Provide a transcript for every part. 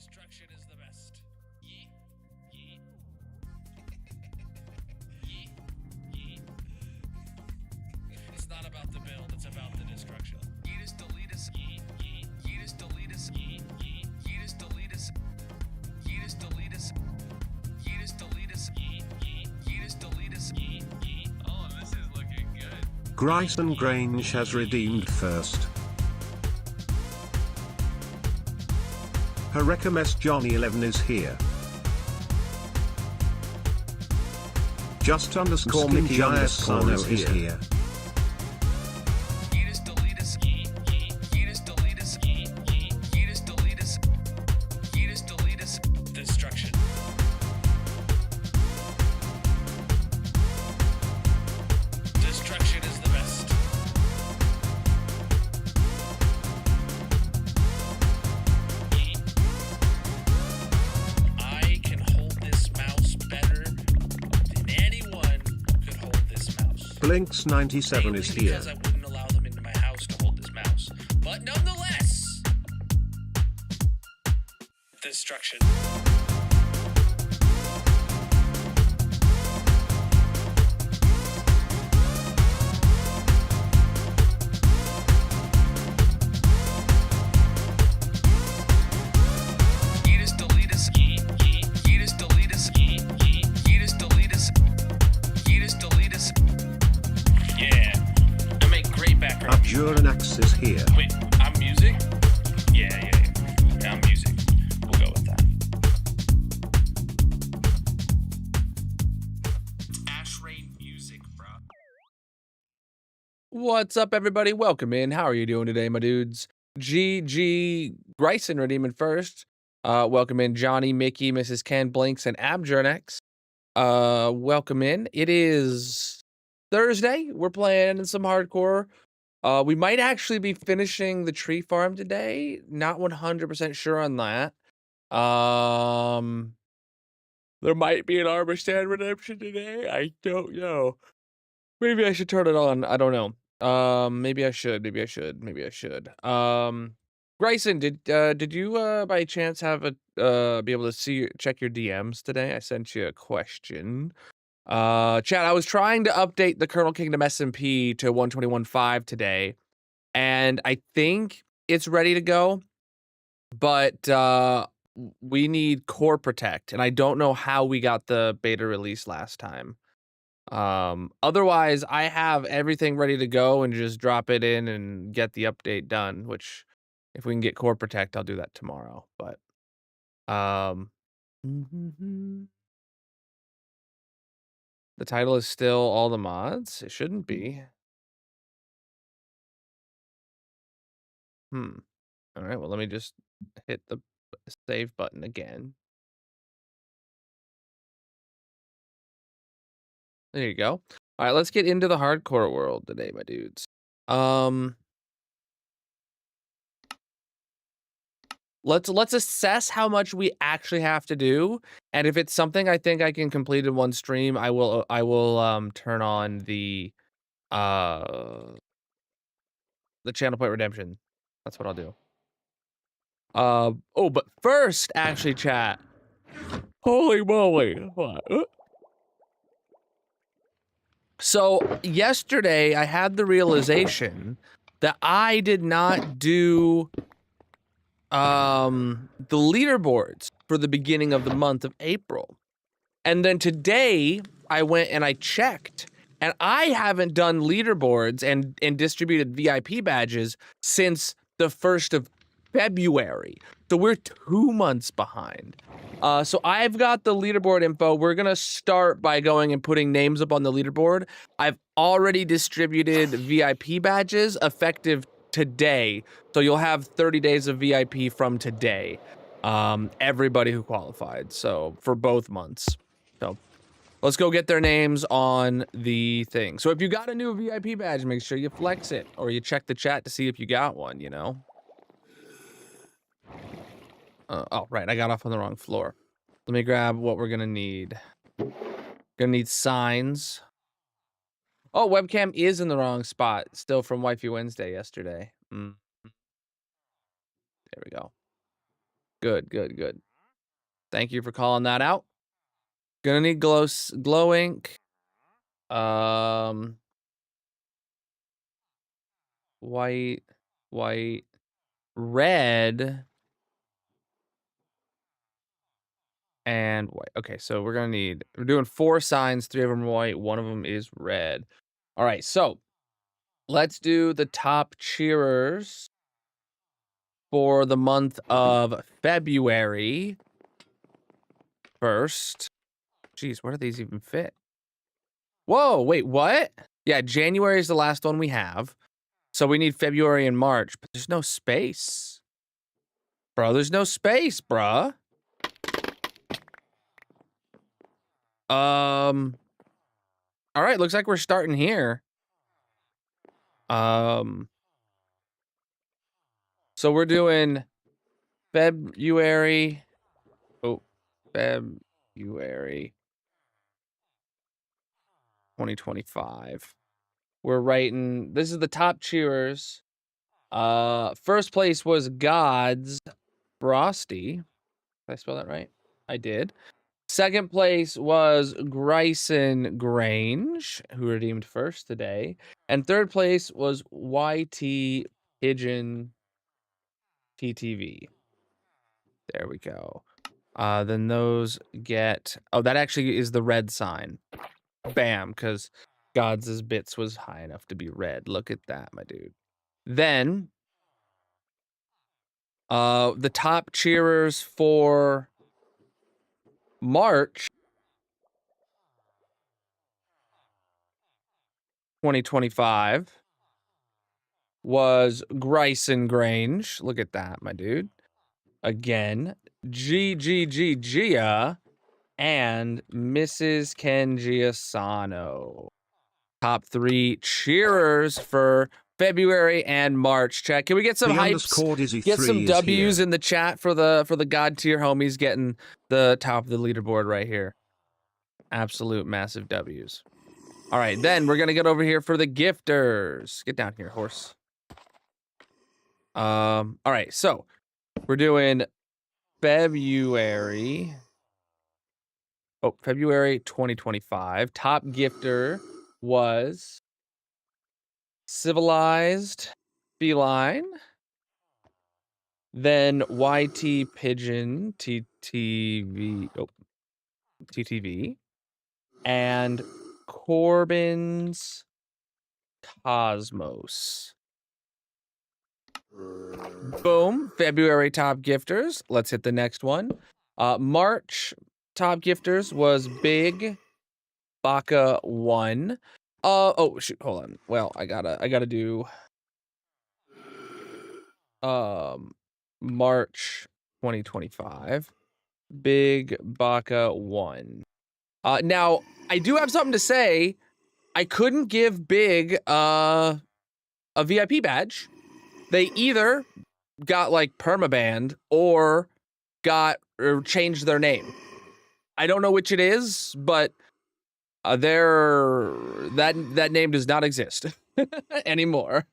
Destruction is the best. Yeet. Yeet. Yeet. Yeet. It's not about the build, it's about the destruction. Yeet is delete us. Yeet. Yeet. Yeet is delete us. Yeet. Yeet. Yeet is delete us. Yeet is delete us. Yeet is delete us. Yeet. Yeet. Yeet is delete us. Yeet. Yeet. Oh, this is looking good. Gryson Grange has redeemed first. Harekemes Johnny 11 is here. Just underscore Mickey underscore is here. Yeet is delete us. Yeet. Yeet. Yeet is delete us. Yeet. Yeet. Yeet is delete us. Yeet is delete us. Destruction. Destruction is the best. Yeet. I can hold this mouse better than anyone could hold this mouse. Blinks 97 Mainly is here. because I wouldn't allow them into my house to hold this mouse. But nonetheless, destruction. Yeet is delete us. Yeet. Yeet. Yeet is delete us. Yeet. Yeet. Yeet is delete us. Yeet is delete us. Yeah. I make great background music. Abjuranax is here. Wait, I'm music? Yeah. I'm music. We'll go with that. Ash Rain music, bro. What's up, everybody? Welcome in. How are you doing today, my dudes? GG Gryson redeeming first. Welcome in Johnny, Mickey, Mrs. Ken, Blinks, and Abjurnex. Welcome in. It is Thursday. We're playing some hardcore. We might actually be finishing the tree farm today. Not 100% sure on that. There might be an armor stand redemption today. I don't know. Maybe I should turn it on. I don't know. Maybe I should. Gryson, did you by chance have a be able to check your DMs today? I sent you a question. Chat, I was trying to update the Colonel Kingdom SMP to 121.5 today, and I think it's ready to go, but we need core protect, and I don't know how we got the beta release last time. Otherwise I have everything ready to go and just drop it in and get the update done, which if we can get core protect, I'll do that tomorrow. But the title is still all the mods. It shouldn't be. All right, well, let me just hit the save button again. There you go. All right, let's get into the hardcore world today, my dudes. Let's assess how much we actually have to do, and if it's something I think I can complete in one stream, I will turn on the channel point redemption. That's what I'll do. Oh, but first, actually, chat. Holy moly! What? So yesterday, I had the realization that I did not do the leaderboards for the beginning of the month of April. And then today I went and I checked, and I haven't done leaderboards and distributed VIP badges since the 1st of February. So we're 2 months behind. So I've got the leaderboard info. We're gonna start by going and putting names up on the leaderboard. I've already distributed VIP badges effective today. So you'll have 30 days of VIP from today. Everybody who qualified, so for both months. So let's go get their names on the thing. So if you got a new VIP badge, make sure you flex it, or you check the chat to see if you got one, you know? Oh, right, I got off on the wrong floor. Let me grab what we're gonna need. Gonna need signs. Oh, webcam is in the wrong spot, still from Wifey Wednesday yesterday. There we go. Good, good, good. Thank you for calling that out. Gonna need glow ink. White, white, red, and white. Okay, so we're doing 4 signs, 3 of them are white, 1 of them is red. All right, so let's do the top cheerers for the month of February first. Jeez, where do these even fit? Whoa, wait, what? Yeah, January is the last one we have. So we need February and March, but there's no space. Bro, there's no space, bruh. All right, looks like we're starting here. So we're doing February. Oh, February 2025. We're writing, this is the top cheerers. First place was God's Frosty. Did I spell that right? I did. Second place was Gryson Grange, who redeemed first today. And third place was YT Pigeon TTV. There we go. Then those get... Oh, that actually is the red sign. Bam, because God's bits was high enough to be red. Look at that, my dude. Then, the top cheerers for March 2025 was Gryson Grange. Look at that, my dude. Again, Gia and Mrs. Ken Giasano. Top 3 cheerers for February and March. Chat. Can we get some The hypes? underscore Dizzy Get 3 some is W's here. in the chat for the God tier homies getting the top of the leaderboard right here. Absolute massive W's. All right, then we're gonna get over here for the gifters. Get down here, horse. All right, so we're doing February. Oh, February 2025. Top gifter was Civilized Feline. Then YT Pigeon TTV. Oh, TTV. And Corbin's Cosmos. Boom. February top gifters. Let's hit the next one. March top gifters was Big Baka 1. Oh shoot, hold on. Well, I gotta do March 2025. Big Baka 1. Now I do have something to say. I couldn't give Big a VIP badge. They either got like permabanned or changed their name. I don't know which it is, but that name does not exist anymore.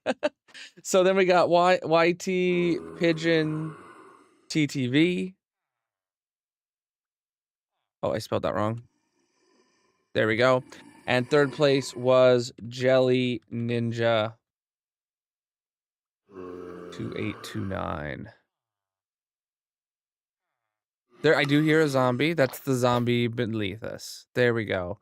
So then we got YT Pigeon TTV. Oh, I spelled that wrong. There we go. And third place was Jelly Ninja 2829. There, I do hear a zombie. That's the zombie beneath us. There we go.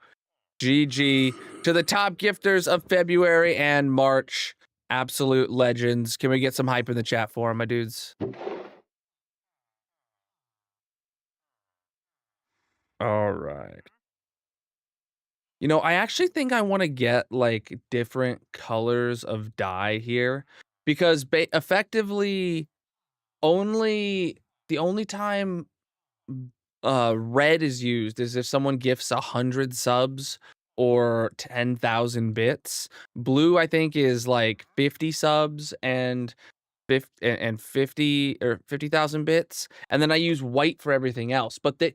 GG to the top gifters of February and March. Absolute legends. Can we get some hype in the chat for them, my dudes? All right. You know, I actually think I want to get like different colors of dye here because effectively the only time red is used is if someone gifts 100 subs or 10,000 bits. Blue, I think, is like 50 subs and 50 or 50,000 bits, and then I use white for everything else. But the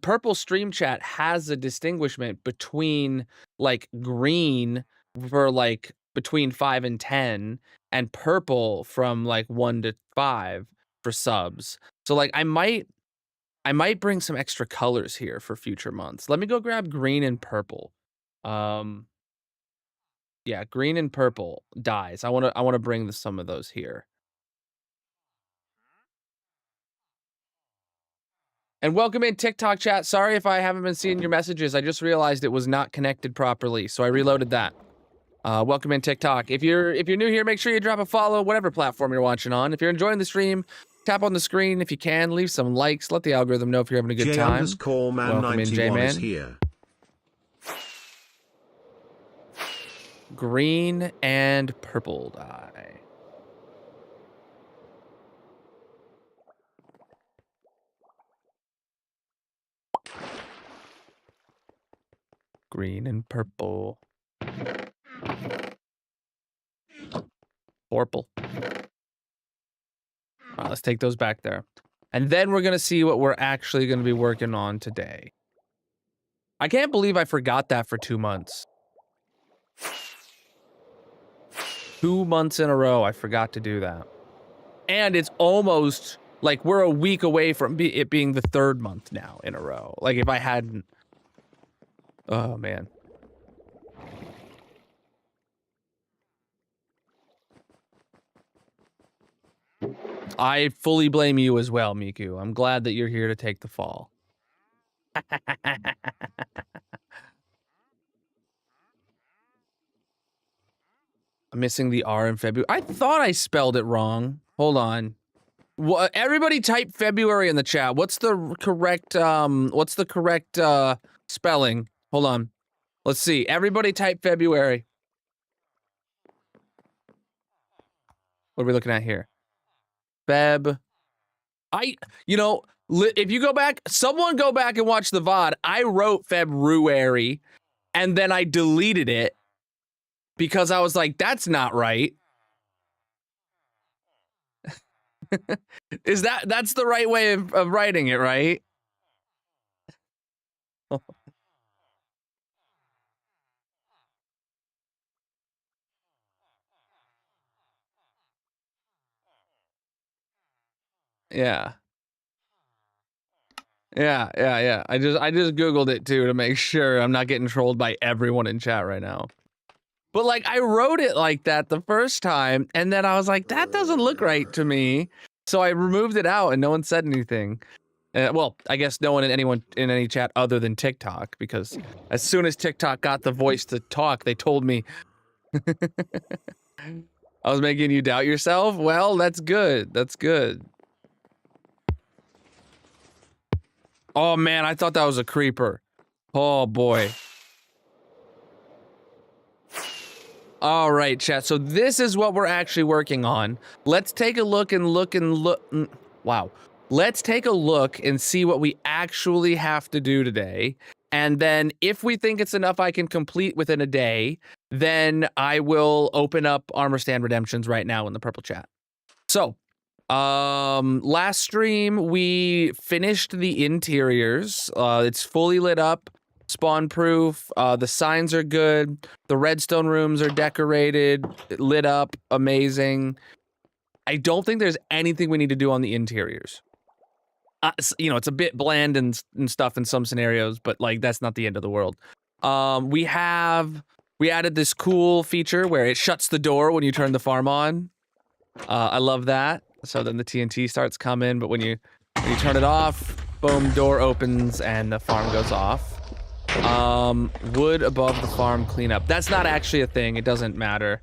purple stream chat has a distinguishment between like green for like between 5 and 10 and purple from like 1 to 5 for subs. So like I might bring some extra colors here for future months. Let me go grab green and purple. Yeah, green and purple dyes. I want to bring some of those here. And welcome in TikTok chat. Sorry if I haven't been seeing your messages. I just realized it was not connected properly, so I reloaded that. Welcome in TikTok. If you're new here, make sure you drop a follow, whatever platform you're watching on. If you're enjoying the stream, tap on the screen if you can. Leave some likes. Let the algorithm know if you're having a good time. J_man Welcome in, 91 J-Man. is here. Green and purple dye. Green and purple. Purple. All right, let's take those back there. And then we're going to see what we're actually going to be working on today. I can't believe I forgot that for 2 months. 2 months in a row, I forgot to do that. And it's almost like we're a week away from it being the 3rd month now in a row. Like if I hadn't... Oh, man. I fully blame you as well, Miku. I'm glad that you're here to take the fall. I'm missing the R in February. I thought I spelled it wrong. Hold on. Everybody type February in the chat. What's the correct spelling? Hold on. Let's see. Everybody type February. What are we looking at here? Feb. If you go back, someone go back and watch the VOD. I wrote February and then I deleted it because I was like, that's not right. That's the right way of writing it, right? Yeah. Yeah. I just Googled it too to make sure I'm not getting trolled by everyone in chat right now. But like I wrote it like that the first time and then I was like, that doesn't look right to me. So I removed it out and no one said anything. Well, I guess no one in any chat other than TikTok, because as soon as TikTok got the voice to talk, they told me I was making you doubt yourself. Well, that's good. That's good. Oh man, I thought that was a creeper. Oh boy. All right, chat. So this is what we're actually working on. Let's take a look and look. Wow. Let's take a look and see what we actually have to do today. And then if we think it's enough I can complete within a day, then I will open up Armor Stand Redemptions right now in the purple chat. So, last stream we finished the interiors. It's fully lit up, spawn proof. The signs are good. The redstone rooms are decorated, lit up, amazing. I don't think there's anything we need to do on the interiors. It's a bit bland and stuff in some scenarios, but like that's not the end of the world. We added this cool feature where it shuts the door when you turn the farm on. I love that. So then the TNT starts coming, but when you turn it off, boom, door opens and the farm goes off. Wood above the farm cleanup. That's not actually a thing. It doesn't matter.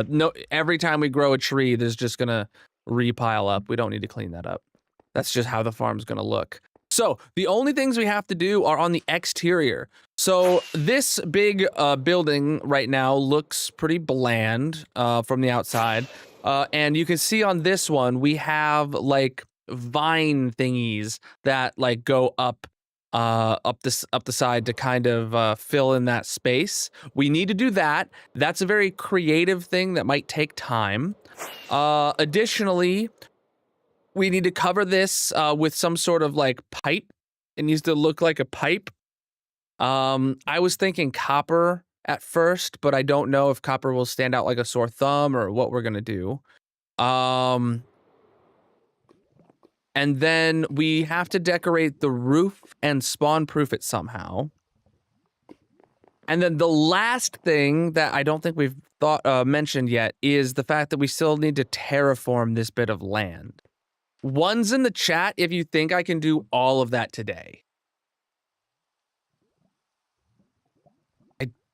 No, every time we grow a tree, there's just gonna repile up. We don't need to clean that up. That's just how the farm's gonna look. So the only things we have to do are on the exterior. So this big building right now looks pretty bland from the outside. And you can see on this one, we have like vine thingies that like go up the side to kind of fill in that space. We need to do that. That's a very creative thing that might take time. Additionally, we need to cover this with some sort of like pipe. It needs to look like a pipe. I was thinking copper at first, but I don't know if copper will stand out like a sore thumb or what we're gonna do. And then we have to decorate the roof and spawn proof it somehow. And then the last thing that I don't think we've mentioned yet is the fact that we still need to terraform this bit of land. One's in the chat if you think I can do all of that today.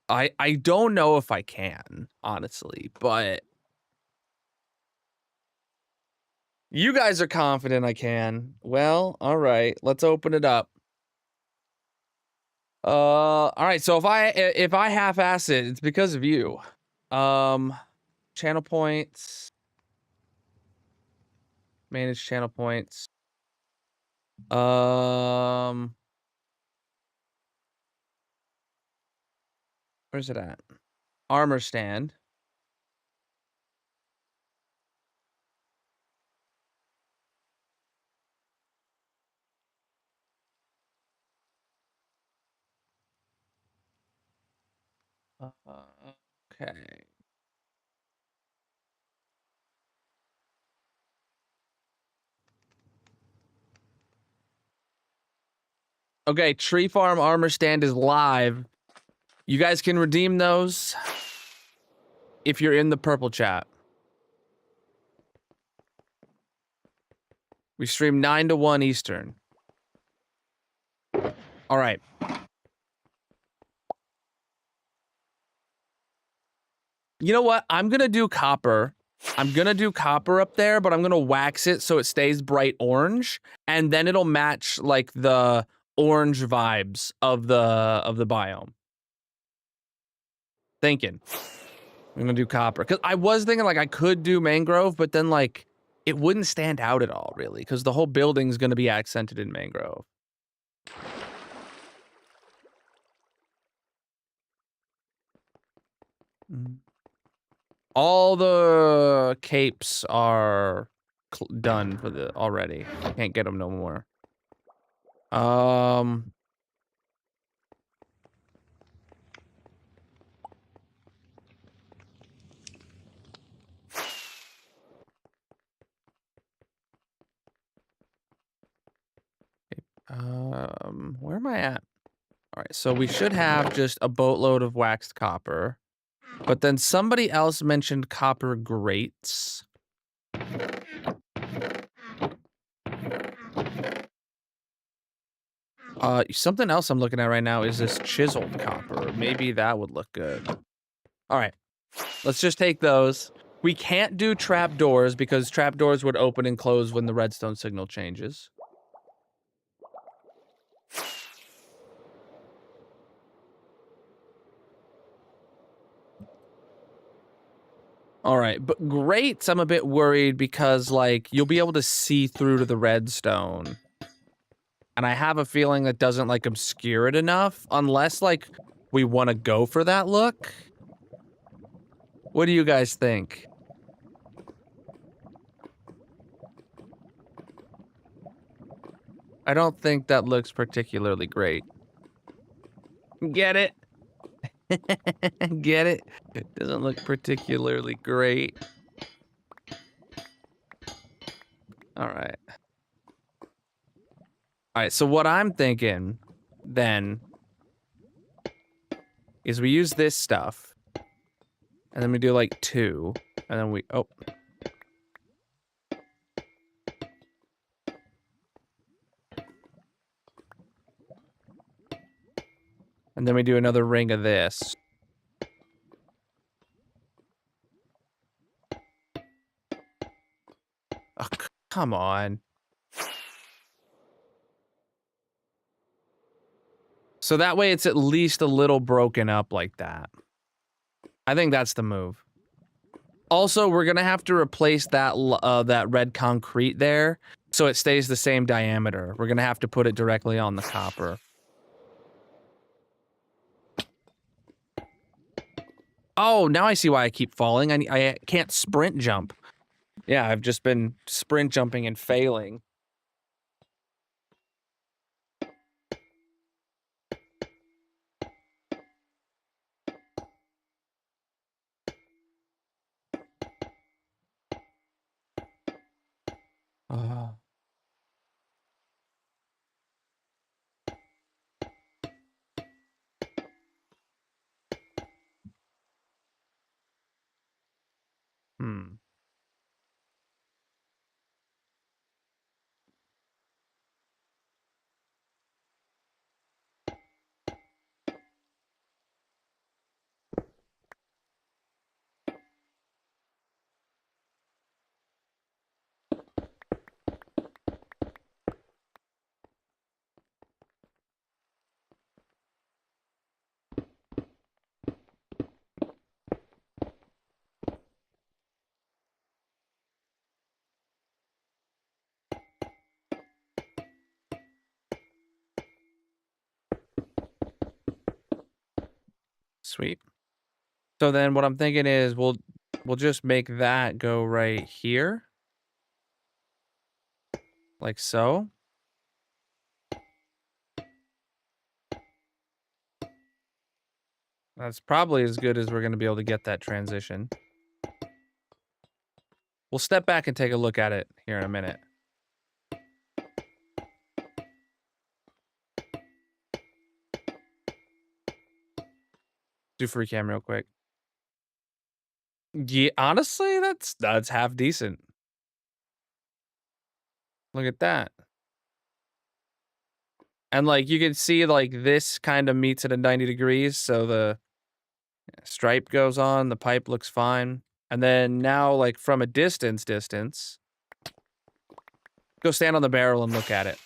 I don't know if I can, honestly, but you guys are confident I can. Well, all right, let's open it up. All right, so if I half-ass it, it's because of you. Channel points. Manage channel points. Where's it at? Armor stand. Okay. Okay, tree farm armor stand is live. You guys can redeem those if you're in the purple chat. We stream 9 to 1 Eastern. All right. You know what? I'm going to do copper. I'm going to do copper up there, but I'm going to wax it so it stays bright orange, and then it'll match like the orange vibes of the biome. Thinking. I'm going to do copper cuz I was thinking like I could do mangrove, but then like it wouldn't stand out at all really cuz the whole building's going to be accented in mangrove. All the capes are done for the already. Can't get them no more. Where am I at? All right, so we should have just a boatload of waxed copper. But then somebody else mentioned copper grates. Something else I'm looking at right now is this chiseled copper. Maybe that would look good. All right, let's just take those. We can't do trapdoors because trapdoors would open and close when the redstone signal changes. All right, but grates, I'm a bit worried because, like, you'll be able to see through to the redstone. And I have a feeling that doesn't, like, obscure it enough, unless, like, we want to go for that look. What do you guys think? I don't think that looks particularly great. Get it? Get it? It doesn't look particularly great. All right. All right, so what I'm thinking then is we use this stuff and then we do like 2 and then we, oh. And then we do another ring of this. Oh, come on. So that way it's at least a little broken up like that. I think that's the move. Also, we're gonna have to replace that that red concrete there so it stays the same diameter. We're gonna have to put it directly on the copper. Oh, now I see why I keep falling. I can't sprint jump. Yeah, I've just been sprint jumping and failing. Sweet. So then what I'm thinking is we'll just make that go right here. Like so. That's probably as good as we're going to be able to get that transition. We'll step back and take a look at it here in a minute. Do free cam real quick. Yeah, honestly, that's half decent. Look at that. And like you can see like this kind of meets it at 90 degrees, so the stripe goes on, the pipe looks fine. And then now like from a distance, go stand on the barrel and look at it.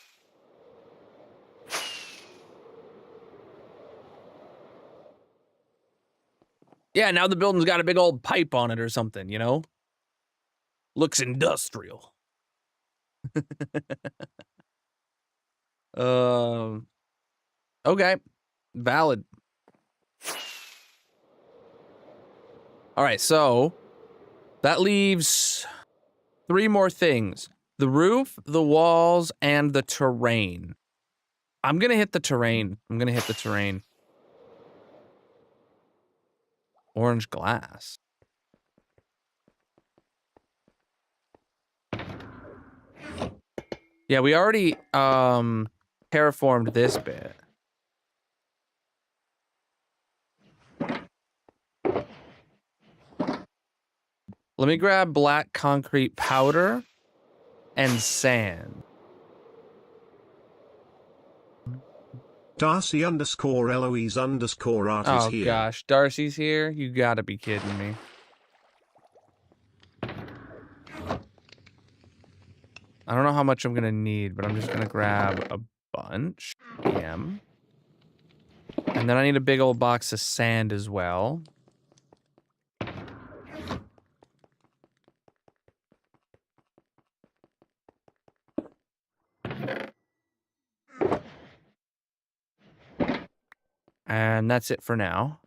Yeah, now the building's got a big old pipe on it or something, you know? Looks industrial. Okay. Valid. All right, so that leaves 3 more things. The roof, the walls, and the terrain. I'm gonna hit the terrain. Orange glass. Yeah, we already terraformed this bit. Let me grab black concrete powder and sand. Darcy underscore Eloise underscore art is Oh here. gosh, Darcy's here? You gotta be kidding me. I don't know how much I'm gonna need, but I'm just gonna grab a bunch. And then I need a big old box of sand as well. And that's it for now.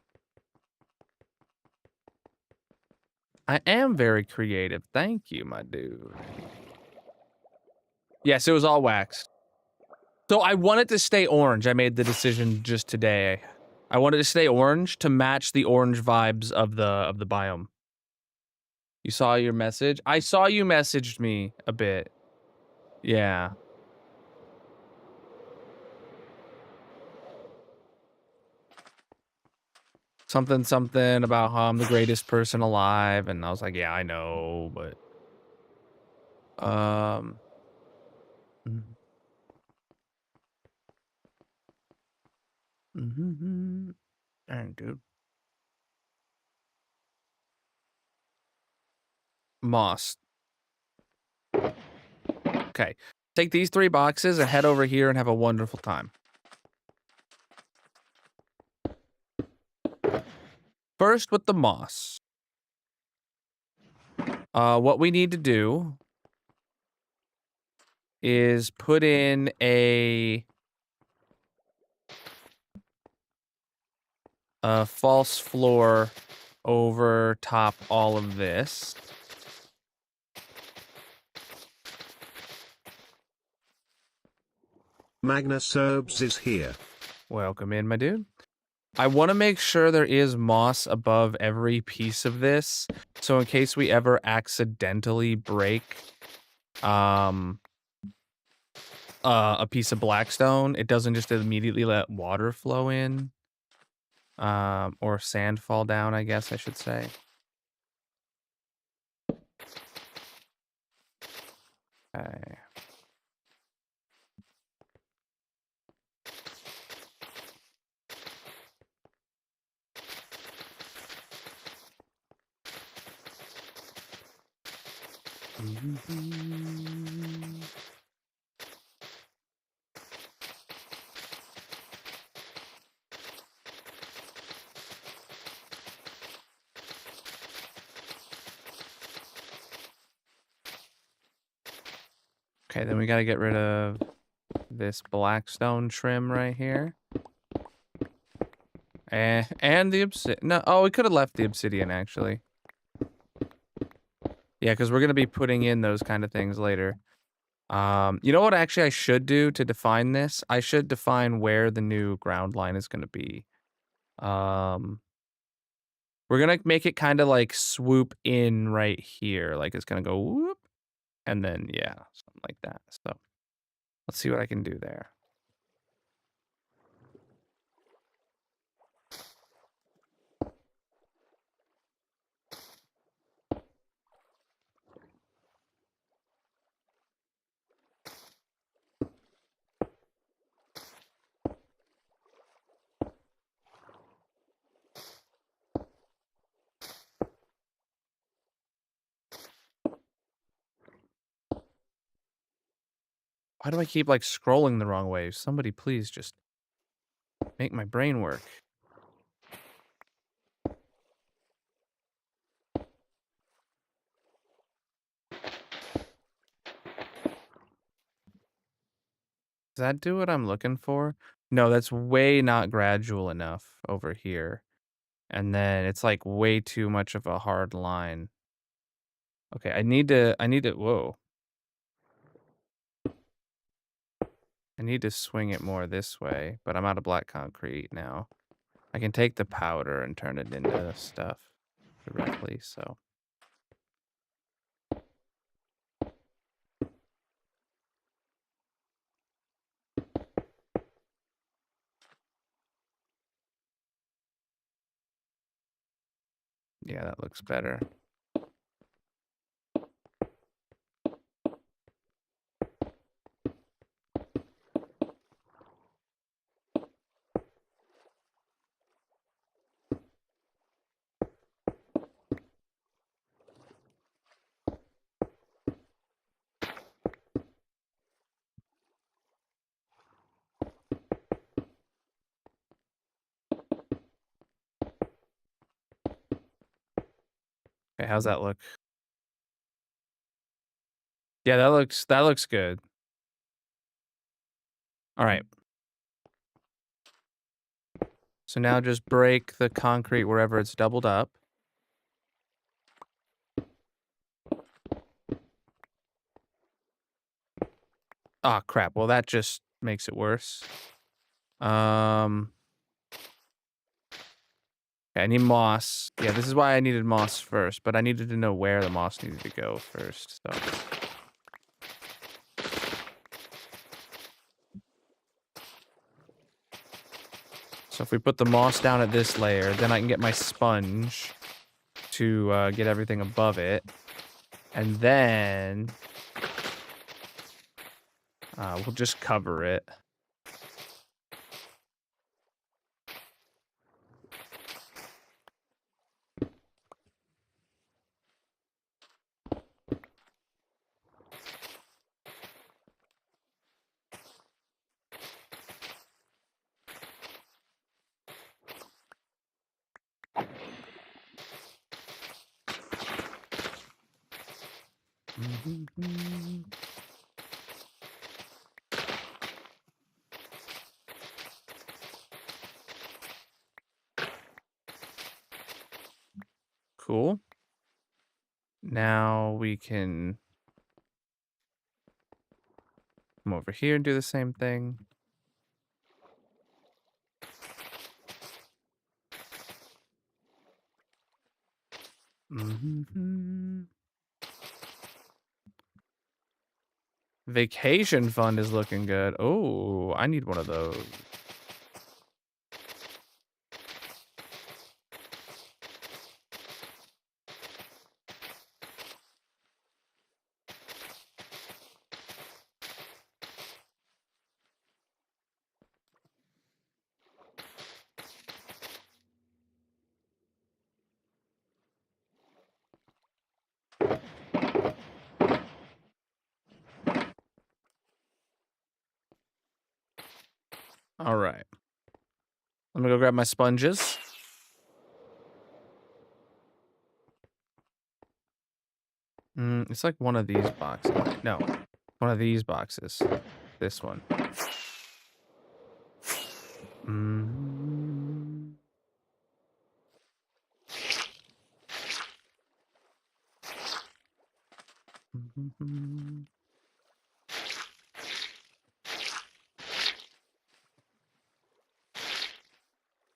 I am very creative. Thank you, my dude. Yes, it was all waxed. So I wanted to stay orange. I made the decision just today. I wanted to stay orange to match the orange vibes of the biome. You saw your message? I saw you messaged me a bit. Yeah. Something about how I'm the greatest person alive, and I was like, yeah, I know, but Dang, dude. Moss. Okay. Take these 3 boxes and head over here and have a wonderful time. First with the moss. What we need to do is put in a false floor over top all of this. Magnus Serbs is here. Welcome in, my dude. I want to make sure there is moss above every piece of this, so in case we ever accidentally break a piece of blackstone, it doesn't just immediately let water flow in, or sand fall down, I guess I should say. Okay. Okay, then we got to get rid of this blackstone trim right here. And the obsidian. No, oh, we could have left the obsidian, actually. Yeah, because we're going to be putting in those kind of things later. You know what actually I should do to define this? I should define where the new ground line is going to be. We're going to make it kind of like swoop in right here. Like it's going to go whoop. And then, yeah, something like that. So let's see what I can do there. Why do I keep like scrolling the wrong way? Somebody please just make my brain work. Does that do what I'm looking for? No, that's way not gradual enough over here. And then it's like way too much of a hard line. Okay, I need to, whoa. I need to swing it more this way, but I'm out of black concrete now. I can take the powder and turn it into stuff directly, so. Yeah, that looks better. Okay, how's that look? Yeah, that looks good. All right. So now just break the concrete wherever it's doubled up. Ah, crap. Well, that just makes it worse. Okay, I need moss. Yeah, this is why I needed moss first, but I needed to know where the moss needed to go first, so. So if we put the moss down at this layer, then I can get my sponge to get everything above it. And then we'll just cover it. Cool. Now we can come over here and do the same thing. Vacation fund is looking good. Oh, I need one of those. All right. Let me go grab my sponges. It's like one of these boxes. No, one of these boxes. This one.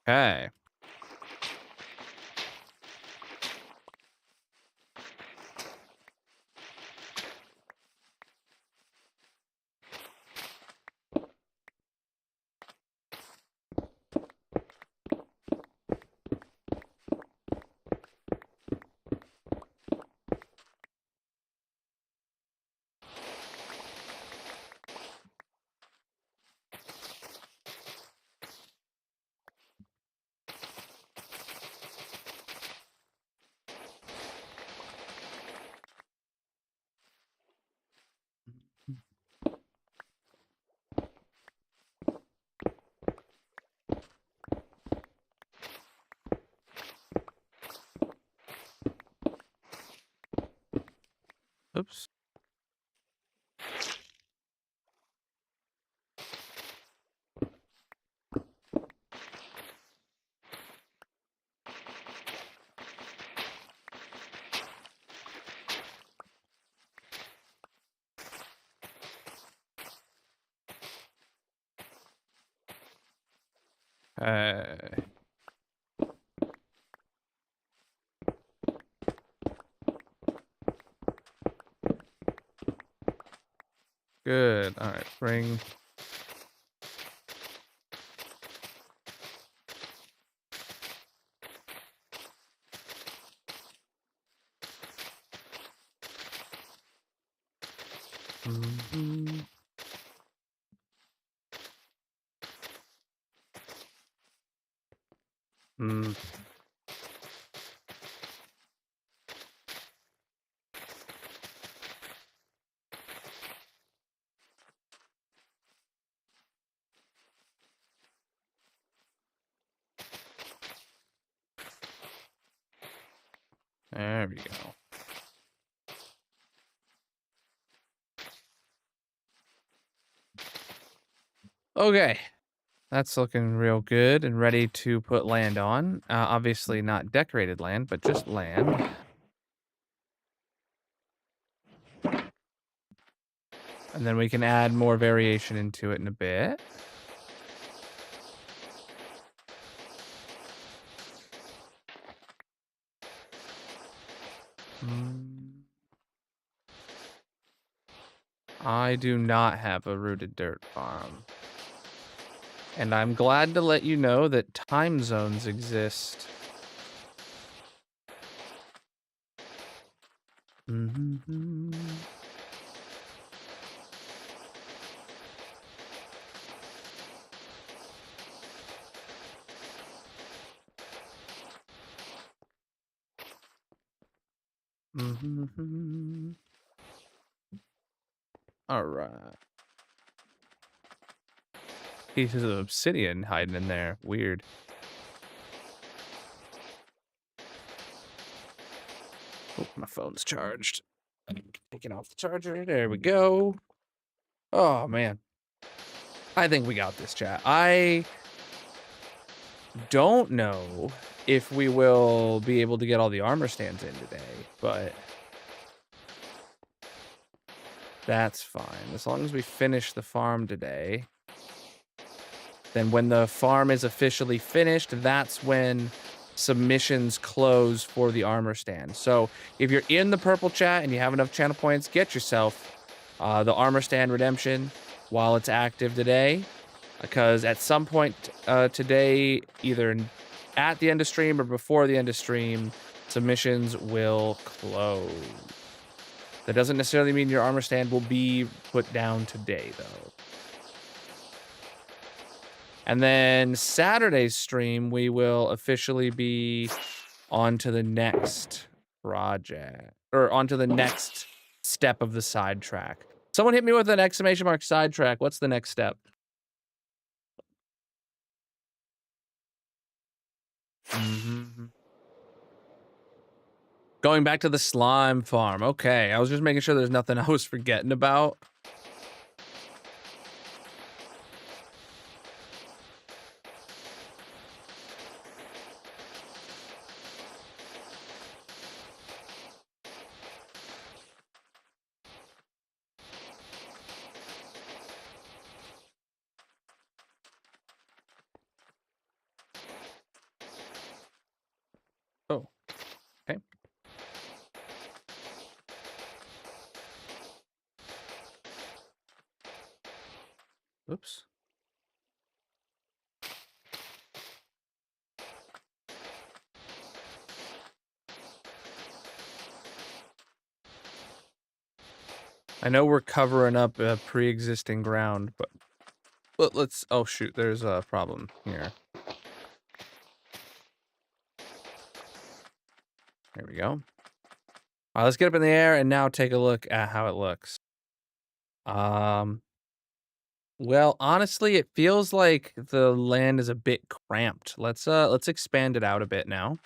Okay. Oops. Good. All right. Bring. Mhm. Mm. There we go. Okay. That's looking real good and ready to put land on. Obviously not decorated land, but just land. And then we can add more variation into it in a bit. I do not have a rooted dirt farm. And I'm glad to let you know that time zones exist. Mm-hmm. Mm-hmm. All right. Pieces of obsidian hiding in there. Weird. Oh, my phone's charged. Taking off the charger. There we go. Oh, man. I think we got this, chat. I don't know if we will be able to get all the armor stands in today, but that's fine. As long as we finish the farm today, then when the farm is officially finished, that's when submissions close for the armor stand. So if you're in the purple chat and you have enough channel points, get yourself the armor stand redemption while it's active today, because at some point today, either at the end of stream or before the end of stream, submissions will close. That doesn't necessarily mean your armor stand will be put down today, though. And then Saturday's stream, we will officially be on to the next project, or on to the next step of the sidetrack. Someone hit me with an exclamation mark sidetrack. What's the next step? Mm-hmm. Going back to the slime farm. Okay, I was just making sure there's nothing I was forgetting about. Oops. I know we're covering up pre-existing ground, but let's... Oh, shoot. There's a problem here. There we go. All right, let's get up in the air and now take a look at how it looks. Well, honestly, it feels like the land is a bit cramped. Let's expand it out a bit now.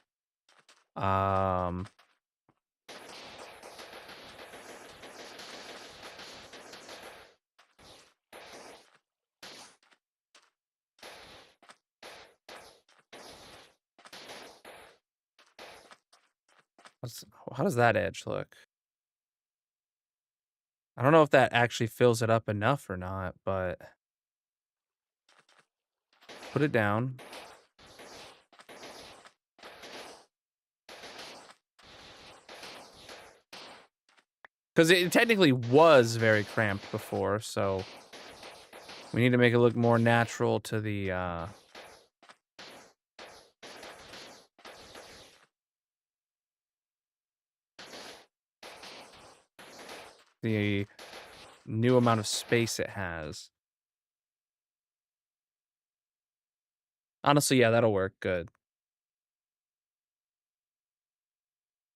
How does that edge look? I don't know if that actually fills it up enough or not, but put it down. Because it technically was very cramped before, so we need to make it look more natural to the new amount of space it has. Honestly, yeah, that'll work good.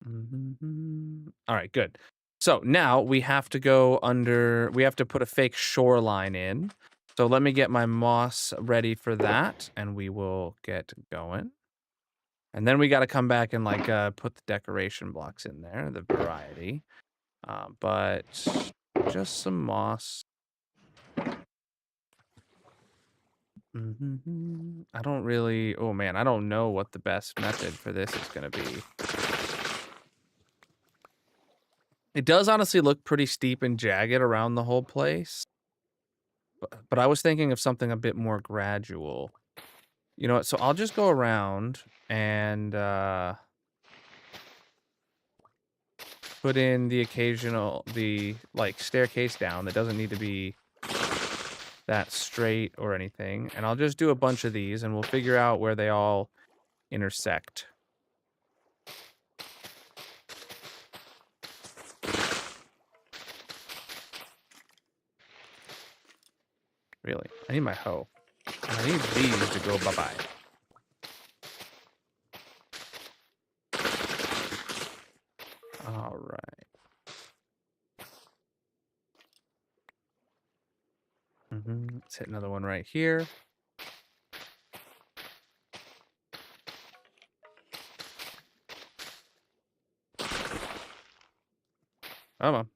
All right, good. So now we have to go under, we have to put a fake shoreline in. So let me get my moss ready for that, and we will get going. And then we got to come back and like put the decoration blocks in there, the variety. But just some moss. I don't really, oh man, I don't know what the best method for this is going to be. It does honestly look pretty steep and jagged around the whole place. But I was thinking of something a bit more gradual. You know what? So I'll just go around and put in the occasional, like staircase down that doesn't need to be that straight or anything. And I'll just do a bunch of these and we'll figure out where they all intersect. Really? I need my hoe. And I need these to go bye-bye. All right. Let's hit another one right here. Come on.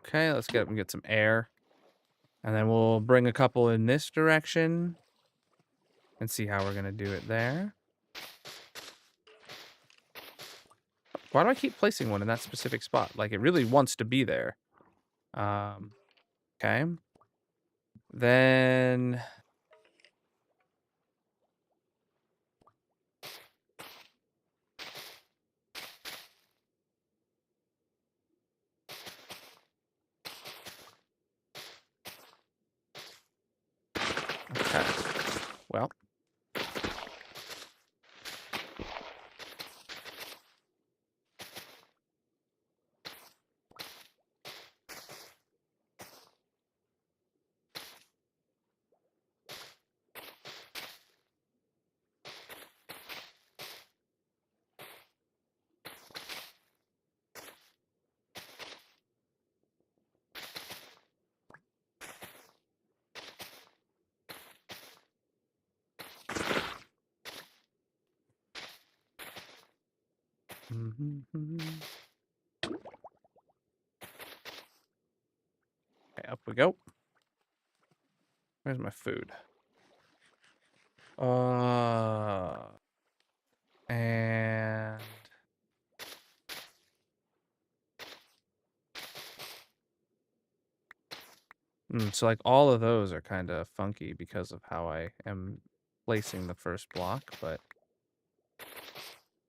Okay, let's get up and get some air. And then we'll bring a couple in this direction and see how we're going to do it there. Why do I keep placing one in that specific spot? Like, it really wants to be there. Okay. Then... Okay. Well. Okay, up we go. Where's my food? And... so like all of those are kind of funky because of how I am placing the first block, but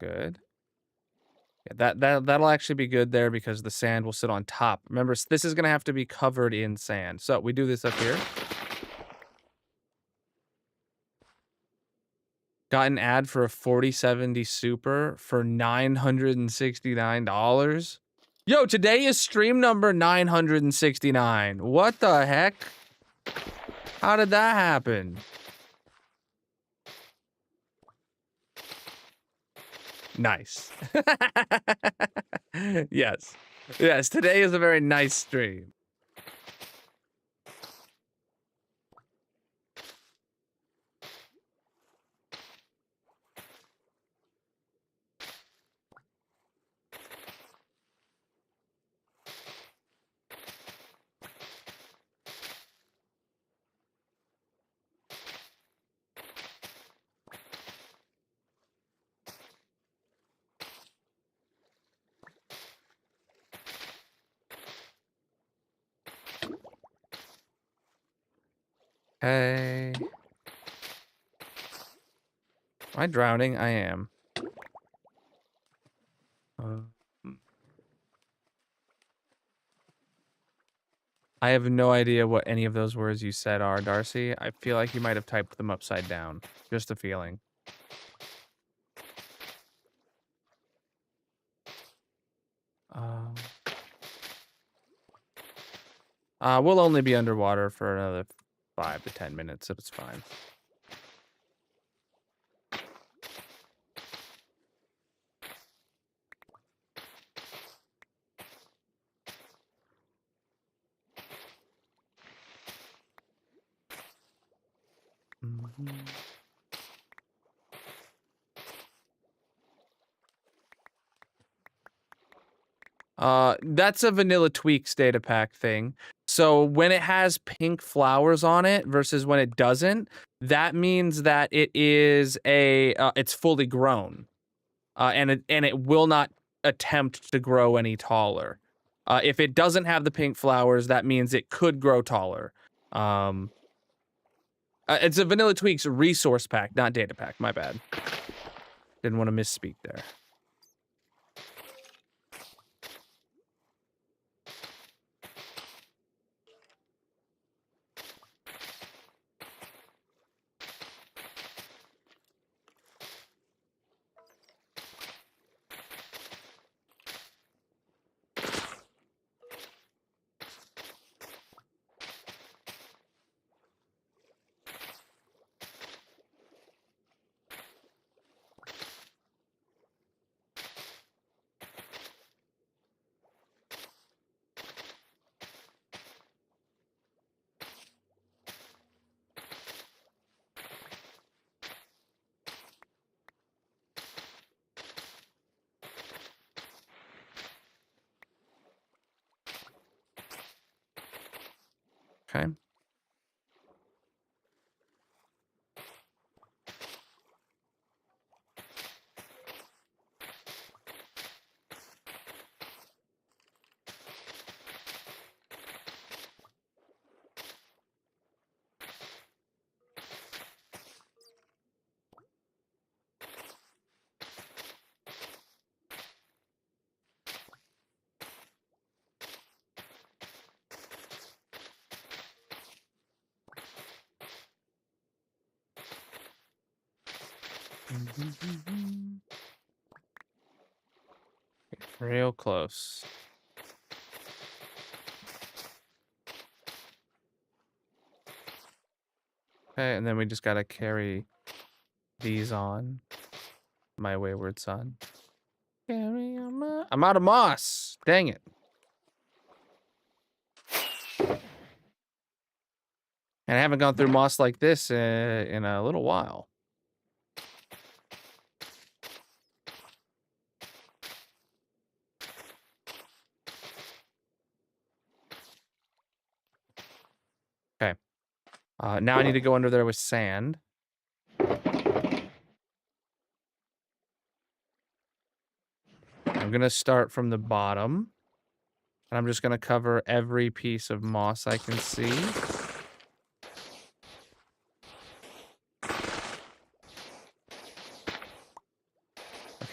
good. that'll actually be good there because the sand will sit on top. Remember, this is gonna have to be covered in sand. So we do this up here. Got an ad for a 4070 Super for $969. Yo, today is stream number 969. What the heck? How did that happen? Nice. Yes. Yes, today is a very nice stream. Hey. Am I drowning? I am. I have no idea what any of those words you said are, Darcy. I feel like you might have typed them upside down. Just a feeling. We'll only be underwater for another 5 to 10 minutes, so it's fine. That's a vanilla tweaks data pack thing. So when it has pink flowers on it versus when it doesn't, that means that it is it's fully grown, and it will not attempt to grow any taller. If it doesn't have the pink flowers, that means it could grow taller. It's a vanilla tweaks resource pack, not data pack. My bad. Didn't want to misspeak there. Okay. Real close. Okay, and then we just gotta carry these on. My wayward son. Carry on my... I'm out of moss. Dang it. And I haven't gone through moss like this in a little while. Okay. Now I need to go under there with sand. I'm going to start from the bottom. And I'm just going to cover every piece of moss I can see.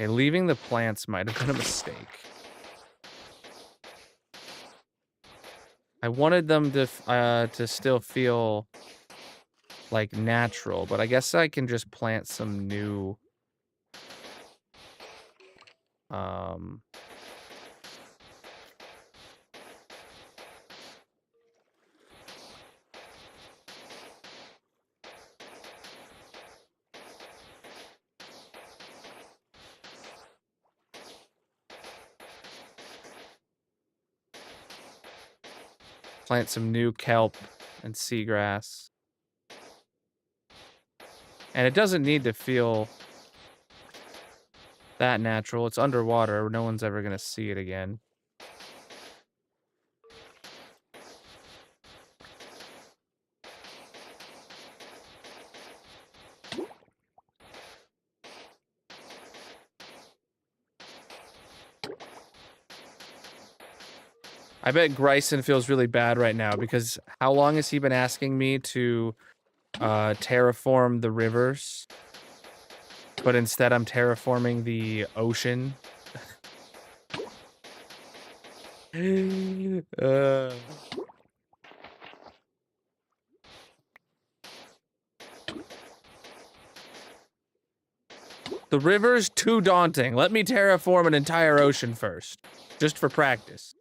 Okay, leaving the plants might have been a mistake. I wanted them to still feel like natural, but I guess I can just plant some new plant some new kelp and seagrass. And it doesn't need to feel that natural. It's underwater. No one's ever going to see it again. I bet Gryson feels really bad right now because how long has he been asking me to terraform the rivers? But instead I'm terraforming the ocean. The river's too daunting. Let me terraform an entire ocean first, just for practice.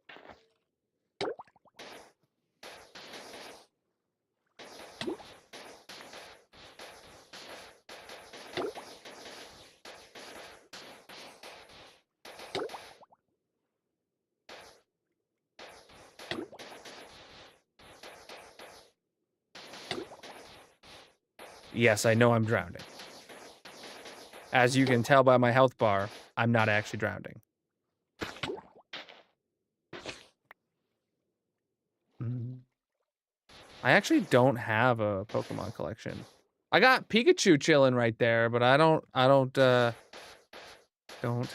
Yes, I know I'm drowning. As you can tell by my health bar, I'm not actually drowning. I actually don't have a Pokemon collection. I got Pikachu chilling right there, but I don't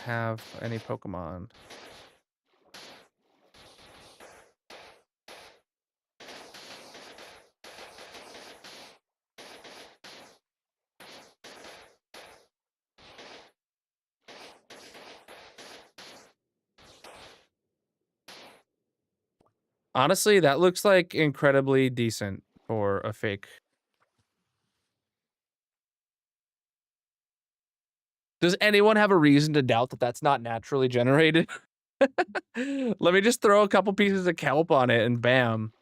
have any Pokemon. Honestly, that looks like incredibly decent for a fake. Does anyone have a reason to doubt that that's not naturally generated? Let me just throw a couple pieces of kelp on it and bam.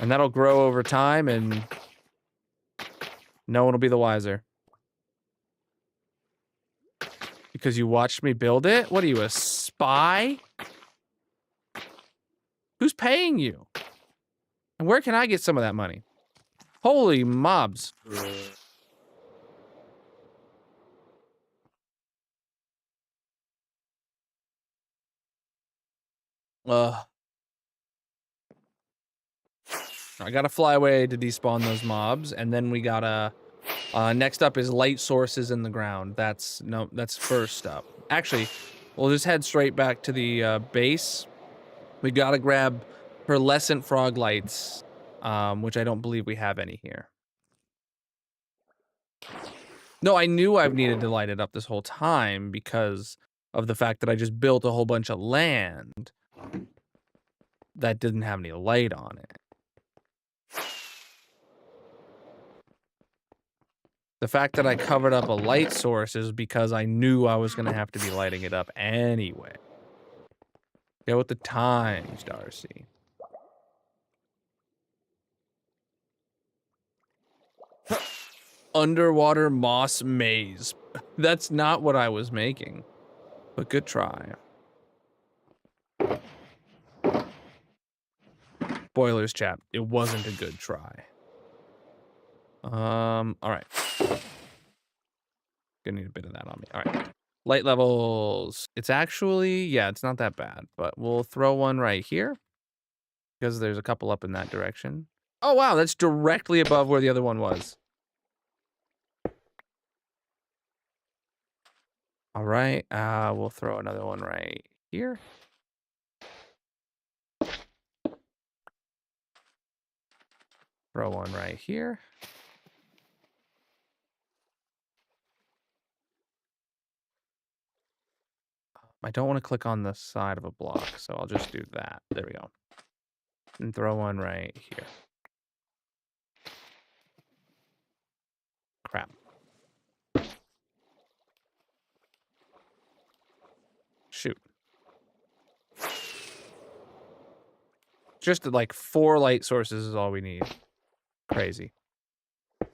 And that'll grow over time and no one will be the wiser. Because you watched me build it? What are you, a spy? Who's paying you? And where can I get some of that money? Holy mobs. I gotta fly away to despawn those mobs, and then we gotta... next up is light sources in the ground. That's first up. Actually, we'll just head straight back to the base. We gotta grab pearlescent frog lights, which I don't believe we have any here. No, I knew I've needed to light it up this whole time because of the fact that I just built a whole bunch of land that didn't have any light on it. The fact that I covered up a light source is because I knew I was going to have to be lighting it up anyway. Go with the times, Darcy. Underwater moss maze. That's not what I was making. But good try. Spoilers, chap. It wasn't a good try. All right. Gonna need a bit of that on me. All right. Light levels. It's actually, yeah, it's not that bad, but we'll throw one right here because there's a couple up in that direction. Oh, wow. That's directly above where the other one was. All right. We'll throw another one right here. Throw one right here. I don't want to click on the side of a block, so I'll just do that. There we go. And throw one right here. Crap. Shoot. Just like 4 light sources is all we need. Crazy.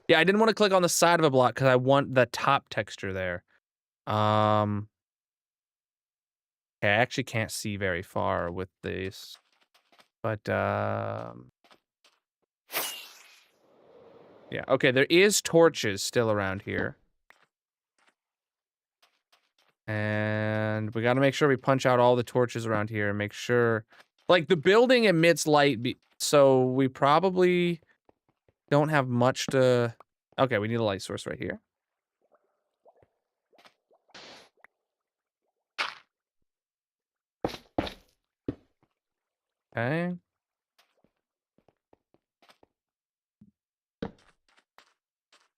Yeah, I didn't want to click on the side of a block because I want the top texture there. Okay, I actually can't see very far with this. But, yeah, okay, there is torches still around here. And we got to make sure we punch out all the torches around here and make sure... Like, the building emits light, so we probably don't have much to... Okay, we need a light source right here. Okay.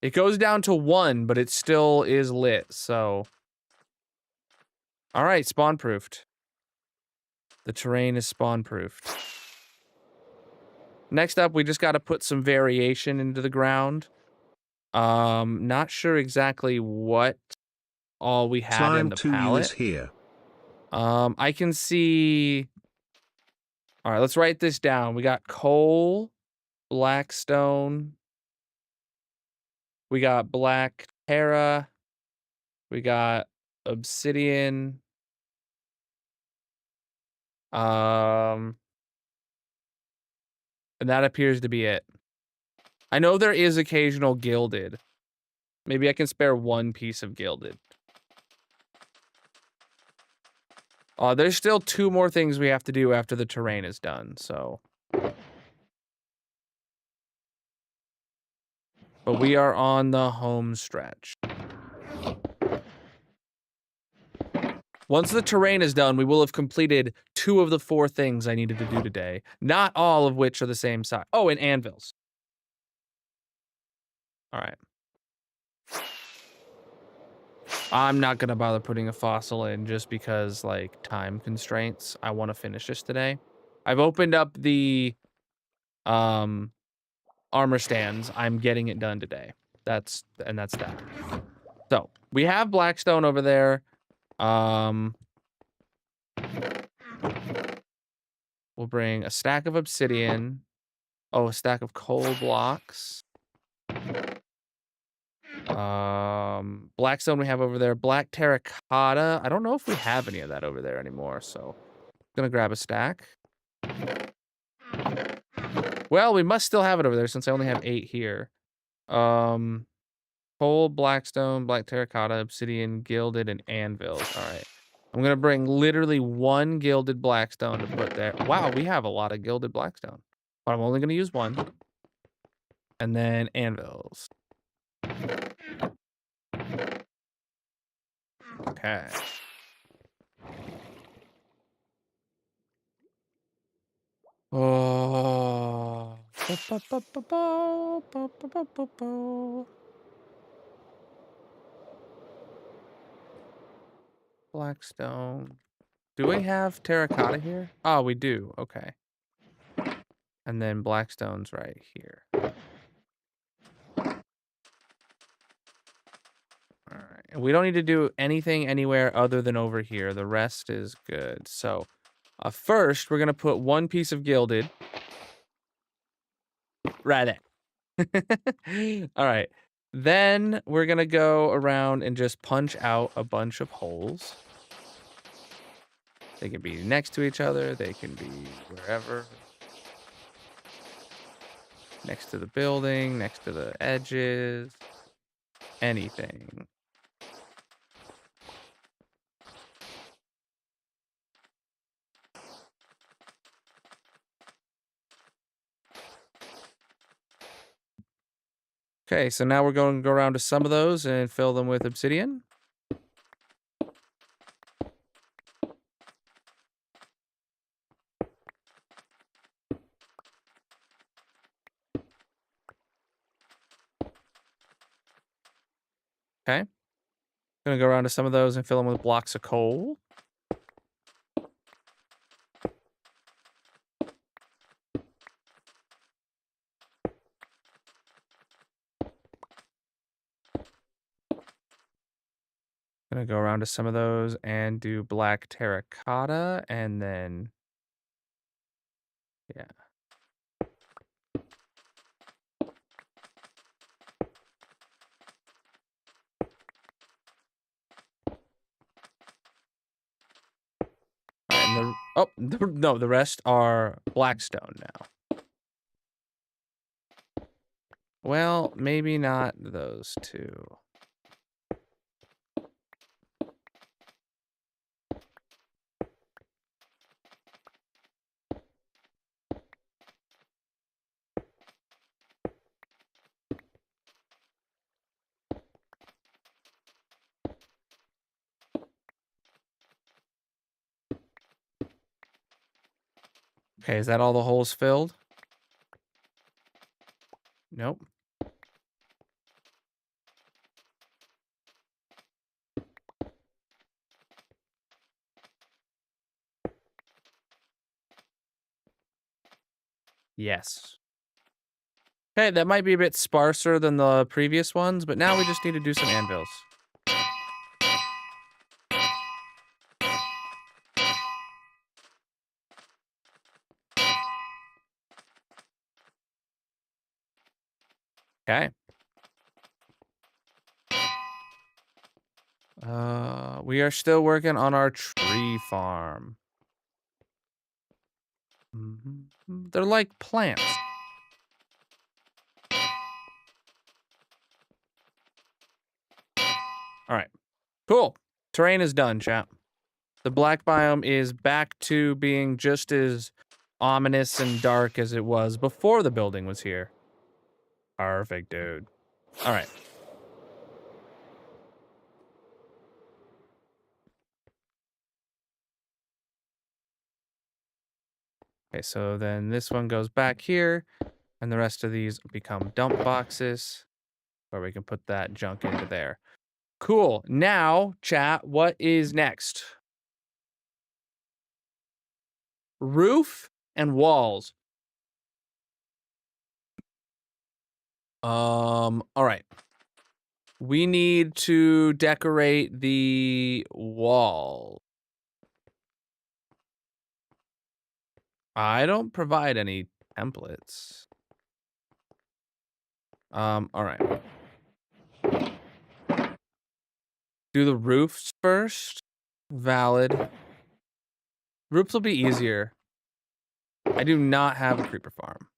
It goes down to 1, but it still is lit, so... Alright, spawn-proofed. The terrain is spawn-proofed. Next up, we just got to put some variation into the ground. Not sure exactly what all we had in Slime the 2U palette. is here. I can see... Alright, let's write this down. We got coal, blackstone. We got black terra. We got obsidian. And that appears to be it. I know there is occasional gilded. Maybe I can spare 1 piece of gilded. There's still 2 more things we have to do after the terrain is done, so... But we are on the home stretch. Once the terrain is done, we will have completed 2 of the 4 things I needed to do today. Not all of which are the same size. Oh, and anvils. Alright. I'm not gonna bother putting a fossil in just because, like, time constraints. I want to finish this today. I've opened up the armor stands. I'm getting it done today. That's that. So, we have blackstone over there. We'll bring a stack of obsidian. Oh, a stack of coal blocks. Blackstone we have over there. Black terracotta. I don't know if we have any of that over there anymore, so I'm gonna grab a stack. Well, we must still have it over there since I only have 8 here. Coal, blackstone, black terracotta, obsidian, gilded, and anvils. All right. I'm gonna bring literally 1 gilded blackstone to put there. Wow, we have a lot of gilded blackstone. But I'm only gonna use 1. And then anvils. Okay. Oh. Blackstone. Do we have terracotta here? Oh, we do. Okay. And then blackstone's right here. All right. And we don't need to do anything anywhere other than over here. The rest is good. So, first, we're going to put 1 piece of gilded right there. All right. Then we're going to go around and just punch out a bunch of holes. They can be next to each other. They can be wherever. Next to the building, next to the edges. Anything. Okay, so now we're going to go around to some of those and fill them with obsidian. Okay. Gonna go around to some of those and fill them with blocks of coal. Gonna go around to some of those and do black terracotta, and then, yeah. And no, the rest are blackstone now. Well, maybe not those two. Okay, is that all the holes filled? Nope. Yes. Okay, that might be a bit sparser than the previous ones, but now we just need to do some anvils. Okay. We are still working on our tree farm. They're like plants. All right. Cool. Terrain is done, chat. The black biome is back to being just as ominous and dark as it was before the building was here. Perfect, dude. All right. Okay, so then this one goes back here, and the rest of these become dump boxes where we can put that junk into there. Cool. Now, chat, what is next? Roof and walls. All right. We need to decorate the wall. I don't provide any templates. All right. Do the roofs first. Valid. Roofs will be easier. I do not have a creeper farm.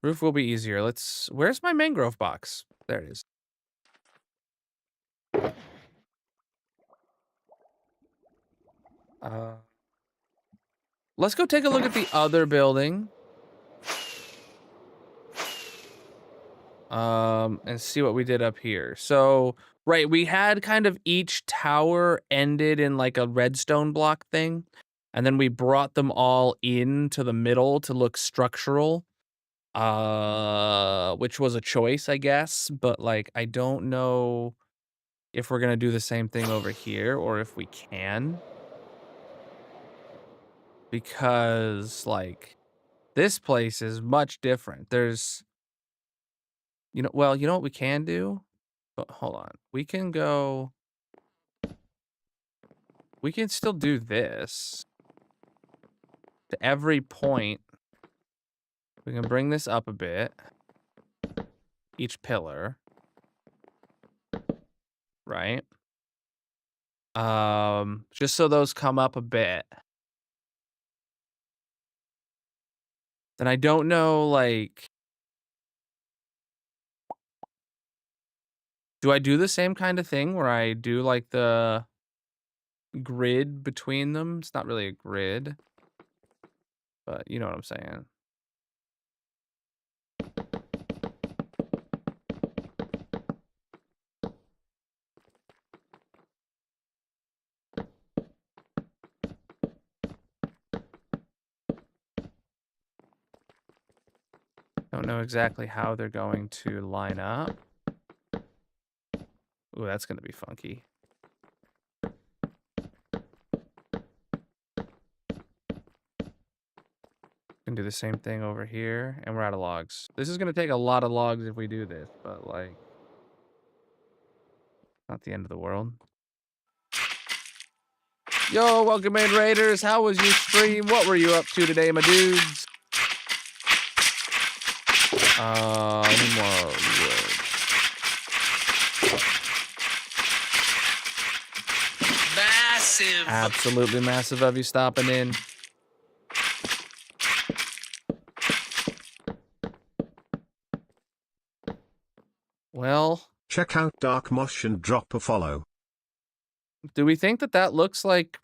Roof will be easier. Where's my mangrove box? There it is. Let's go take a look at the other building. And see what we did up here. So, right, we had kind of each tower ended in like a redstone block thing. And then we brought them all into the middle to look structural. Which was a choice, I guess. But like, I don't know if we're gonna do the same thing over here or if we can. Because like, this place is much different. There's, you know what we can do? But hold on. We can still do this. To every point, we can bring this up a bit. Each pillar. Right? Just so those come up a bit. Then I don't know, like, do I do the same kind of thing where I do like the grid between them? It's not really a grid, but you know what I'm saying. Don't know exactly how they're going to line up. Ooh, that's gonna be funky. Can do the same thing over here, and we're out of logs. This is gonna take a lot of logs if we do this, but like, not the end of the world. Yo, welcome in, Raiders. How was your stream? What were you up to today, my dudes? Any more wood? Massive. Absolutely massive of you stopping in. Well, Check out Dark Mosh and drop a follow. do we think that that looks like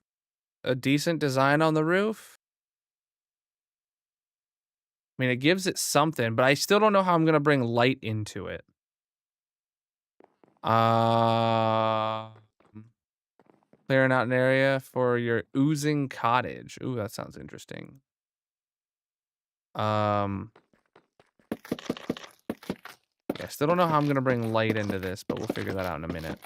a decent design on the roof? I mean, it gives it something, but I still don't know how I'm going to bring light into it. Clearing out an area for your oozing cottage. Ooh, that sounds interesting. Yeah, still don't know how I'm going to bring light into this, but we'll figure that out in a minute.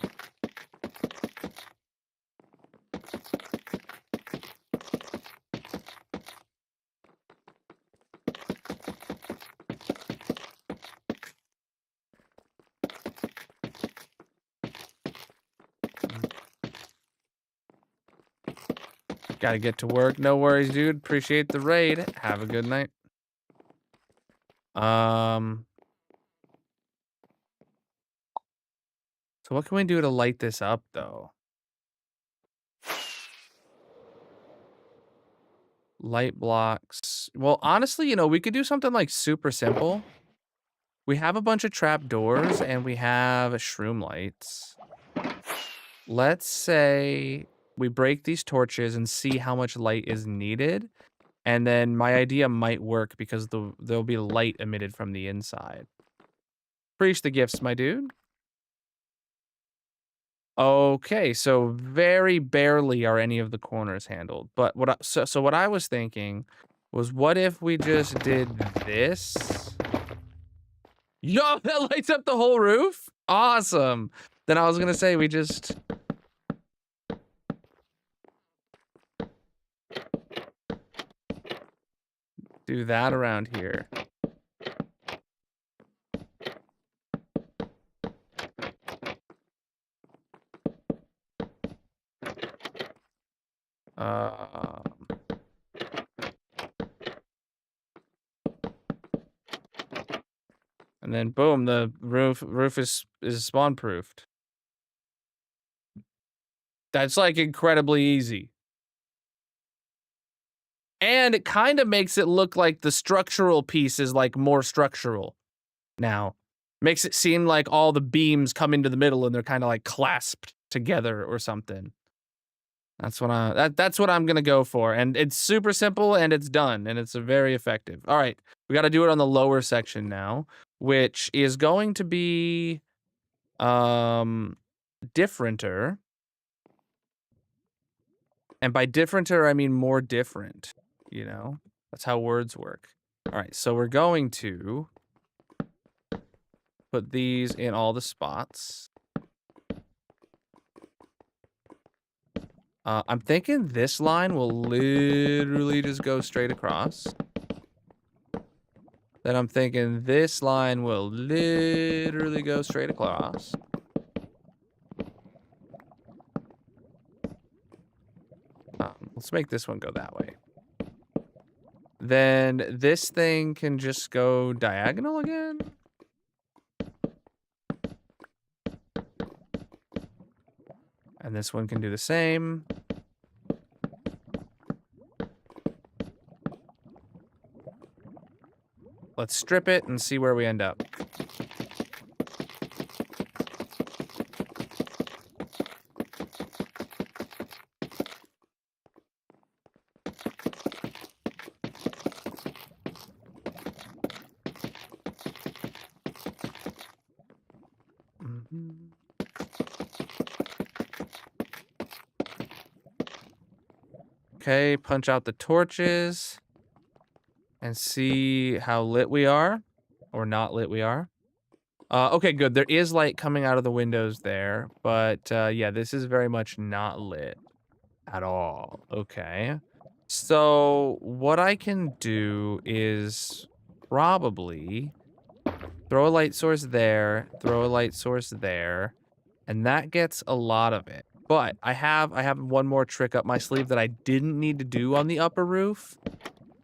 Gotta get to work. No worries, dude. Appreciate the raid. Have a good night. So what can we do to light this up, though? Light blocks. Well, honestly, you know, we could do something like super simple. We have a bunch of trap doors and we have shroom lights. Let's say we break these torches and see how much light is needed. And then my idea might work because there'll be light emitted from the inside. Preach the gifts, my dude. Okay, so very barely are any of the corners handled. But so what I was thinking was, what if we just did this? Yo, that lights up the whole roof? Awesome. Then I was gonna say we just do that around here. And then boom, the roof is spawn proofed. That's like incredibly easy. And it kind of makes it look like the structural piece is like more structural now. Makes it seem like all the beams come into the middle and they're kind of like clasped together or something. That's what I'm gonna go for. And it's super simple and it's done and it's very effective. All right, we got to do it on the lower section now, which is going to be differenter. And by differenter, I mean more different, you know? That's how words work. All right, so we're going to put these in all the spots. I'm thinking this line will literally just go straight across. Then I'm thinking this line will literally go straight across. Let's make this one go that way. Then this thing can just go diagonal again. And this one can do the same. Let's strip it and see where we end up. Okay, punch out the torches and see how lit we are or not lit we are. Okay, good. There is light coming out of the windows there, but yeah, this is very much not lit at all. Okay. So what I can do is probably throw a light source there, throw a light source there, and that gets a lot of it. But I have one more trick up my sleeve that I didn't need to do on the upper roof.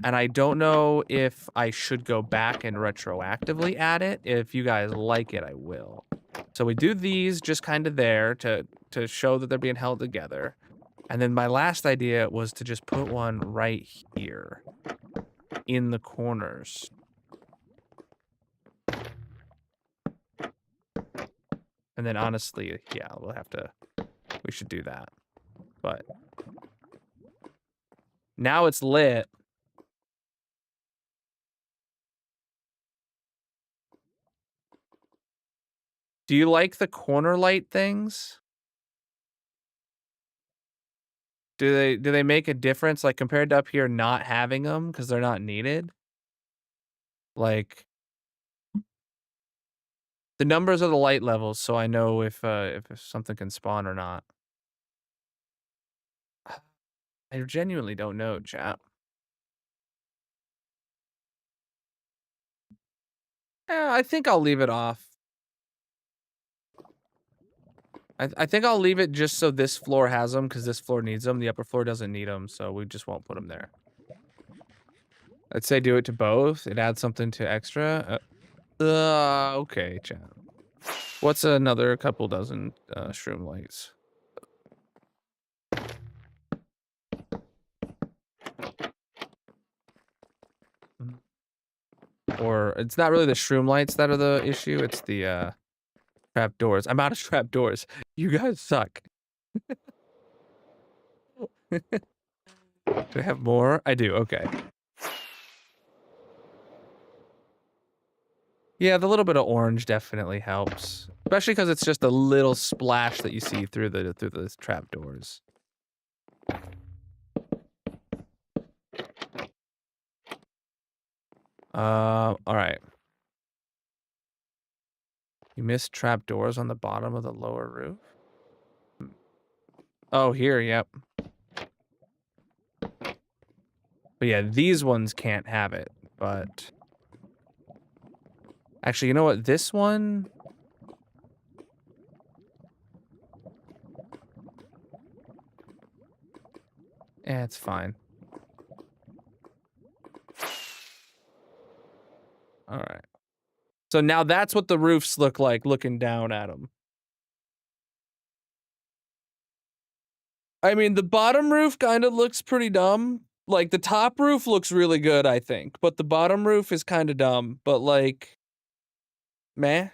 And I don't know if I should go back and retroactively add it. If you guys like it, I will. So we do these just kind of there to show that they're being held together. And then my last idea was to just put one right here in the corners. And then honestly, yeah, we should do that. But now it's lit. Do you like the corner light things? Do they make a difference, like, compared to up here not having them because they're not needed? Like, the numbers are the light levels, so I know if something can spawn or not. I genuinely don't know, chat. Yeah, I think I'll leave it off. I think I'll leave it just so this floor has them, because this floor needs them. The upper floor doesn't need them, so we just won't put them there. I'd say do it to both. It adds something to extra. Okay, chat. What's another couple dozen shroom lights? Or it's not really the shroom lights that are the issue. It's the trap doors. I'm out of trap doors. You guys suck. Do I have more? I do. Okay. Yeah, the little bit of orange definitely helps, especially because it's just a little splash that you see through the trap doors. All right. You missed trap doors on the bottom of the lower roof. Oh, here. Yep. But yeah, these ones can't have it. But actually, you know what? This one. Yeah, it's fine. All right. So now that's what the roofs look like looking down at them. I mean, the bottom roof kind of looks pretty dumb. Like, the top roof looks really good, I think. But the bottom roof is kind of dumb. But, like, meh.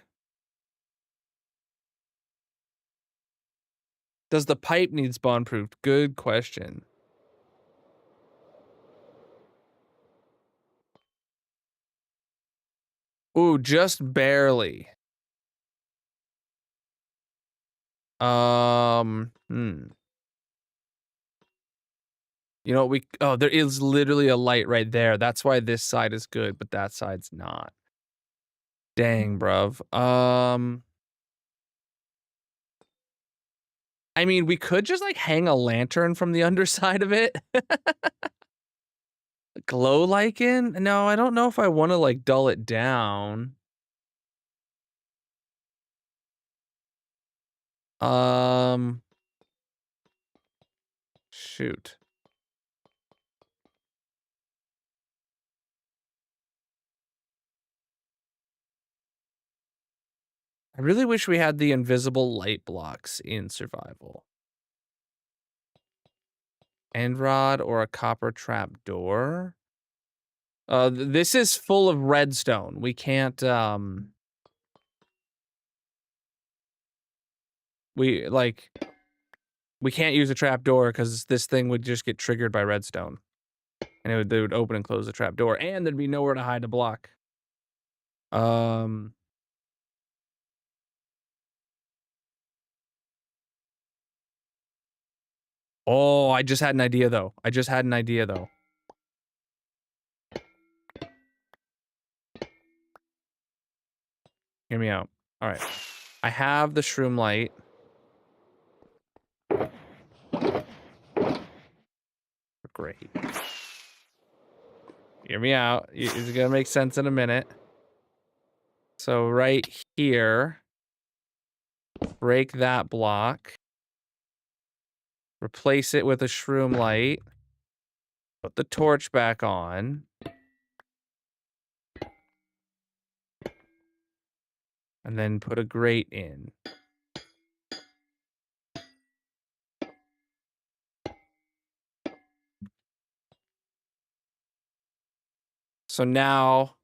Does the pipe need spawn-proofed? Good question. Ooh, just barely. You know, oh, there is literally a light right there. That's why this side is good, but that side's not. Dang, bruv. I mean, we could just, like, hang a lantern from the underside of it. Glow lichen? No, I don't know if I want to, like, dull it down. Shoot. I really wish we had the invisible light blocks in survival. End rod or a copper trap door. This is full of redstone. We can't, we can't use a trap door because this thing would just get triggered by redstone. And they would open and close the trap door, and there'd be nowhere to hide the block. Oh, I just had an idea though. Hear me out. All right. I have the shroom light. Great. Hear me out. It's gonna make sense in a minute. So right here, break that block. Replace it with a shroom light. Put the torch back on. And then put a grate in. So now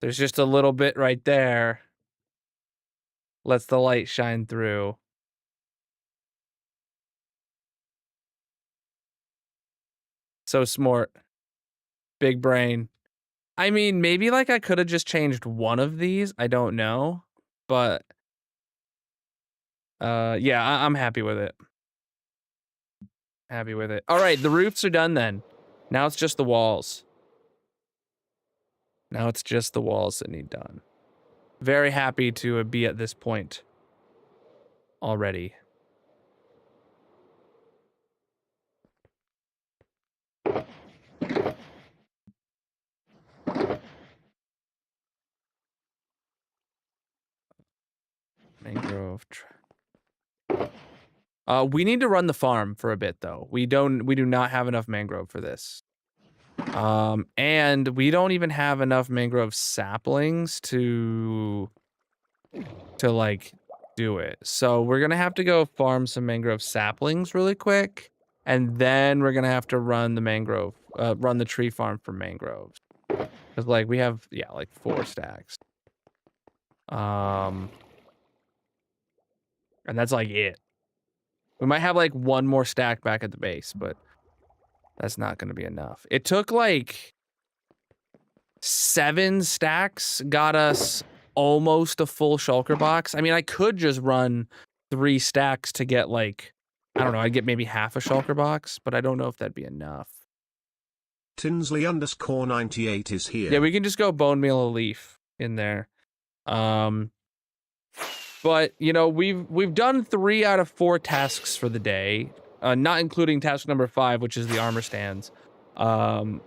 there's just a little bit right there. Lets the light shine through. So smart. Big brain. I mean, maybe like I could have just changed one of these. I don't know. But yeah, I'm happy with it. Happy with it. All right, the roofs are done then. Now it's just the walls. Now it's just the walls that need done. Very happy to be at this point already. Mangrove. We need to run the farm for a bit though. We do not have enough mangrove for this. And we don't even have enough mangrove saplings to like do it. So we're gonna have to go farm some mangrove saplings really quick, and then we're gonna have to run the tree farm for mangroves. Cause like we have like 4 stacks. And that's like it. We might have like 1 more stack back at the base, but that's not gonna be enough. It took like 7 stacks, got us almost a full shulker box. I mean, I could just run 3 stacks to get like, I don't know, I'd get maybe half a shulker box, but I don't know if that'd be enough. Tinsley_98 is here. Yeah, we can just go bone meal a leaf in there. But you know, we've done 3 out of 4 tasks for the day, not including task number 5, which is the armor stands. So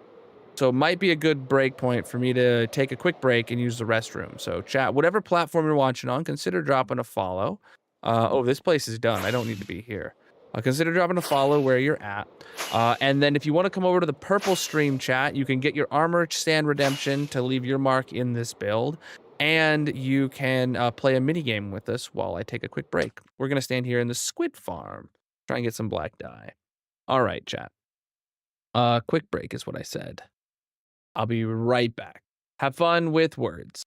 it might be a good break point for me to take a quick break and use the restroom. So chat, whatever platform you're watching on, consider dropping a follow. Oh, this place is done. I don't need to be here. Consider dropping a follow where you're at. And then if you want to come over to the purple stream chat, you can get your armor stand redemption to leave your mark in this build. And you can play a mini game with us while I take a quick break. We're going to stand here in the squid farm, try and get some black dye. All right, chat. Quick break is what I said. I'll be right back. Have fun with words.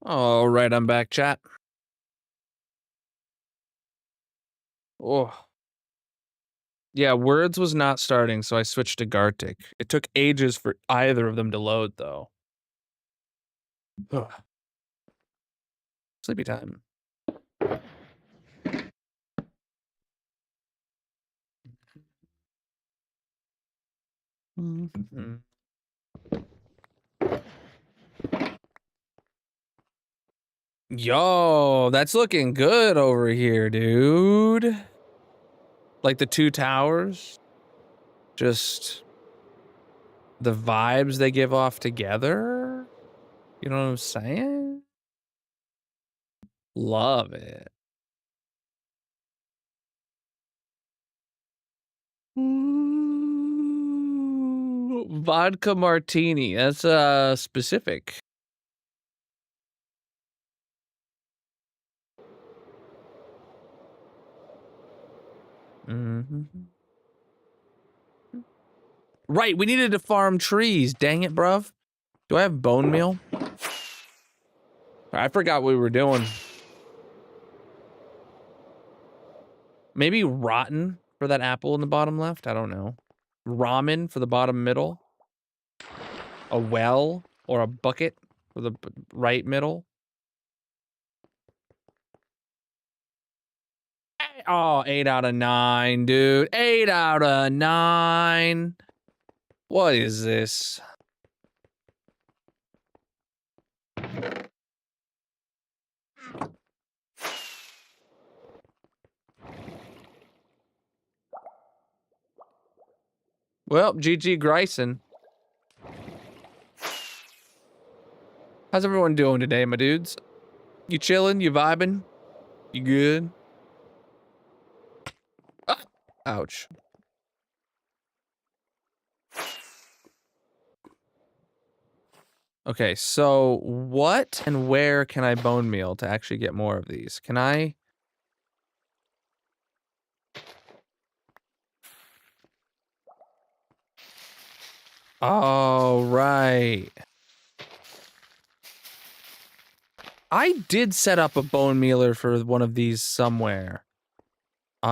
All right, I'm back, chat. Oh. Yeah, Words was not starting, so I switched to Gartic. It took ages for either of them to load, though. Ugh. Sleepy time. Mm-hmm. Yo, that's looking good over here, dude. Like the two towers. Just the vibes they give off together. You know what I'm saying? Love it. Ooh, vodka martini. That's specific. Mm-hmm. Right, we needed to farm trees. Dang it, bruv. Do I have bone meal? I forgot what we were doing. Maybe rotten for that apple in the bottom left? I don't know. Ramen for the bottom middle? A well or a bucket for the right middle? Oh, 8 out of 9, dude. 8 out of 9. What is this? Well, GG Grayson. How's everyone doing today, my dudes? You chilling? You vibing? You good? Ah, ouch. Okay, so what and where can I bone meal to actually get more of these? Can I? Oh, right. I did set up a bone mealer for one of these somewhere.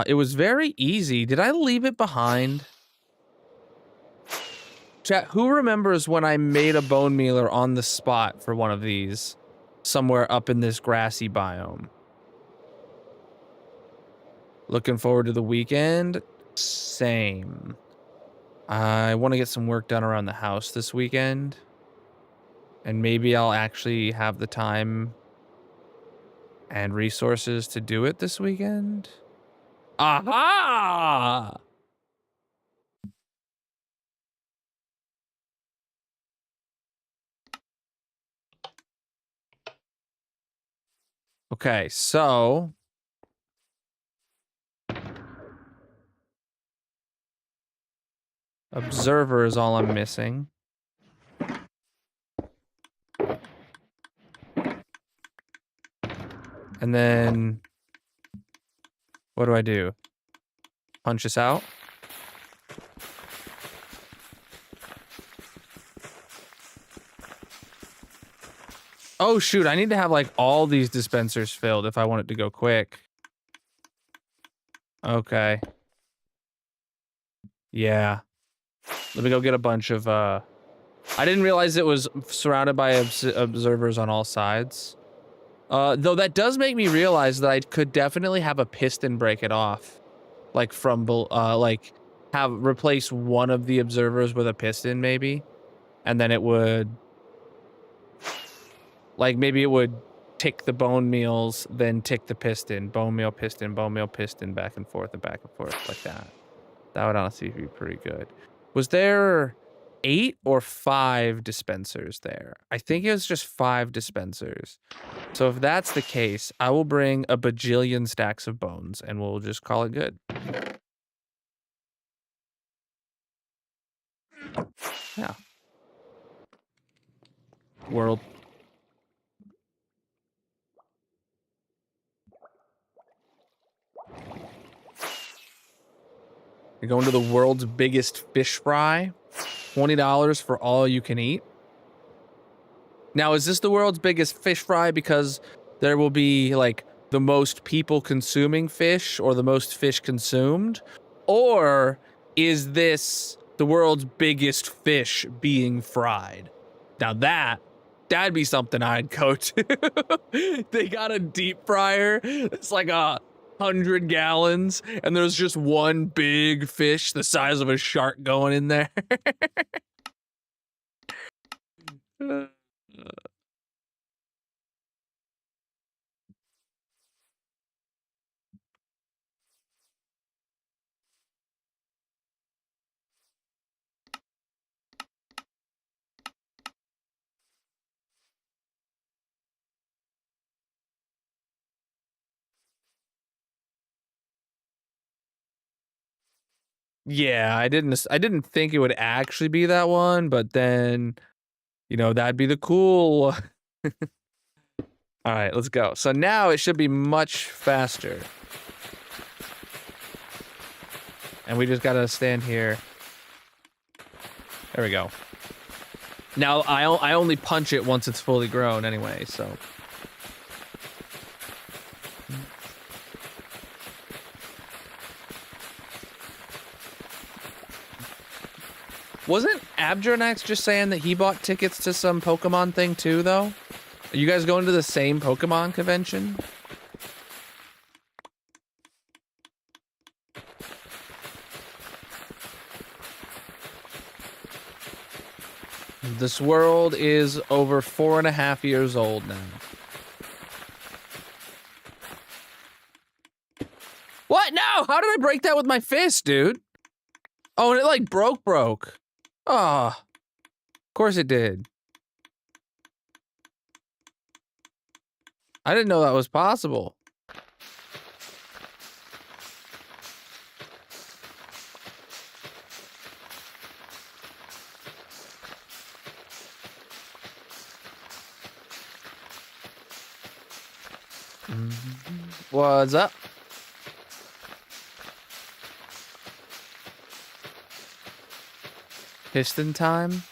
It was very easy. Did I leave it behind? Chat, who remembers when I made a bone mealer on the spot for one of these? Somewhere up in this grassy biome. Looking forward to the weekend? Same. I want to get some work done around the house this weekend. And maybe I'll actually have the time and resources to do it this weekend. Aha! Okay, so observer is all I'm missing. And then what do I do? Punch this out? Oh shoot, I need to have like all these dispensers filled if I want it to go quick. Okay. Yeah. Let me go get a bunch of I didn't realize it was surrounded by observers on all sides. Though that does make me realize that I could definitely have a piston break it off. Like from like replace one of the observers with a piston maybe. And then it would like maybe it would tick the bone meals, then tick the piston, bone meal, piston, back and forth like that. That would honestly be pretty good. Was there 8 or 5 dispensers there? I think it was just 5 dispensers. So if that's the case, I will bring a bajillion stacks of bones and we'll just call it good. Yeah. World. You're going to the world's biggest fish fry. $20 for all you can eat. Now, is this the world's biggest fish fry because there will be, like, the most people consuming fish or the most fish consumed? Or is this the world's biggest fish being fried? Now that'd be something I'd go to. They got a deep fryer. It's like 100 gallons, and there's just one big fish the size of a shark going in there. Yeah, I didn't think it would actually be that one, but then, you know, that'd be the cool. All right, let's go. So now it should be much faster. And we just gotta stand here. There we go. Now, I only punch it once it's fully grown anyway, so. Wasn't Abdronax just saying that he bought tickets to some Pokemon thing too, though? Are you guys going to the same Pokemon convention? This world is over 4.5 years old now. What? No! How did I break that with my fist, dude? Oh, and it like broke. Oh, of course it did. I didn't know that was possible. What's up? Piston time?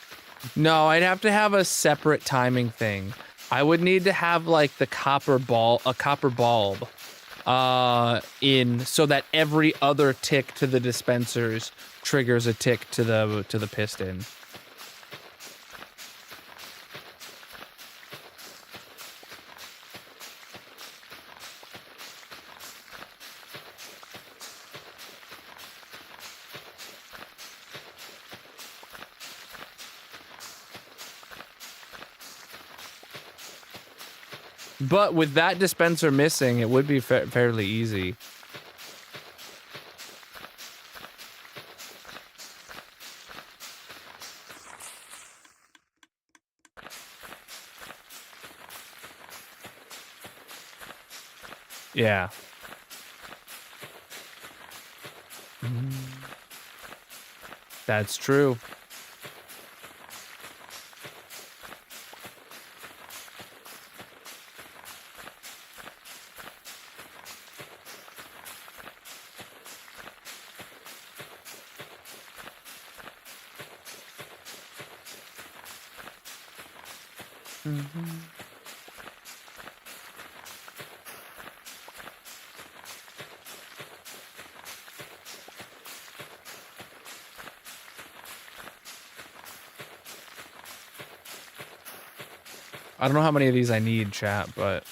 No, I'd have to have a separate timing thing. I would need to have like the copper bulb, in so that every other tick to the dispensers triggers a tick to the piston. But with that dispenser missing, it would be fairly easy. Yeah. That's true. I don't know how many of these I need, chat, but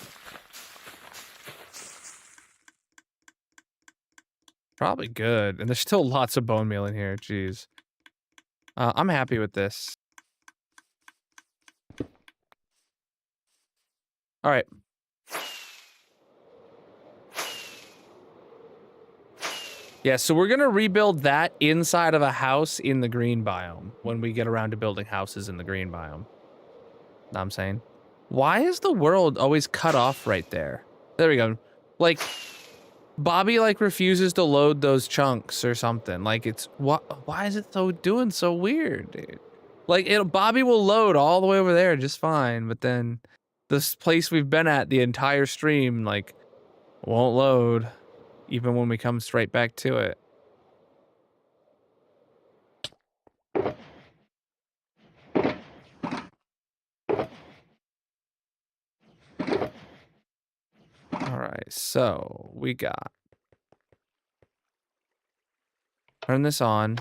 probably good. And there's still lots of bone meal in here. Jeez. I'm happy with this. All right. Yeah, so we're gonna rebuild that inside of a house in the green biome when we get around to building houses in the green biome. Know what I'm saying? Why is the world always cut off right there? There we go. Like, Bobby like refuses to load those chunks or something. Like it's why is it doing so weird, dude? Like Bobby will load all the way over there just fine, but then this place we've been at the entire stream like won't load even when we come straight back to it. so we got. Turn this on.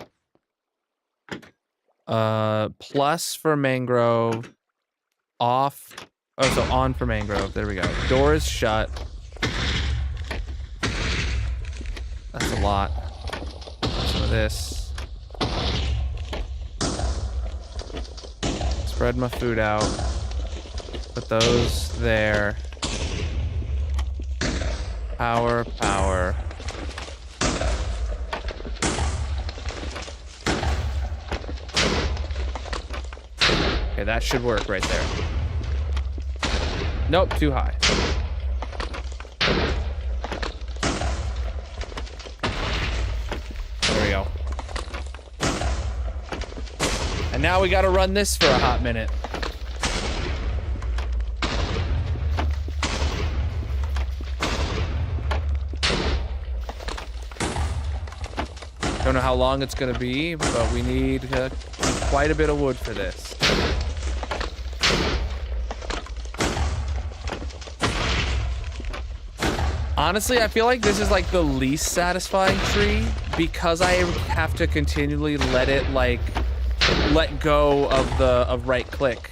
Plus for mangrove. Off. Oh, so on for mangrove. There we go. Door is shut. That's a lot. Some of this. Spread my food out. Put those there. Power, power. Okay, that should work right there. Nope, too high. There we go. And now we gotta run this for a hot minute. Don't know how long it's gonna be, but we need quite a bit of wood for this. Honestly, I feel like this is like the least satisfying tree because I have to continually let go of right click.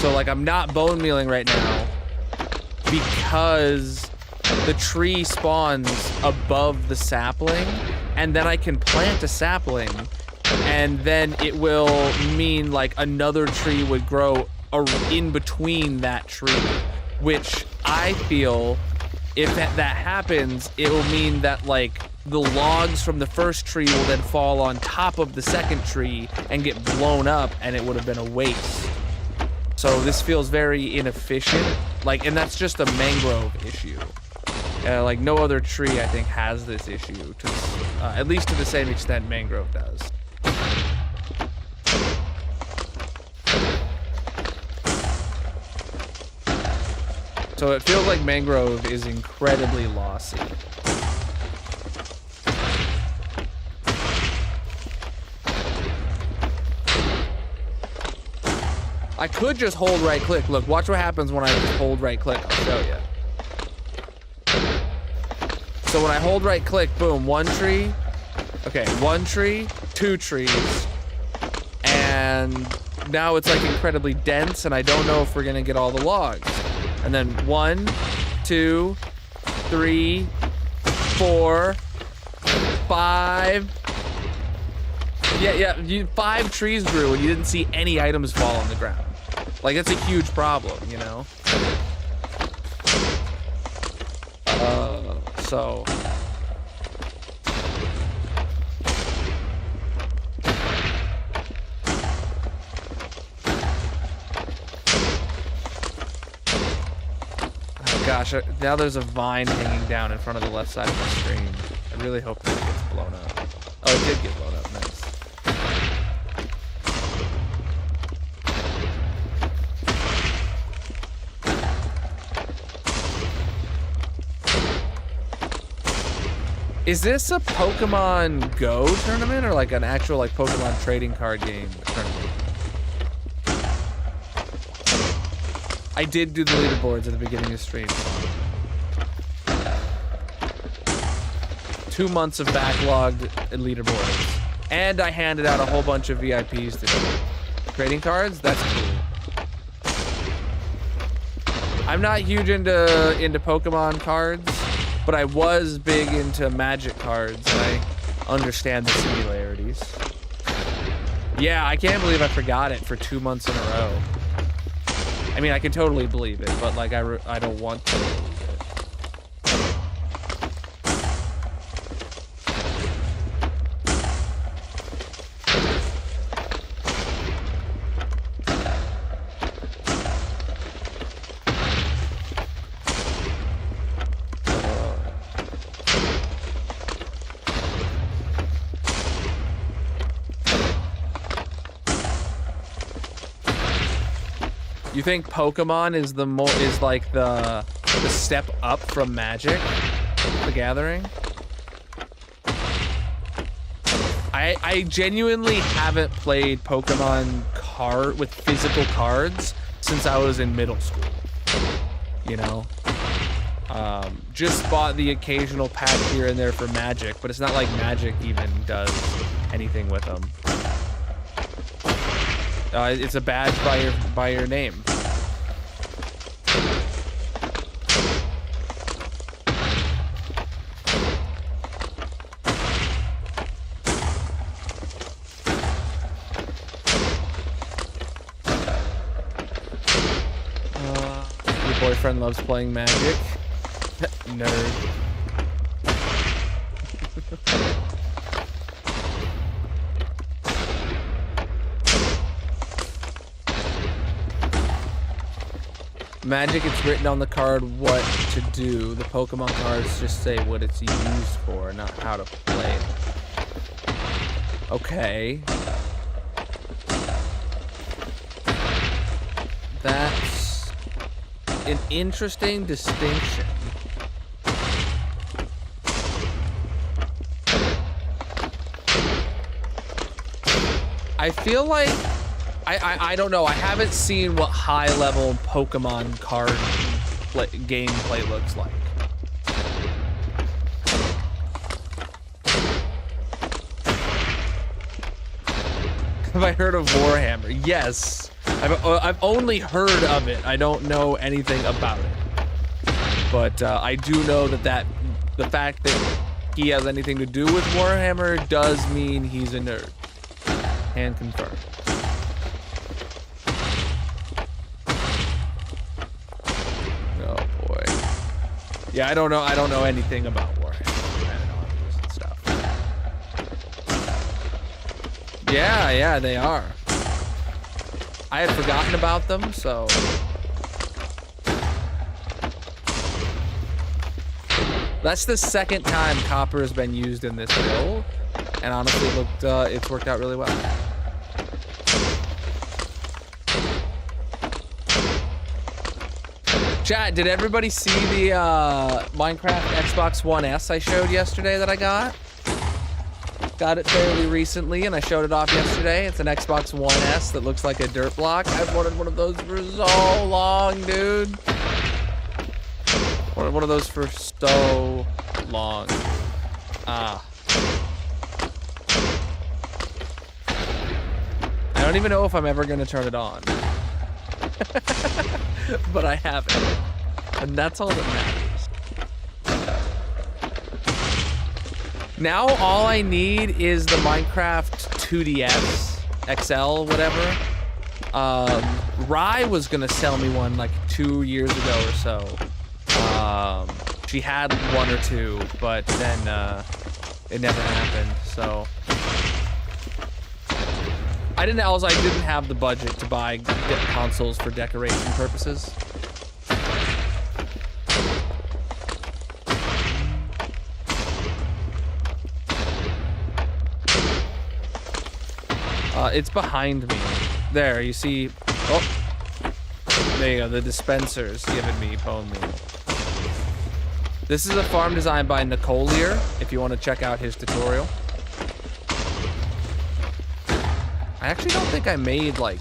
So like I'm not bone mealing right now because the tree spawns above the sapling, and then I can plant a sapling, and then it will mean like another tree would grow in between that tree, which I feel if that happens, it will mean that like the logs from the first tree will then fall on top of the second tree and get blown up, and it would have been a waste. So this feels very inefficient, like, and that's just a mangrove issue. Like no other tree, I think, has this issue, at least to the same extent mangrove does. So it feels like mangrove is incredibly lossy. I could just hold right click. Look, watch what happens when I just hold right click. I'll show you. So when I hold right click, boom, one tree. Okay, one tree, two trees. And now it's like incredibly dense, and I don't know if we're gonna get all the logs. And then 1, 2, 3, 4, 5. Yeah, 5 trees grew and you didn't see any items fall on the ground. Like, that's a huge problem, you know? So... Gosh, now there's a vine hanging down in front of the left side of my screen. I really hope that it gets blown up. Oh, it did get blown up. Nice. Is this a Pokemon Go tournament or like an actual like Pokemon trading card game tournament? I did do the leaderboards at the beginning of the stream. 2 months of backlogged leaderboards. And I handed out a whole bunch of VIPs to trading cards. That's cool. I'm not huge into Pokemon cards, but I was big into Magic cards, and I understand the similarities. Yeah, I can't believe I forgot it for 2 months in a row. I mean, I can totally believe it, but like I don't want to believe it. You think Pokemon is like the step up from Magic, the Gathering? I genuinely haven't played Pokemon card with physical cards since I was in middle school. You know, Just bought the occasional pack here and there for Magic, but it's not like Magic even does anything with them. It's a badge by your name. Your boyfriend loves playing Magic. Nerd. Magic, it's written on the card what to do. The Pokemon cards just say what it's used for, not how to play it. Okay. That's an interesting distinction. I feel like I don't know. I haven't seen what high-level Pokemon card gameplay looks like. Have I heard of Warhammer? Yes. I've only heard of it. I don't know anything about it. But I do know that the fact that he has anything to do with Warhammer does mean he's a nerd. And confirmed. Oh boy. Yeah, I don't know anything about Warhammer and stuff. Yeah, they are. I had forgotten about them, so. That's the second time copper has been used in this build, and honestly, it's worked out really well. Chat, did everybody see the Minecraft Xbox One S I showed yesterday that I got? Got it fairly recently, and I showed it off yesterday. It's an Xbox One S that looks like a dirt block. I've wanted one of those for so long, dude. Wanted one of those for so long. I don't even know if I'm ever gonna turn it on. But I have it. And that's all that matters. Now all I need is the Minecraft 2DS XL, whatever. Rye was gonna sell me one like 2 years ago or so. She had one or two, but then it never happened, so. I didn't have the budget to buy consoles for decoration purposes. It's behind me. There, you see. Oh, there you go. The dispenser's giving me bone meal. This is a farm designed by Nicolier, if you want to check out his tutorial. I actually don't think I made, like,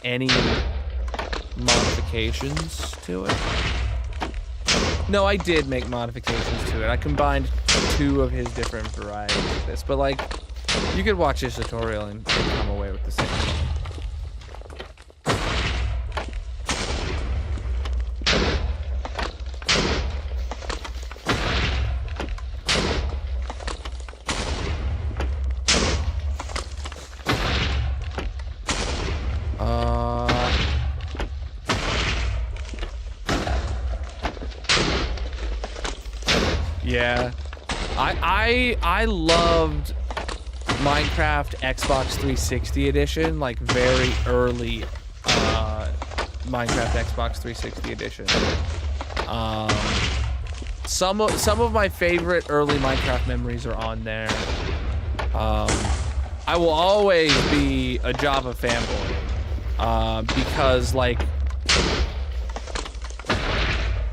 any modifications to it. No, I did make modifications to it. I combined 2 of his different varieties of this. But, like, you could watch his tutorial and come away with the same thing. Yeah, I loved Minecraft Xbox 360 edition, like very early Minecraft Xbox 360 edition. Some of my favorite early Minecraft memories are on there. I will always be a Java fanboy because, like,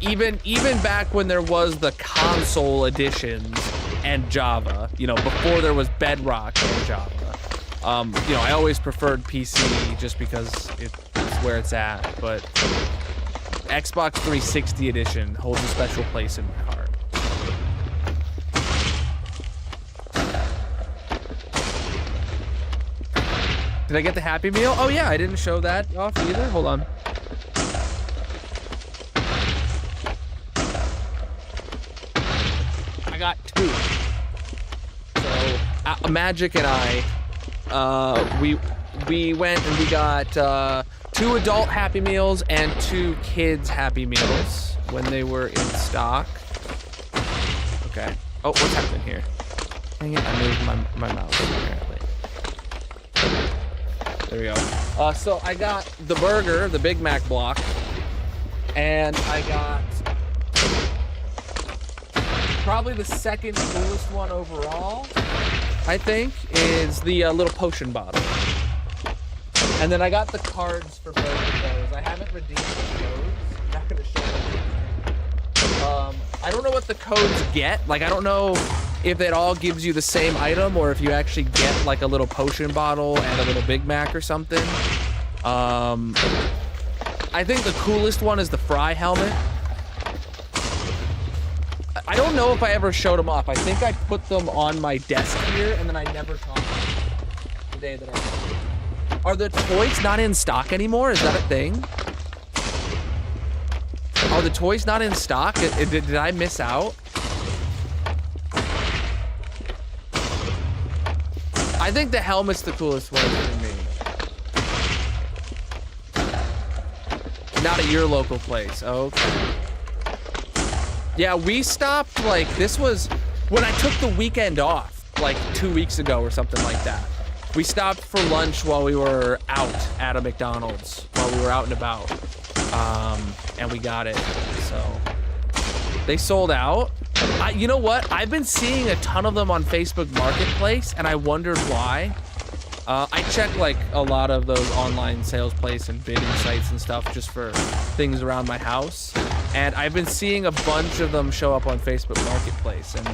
even back when there was the console editions and Java, you know, before there was Bedrock and Java, you know, I always preferred PC just because it's where it's at. But Xbox 360 edition holds a special place in my heart. Did I get the Happy Meal? Oh yeah, I didn't show that off either. Hold on. I got 2. So Magic and I, we went and we got 2 adult Happy Meals and 2 kids Happy Meals when they were in stock. Okay. Oh, what's happening here? Dang it, I moved my mouse apparently. There we go. So I got the burger, the Big Mac block, and I got probably the second coolest one overall, I think, is the little potion bottle. And then I got the cards for both of those. I haven't redeemed the codes. I'm not gonna show them. I don't know what the codes get. Like, I don't know if it all gives you the same item or if you actually get like a little potion bottle and a little Big Mac or something. I think the coolest one is the Fry helmet. I don't know if I ever showed them off. I think I put them on my desk here and then I never talked the day that I... Are the toys not in stock anymore? Is that a thing? Are the toys not in stock? Did I miss out? I think the helmet's the coolest one for me. Not at your local place. Okay. Yeah, we stopped, like, this was when I took the weekend off, like 2 weeks ago or something like that. We stopped for lunch while we were out at a McDonald's, while we were out and about. And we got it, so. They sold out. You know what? I've been seeing a ton of them on Facebook Marketplace, and I wondered why. I check like a lot of those online sales place and bidding sites and stuff just for things around my house. And I've been seeing a bunch of them show up on Facebook Marketplace, and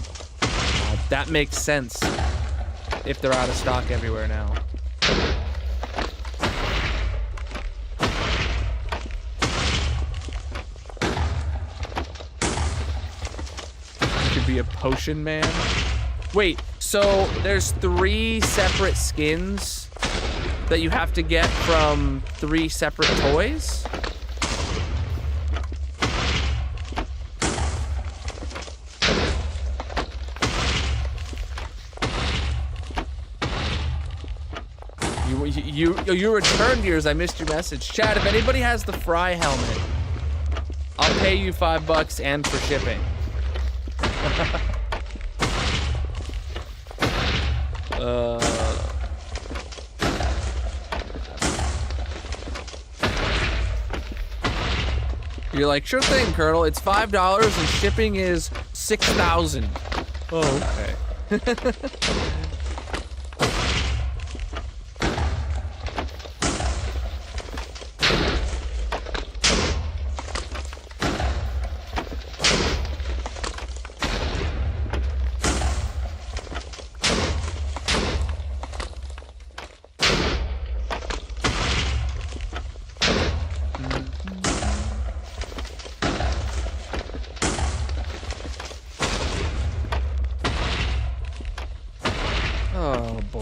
that makes sense if they're out of stock everywhere now. Be a potion man. Wait, so there's 3 separate skins that you have to get from 3 separate toys? You returned yours. I missed your message. Chat, if anybody has the Fry helmet, I'll pay you $5 and for shipping. You're like, sure thing, Colonel. It's $5 and shipping is $6,000. Oh, okay. Oh boy.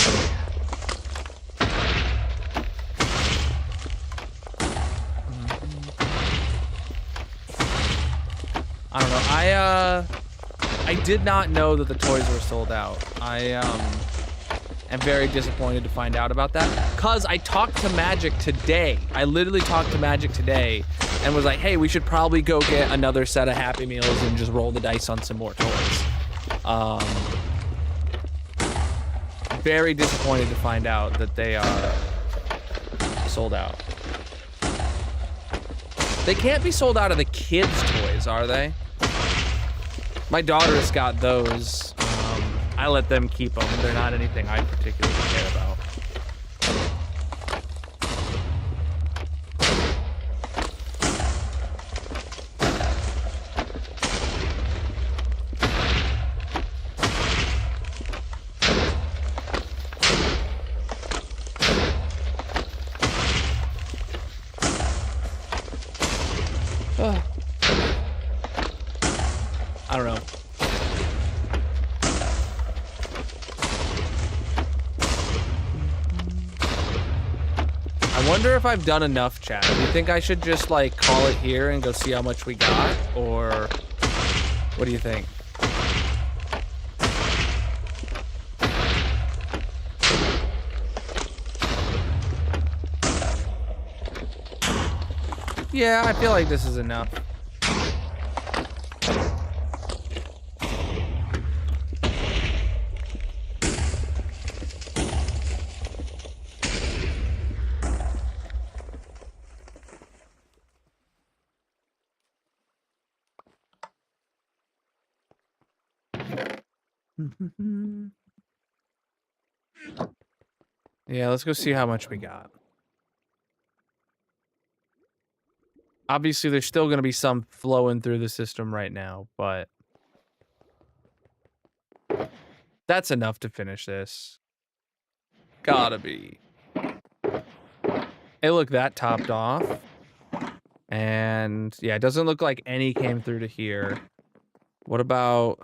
I don't know. I did not know that the toys were sold out. I am very disappointed to find out about that. Cause I talked to Magic today. I literally talked to Magic today and was like, hey, we should probably go get another set of Happy Meals and just roll the dice on some more toys. Very disappointed to find out that they are sold out. They can't be sold out of the kids' toys, are they? My daughter's got those. I let them keep them. They're not anything I particularly care about. I don't know. I wonder if I've done enough, chat. Do you think I should just, like, call it here and go see how much we got? Or what do you think? Yeah, I feel like this is enough. Yeah, let's go see how much we got. Obviously, there's still going to be some flowing through the system right now, but that's enough to finish this. Gotta be. Hey, look, that topped off. And yeah, it doesn't look like any came through to here. What about...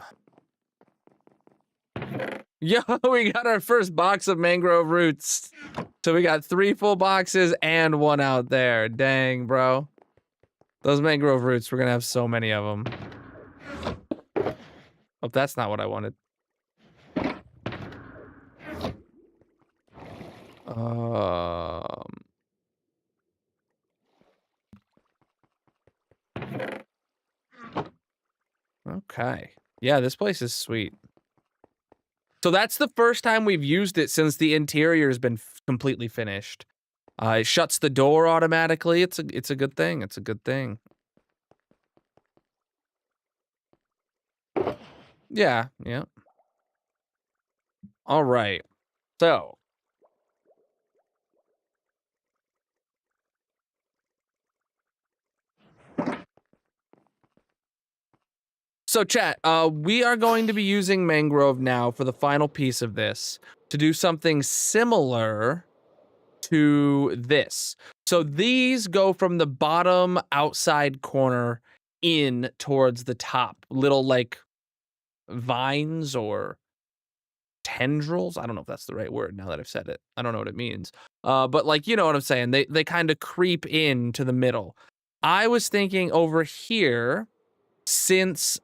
Yo, we got our first box of mangrove roots. So we got 3 full boxes and 1 out there. Dang, bro. Those mangrove roots, we're gonna have so many of them. Oh, that's not what I wanted. Okay. Yeah, this place is sweet. So that's the first time we've used it since the interior has been completely finished. It shuts the door automatically. It's a good thing. It's a good thing. Yeah, yeah. All right. So chat, we are going to be using mangrove now for the final piece of this to do something similar to this. So these go from the bottom outside corner in towards the top. Little like vines or tendrils. I don't know if that's the right word now that I've said it. I don't know what it means. But like, you know what I'm saying? They kind of creep into the middle. I was thinking over here, since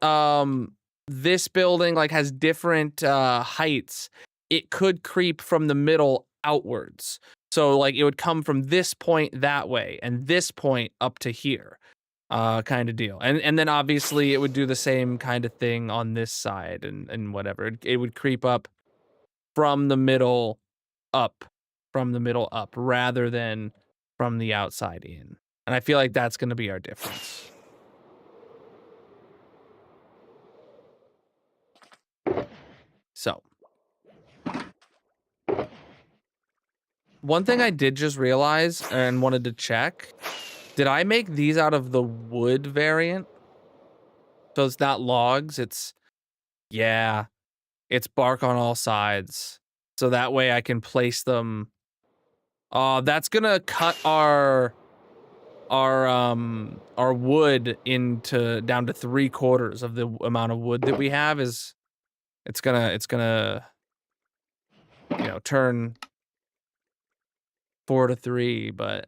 this building like has different heights, it could creep from the middle outwards. So like it would come from this point that way and this point up to here. Kind of deal. And then obviously it would do the same kind of thing on this side and whatever. It would creep up from the middle up, rather than from the outside in. And I feel like that's going to be our difference. So, one thing I did just realize and wanted to check, did I make these out of the wood variant? So it's not logs, it's bark on all sides. So that way I can place them. That's gonna cut our wood into down to 3/4 of the amount of wood that we have. It's gonna you know turn 4 to 3, but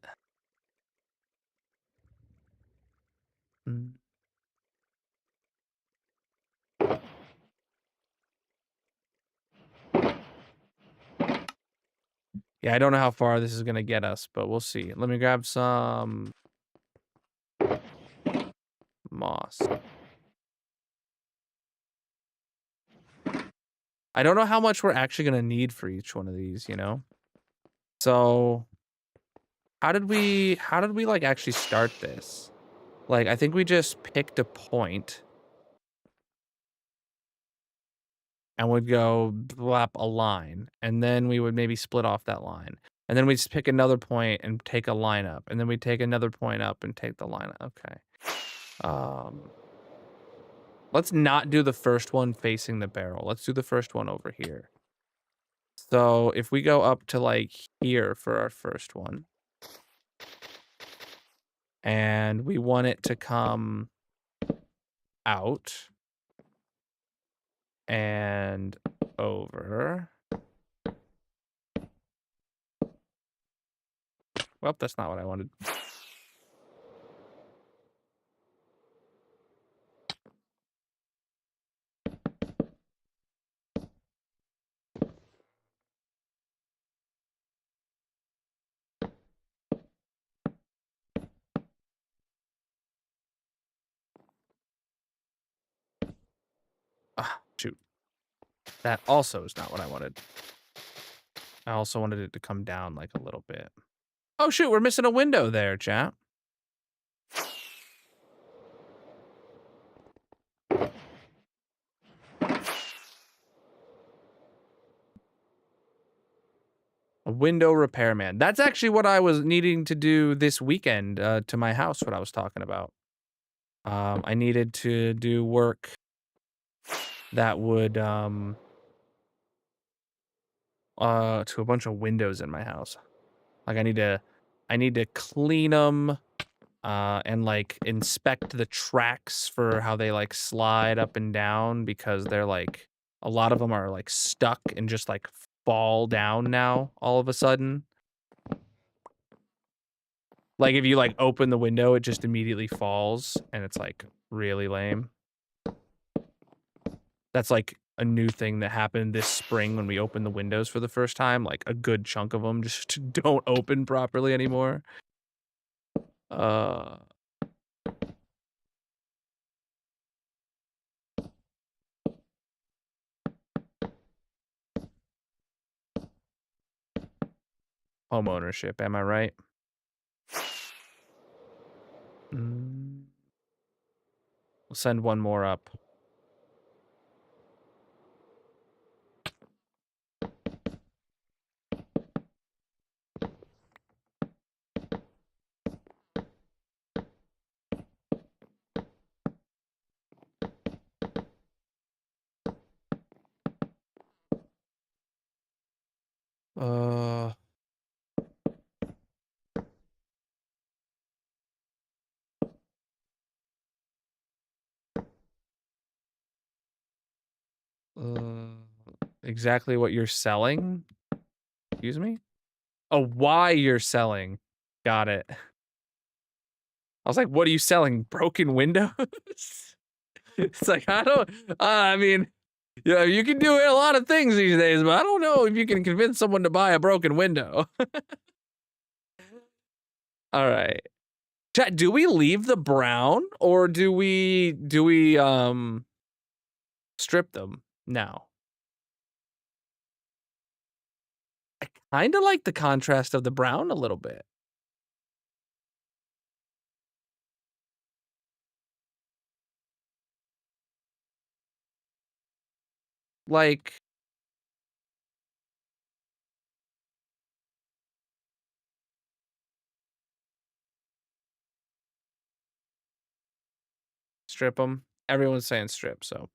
yeah, I don't know how far this is gonna get us, but we'll see. Let me grab some moss. I don't know how much we're actually gonna need for each one of these, you know? So how did we like actually start this? Like, I think we just picked a point and would go blap a line, and then we would maybe split off that line. And then we'd just pick another point and take a line up, and then we'd take another point up and take the line up. Okay. Let's not do the first one facing the barrel. Let's do the first one over here. So if we go up to like here for our first one. And we want it to come out and over. Well, that's not what I wanted. Ah, shoot. That also is not what I wanted. I also wanted it to come down like a little bit. Oh, shoot, we're missing a window there, chat. A window repairman. That's actually what I was needing to do this weekend to my house, what I was talking about. I needed to do work that would to a bunch of windows in my house. Like I need to clean them and like inspect the tracks for how they like slide up and down, because they're like, a lot of them are like stuck and just like fall down now all of a sudden. Like if you like open the window, it just immediately falls and it's like really lame. That's like a new thing that happened this spring when we opened the windows for the first time. Like a good chunk of them just don't open properly anymore. Home ownership, am I right? We'll send one more up. Exactly what you're selling? Excuse me? Oh, why you're selling. Got it. I was like, what are you selling? Broken windows? It's like, I mean, yeah, you can do a lot of things these days, but I don't know if you can convince someone to buy a broken window. All right. Chat, do we leave the brown or do we strip them now? I kind of like the contrast of the brown a little bit. Like, strip them. Everyone's saying strip, so.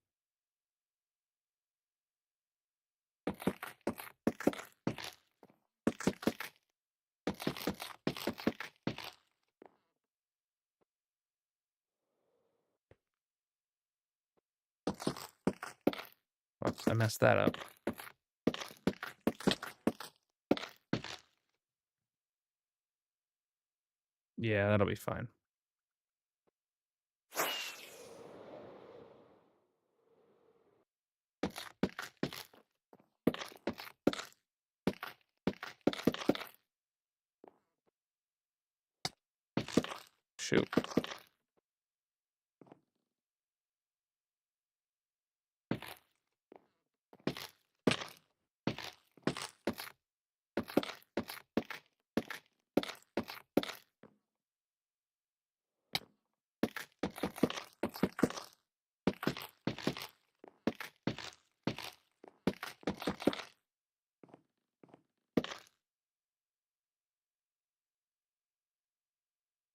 Oops, I messed that up. Yeah, that'll be fine. Shoot.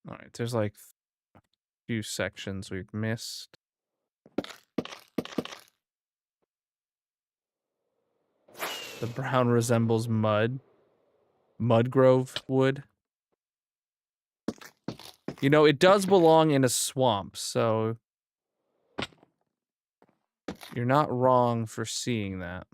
All right, there's like a few sections we've missed. The brown resembles mud. Mud grove wood. You know, it does belong in a swamp, so you're not wrong for seeing that.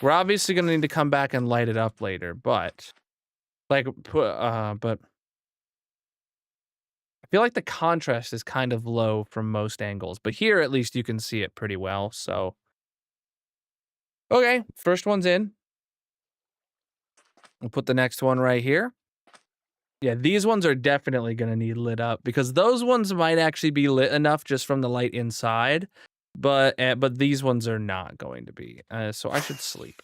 We're obviously gonna need to come back and light it up later, but but I feel like the contrast is kind of low from most angles, but here at least you can see it pretty well, so. Okay, first one's in. We'll put the next one right here. Yeah, these ones are definitely gonna need lit up because those ones might actually be lit enough just from the light inside, but these ones are not going to be. So I should sleep.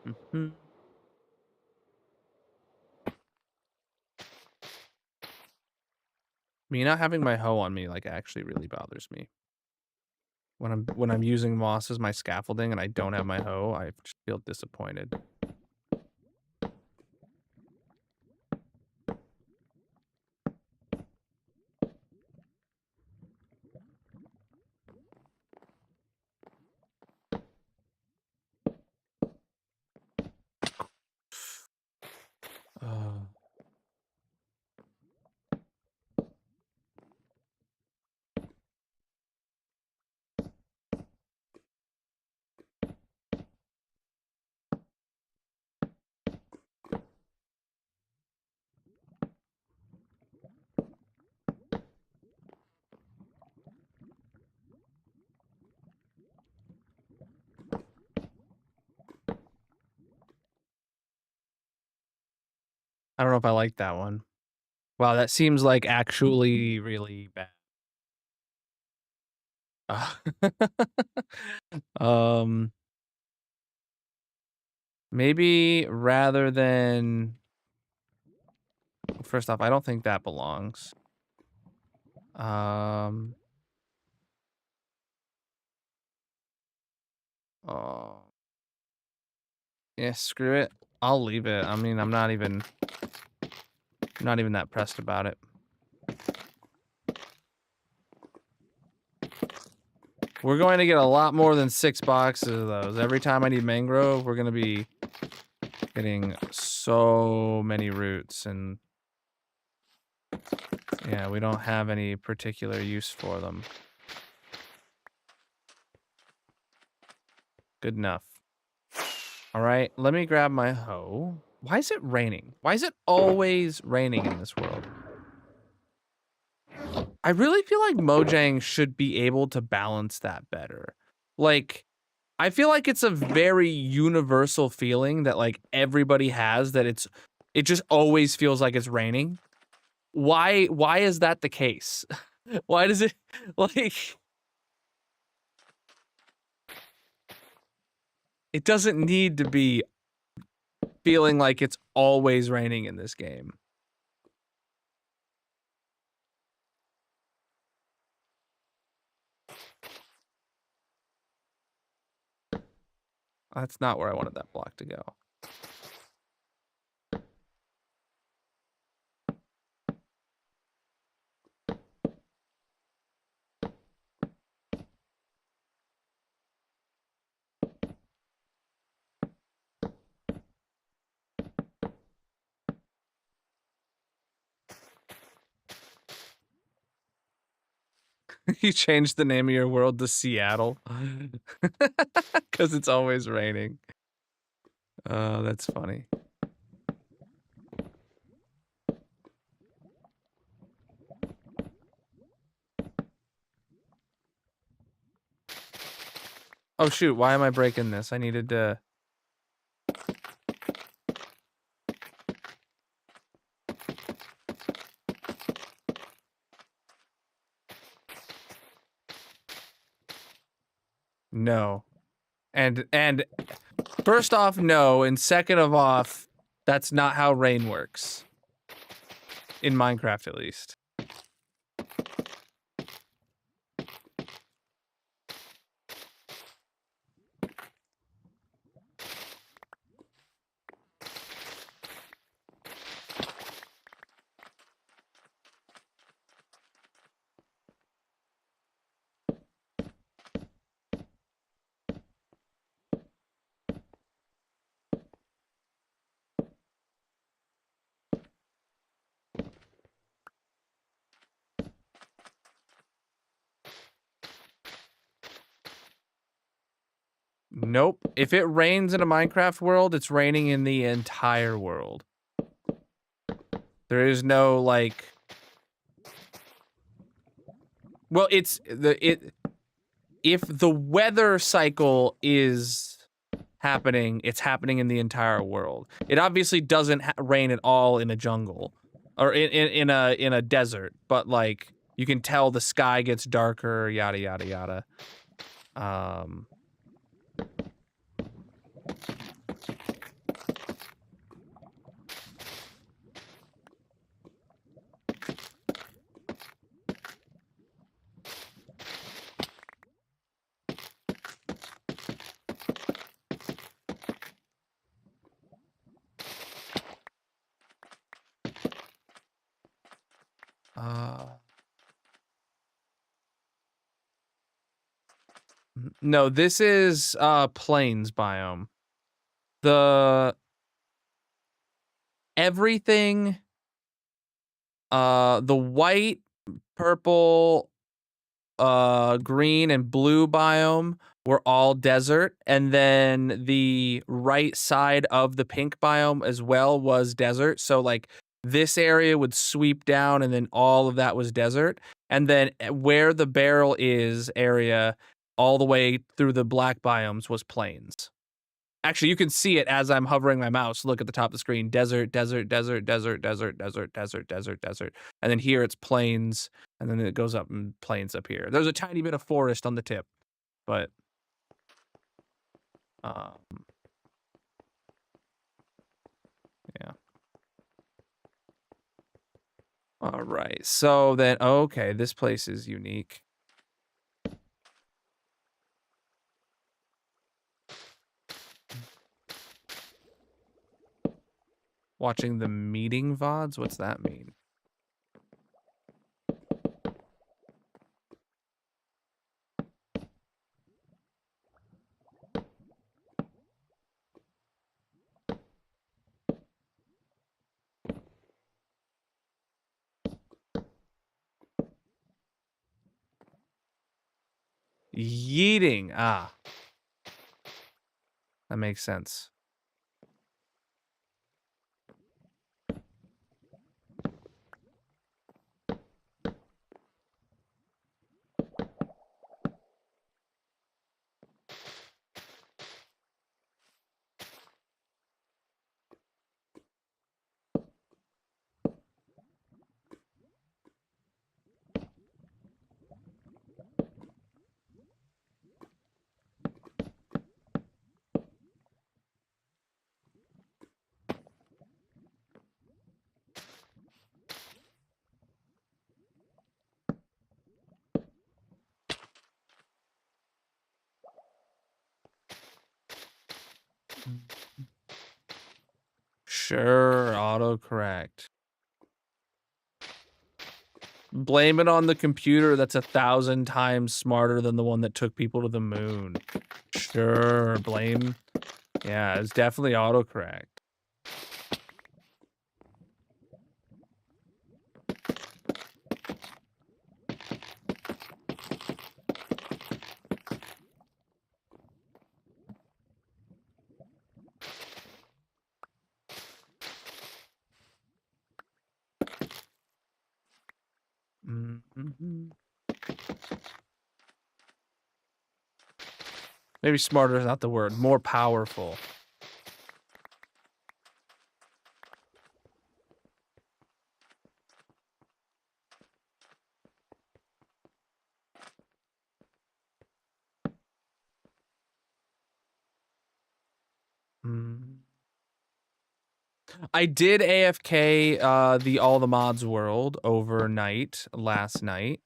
Mm-hmm. Me not having my hoe on me like actually really bothers me. When I'm using moss as my scaffolding and I don't have my hoe, I just feel disappointed. I don't know if I like that one. Wow, that seems like actually really bad. Um, maybe rather than. First off, I don't think that belongs. Oh. Yeah, screw it. I'll leave it. I mean, I'm not even that pressed about it. We're going to get a lot more than 6 boxes of those. Every time I need mangrove, we're going to be getting so many roots, and yeah, we don't have any particular use for them. Good enough. All right, let me grab my hoe. Why is it raining? Why is it always raining in this world? I really feel like Mojang should be able to balance that better. Like, I feel like it's a very universal feeling that like everybody has, that it just always feels like it's raining. Why is that the case? Why does it like it doesn't need to be feeling like it's always raining in this game. That's not where I wanted that block to go. You changed the name of your world to Seattle because it's always raining. Oh, that's funny. Oh shoot, why am I breaking this? I needed to... No. And first off, no, and second of off, that's not how rain works. In Minecraft, at least. Nope. If it rains in a Minecraft world, it's raining in the entire world. There is no like. Well, if the weather cycle is happening, it's happening in the entire world. It obviously doesn't rain at all in a jungle or in a desert, but like you can tell the sky gets darker, yada yada yada. No, this is plains biome. Everything the white, purple, green and blue biome were all desert, and then the right side of the pink biome as well was desert. So like this area would sweep down and then all of that was desert, and then where the barrel is area all the way through the black biomes was plains. Actually, you can see it as I'm hovering my mouse. Look at the top of the screen. Desert, desert, desert, desert, desert, desert, desert, desert, desert. And then here it's plains, and then it goes up and plains up here. There's a tiny bit of forest on the tip, but yeah. All right. So then, okay, this place is unique. Watching the meeting VODs? What's that mean? Yeeting. Ah. That makes sense. Sure, autocorrect. Blame it on the computer that's 1,000 times smarter than the one that took people to the moon. Sure, blame. Yeah, it's definitely autocorrect. Maybe smarter is not the word. More powerful. I did AFK the All the Mods world overnight last night.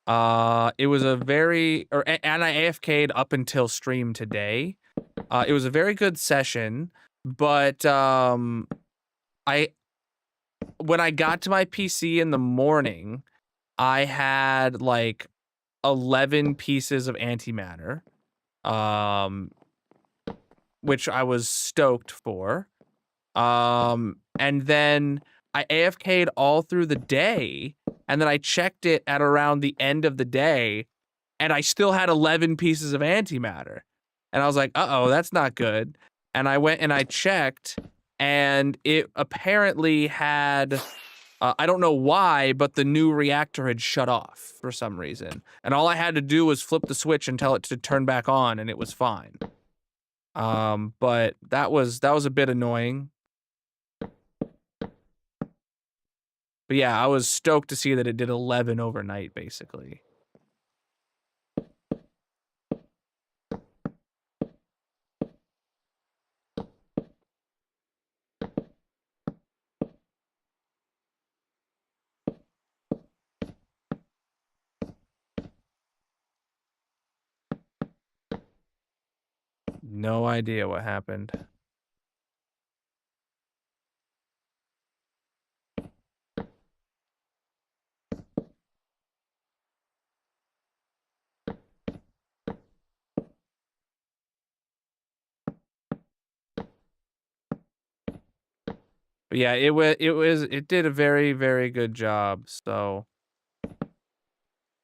It was a very and I AFK'd up until stream today. It was a very good session, but when I got to my PC in the morning, I had like 11 pieces of antimatter, which I was stoked for. And then I AFK'd all through the day, and then I checked it at around the end of the day, and I still had 11 pieces of antimatter. And I was like, uh-oh, that's not good. And I went and I checked, and it apparently had, I don't know why, but the new reactor had shut off for some reason. And all I had to do was flip the switch and tell it to turn back on, and it was fine. But that was a bit annoying. But yeah, I was stoked to see that it did 11 overnight, basically. No idea what happened. But yeah, it did a very, very good job. So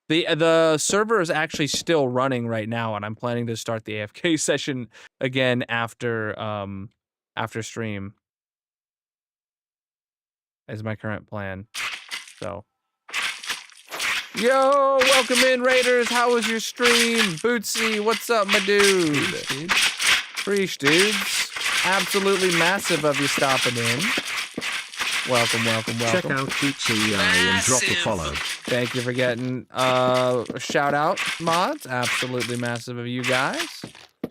the server is actually still running right now, and I'm planning to start the AFK session again after stream. Is my current plan. So yo, welcome in, Raiders. How was your stream? Bootsy, what's up, my dude? Preach, dudes. Absolutely massive of you stopping in. Welcome. Check out Bootsy and drop a follow. Thank you for getting a shout out, mods. Absolutely massive of you guys.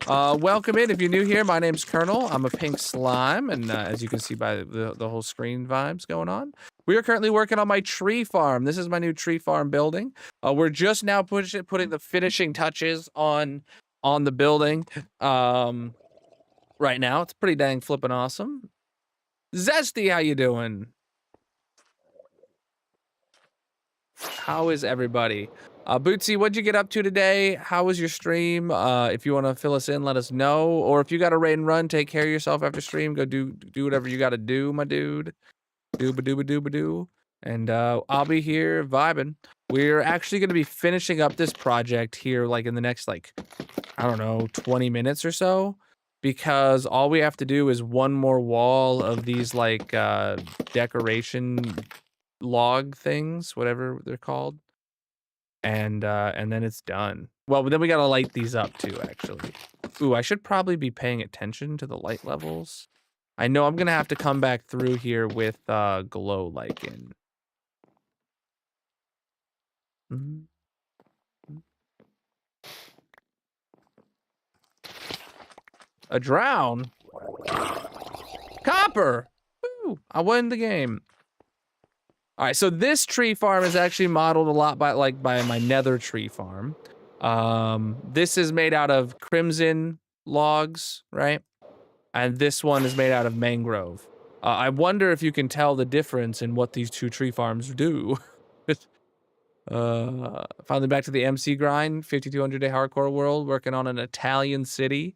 Welcome in. If you're new here, my name's Colonel. I'm a pink slime, and as you can see by the whole screen vibes going on, we are currently working on my tree farm. This is my new tree farm building. We're just now putting the finishing touches on the building. Right now, it's pretty dang flippin' awesome. Zesty, how you doing? How is everybody? Bootsy, what'd you get up to today? How was your stream? If you want to fill us in, let us know. Or if you got a raid and run, take care of yourself after stream. Go do whatever you got to do, my dude. Do. And I'll be here vibing. We're actually going to be finishing up this project here, like in the next, like, I don't know, 20 minutes or so. Because all we have to do is one more wall of these, like, decoration log things, whatever they're called. And then it's done. Well, but then we gotta light these up too, actually. Ooh, I should probably be paying attention to the light levels. I know I'm gonna have to come back through here with glow lichen. A drown? Copper! Woo! I won the game. All right, so this tree farm is actually modeled a lot by my nether tree farm. This is made out of crimson logs, right? And this one is made out of mangrove. I wonder if you can tell the difference in what these two tree farms do. Finally back to the MC grind, 5200 day hardcore world, working on an Italian city.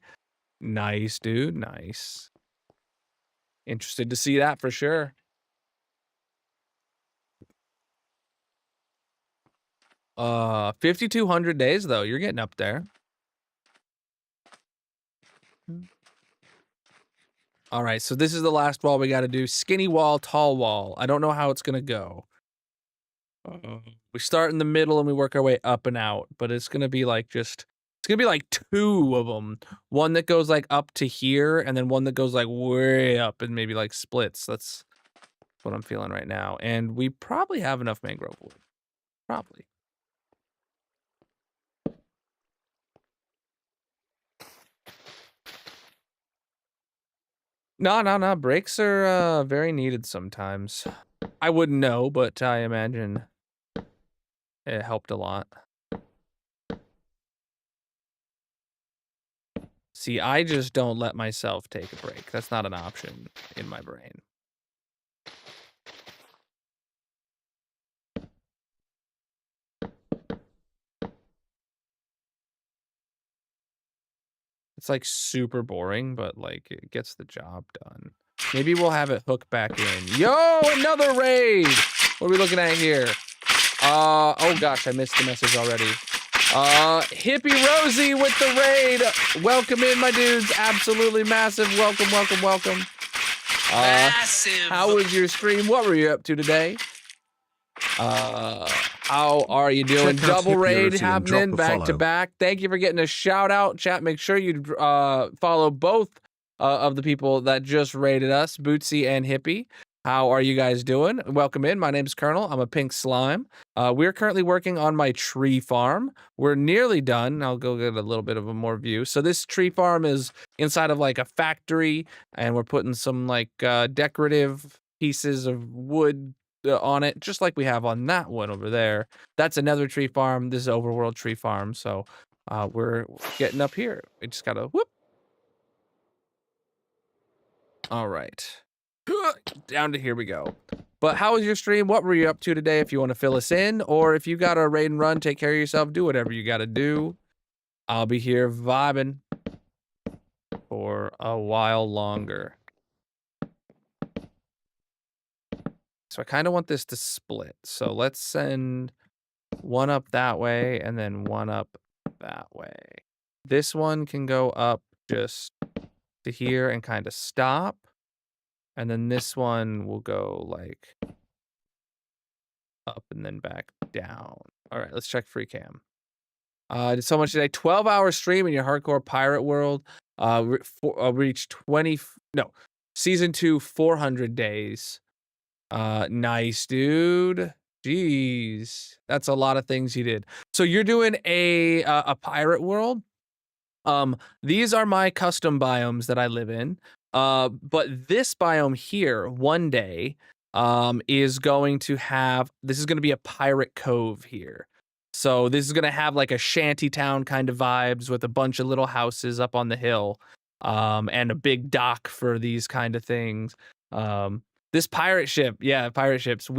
Nice, dude, nice. Interested to see that for sure. Uh, 5200 days though, you're getting up there. All right, so this is the last wall we got to do. Skinny wall, tall wall. I don't know how it's gonna go. We start in the middle and we work our way up and out, but it's gonna be like it's gonna be like two of them. One that goes like up to here, and then one that goes like way up and maybe like splits. That's what I'm feeling right now. And we probably have enough mangrove wood. Probably. No. Breaks are very needed sometimes. I wouldn't know, but I imagine it helped a lot. See, I just don't let myself take a break. That's not an option in my brain. It's like super boring, but like it gets the job done. Maybe we'll have it hook back in. Yo, another raid! What are we looking at here? Oh gosh, I missed the message already. Hippie Rosie with the raid. Welcome in, my dudes. Absolutely massive. Welcome, welcome, welcome. Massive. How was your stream? What were you up to today? How are you doing? Check out Double Hippie raid Rosie and drop happening a back to follow. back. Thank you for getting a shout out. Chat, make sure you follow both of the people that just raided us, Bootsy and Hippie. How are you guys doing? Welcome in. My name's Colonel. I'm a pink slime. We're currently working on my tree farm. We're nearly done. I'll go get a little bit of a more view. So this tree farm is inside of like a factory, and we're putting some like decorative pieces of wood on it, just like we have on that one over there. That's another tree farm. This is Overworld Tree Farm. So we're getting up here. We just gotta whoop. All right. Down to here we go. But how was your stream? What were you up to today? If you want to fill us in, or if you got a raid and run, take care of yourself, do whatever you got to do. I'll be here vibing for a while longer. So I kind of want this to split. So let's send one up that way and then one up that way. This one can go up just to here and kind of stop. And then this one will go like up and then back down. All right, let's check free cam. Did so much today. 12-hour stream in your hardcore pirate world. Reached season 2, 400 days. Nice, dude. Jeez, that's a lot of things you did. So you're doing a pirate world. These are my custom biomes that I live in. But this biome here, one day, is going to have, this is going to be a pirate cove here. So this is going to have like a shanty town kind of vibes with a bunch of little houses up on the hill, and a big dock for these kind of things. This pirate ship, yeah, pirate ships.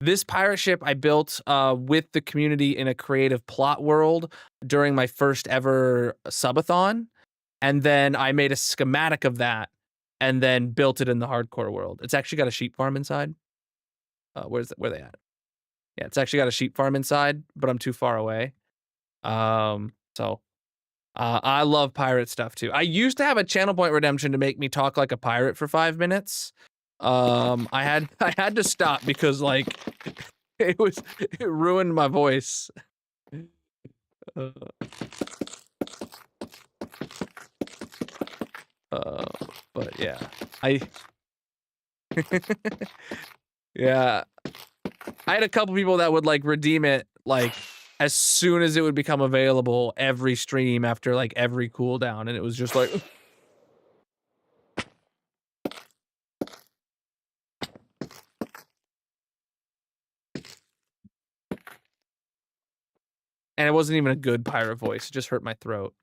This pirate ship I built with the community in a creative plot world during my first ever subathon, and then I made a schematic of that, and then built it in the hardcore world. It's actually got a sheep farm inside. Where they at? Yeah, it's actually got a sheep farm inside, but I'm too far away. So I love pirate stuff too. I used to have a channel point redemption to make me talk like a pirate for 5 minutes. I had to stop because like it ruined my voice. But yeah, yeah, I had a couple people that would like redeem it like as soon as it would become available every stream after like every cooldown, and it was just like. And it wasn't even a good pirate voice. It just hurt my throat.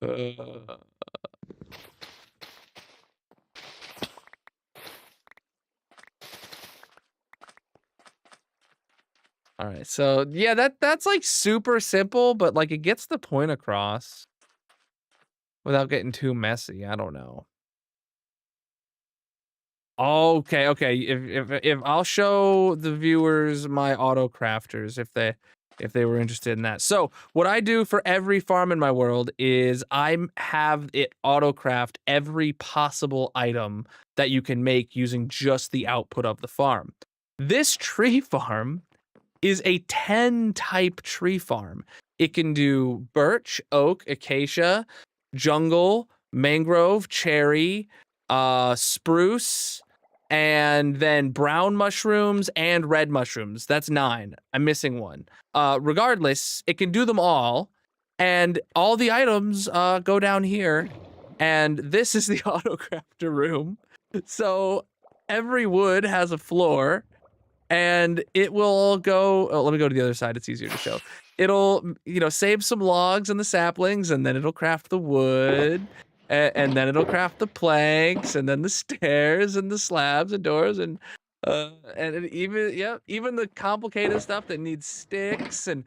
All right, so yeah, that's like super simple, but like it gets the point across without getting too messy. I don't know. Okay. If I'll show the viewers my auto crafters if they were interested in that. So what I do for every farm in my world is I have it auto craft every possible item that you can make using just the output of the farm. This tree farm is a 10 type tree farm. It can do birch, oak, acacia, jungle, mangrove, cherry, spruce, and then brown mushrooms and red mushrooms. That's 9. I'm missing one. Regardless, it can do them all, and all the items go down here, and this is the auto crafter room. So every wood has a floor, and it will go. Oh, let me go to the other side. It's easier to show. It'll, save some logs and the saplings, and then it'll craft the wood. And then it'll craft the planks, and then the stairs, and the slabs, and doors, and even the complicated stuff that needs sticks and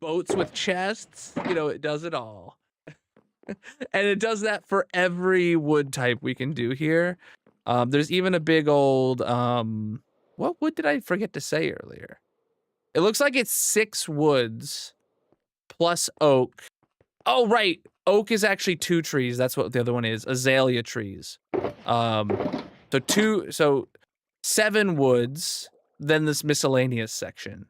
boats with chests. It does it all, and it does that for every wood type we can do here. There's even a big old what wood did I forget to say earlier? It looks like it's 6 woods plus oak. Oh, right. Oak is actually 2 trees. That's what the other one is. Azalea trees. So 7 woods, then this miscellaneous section.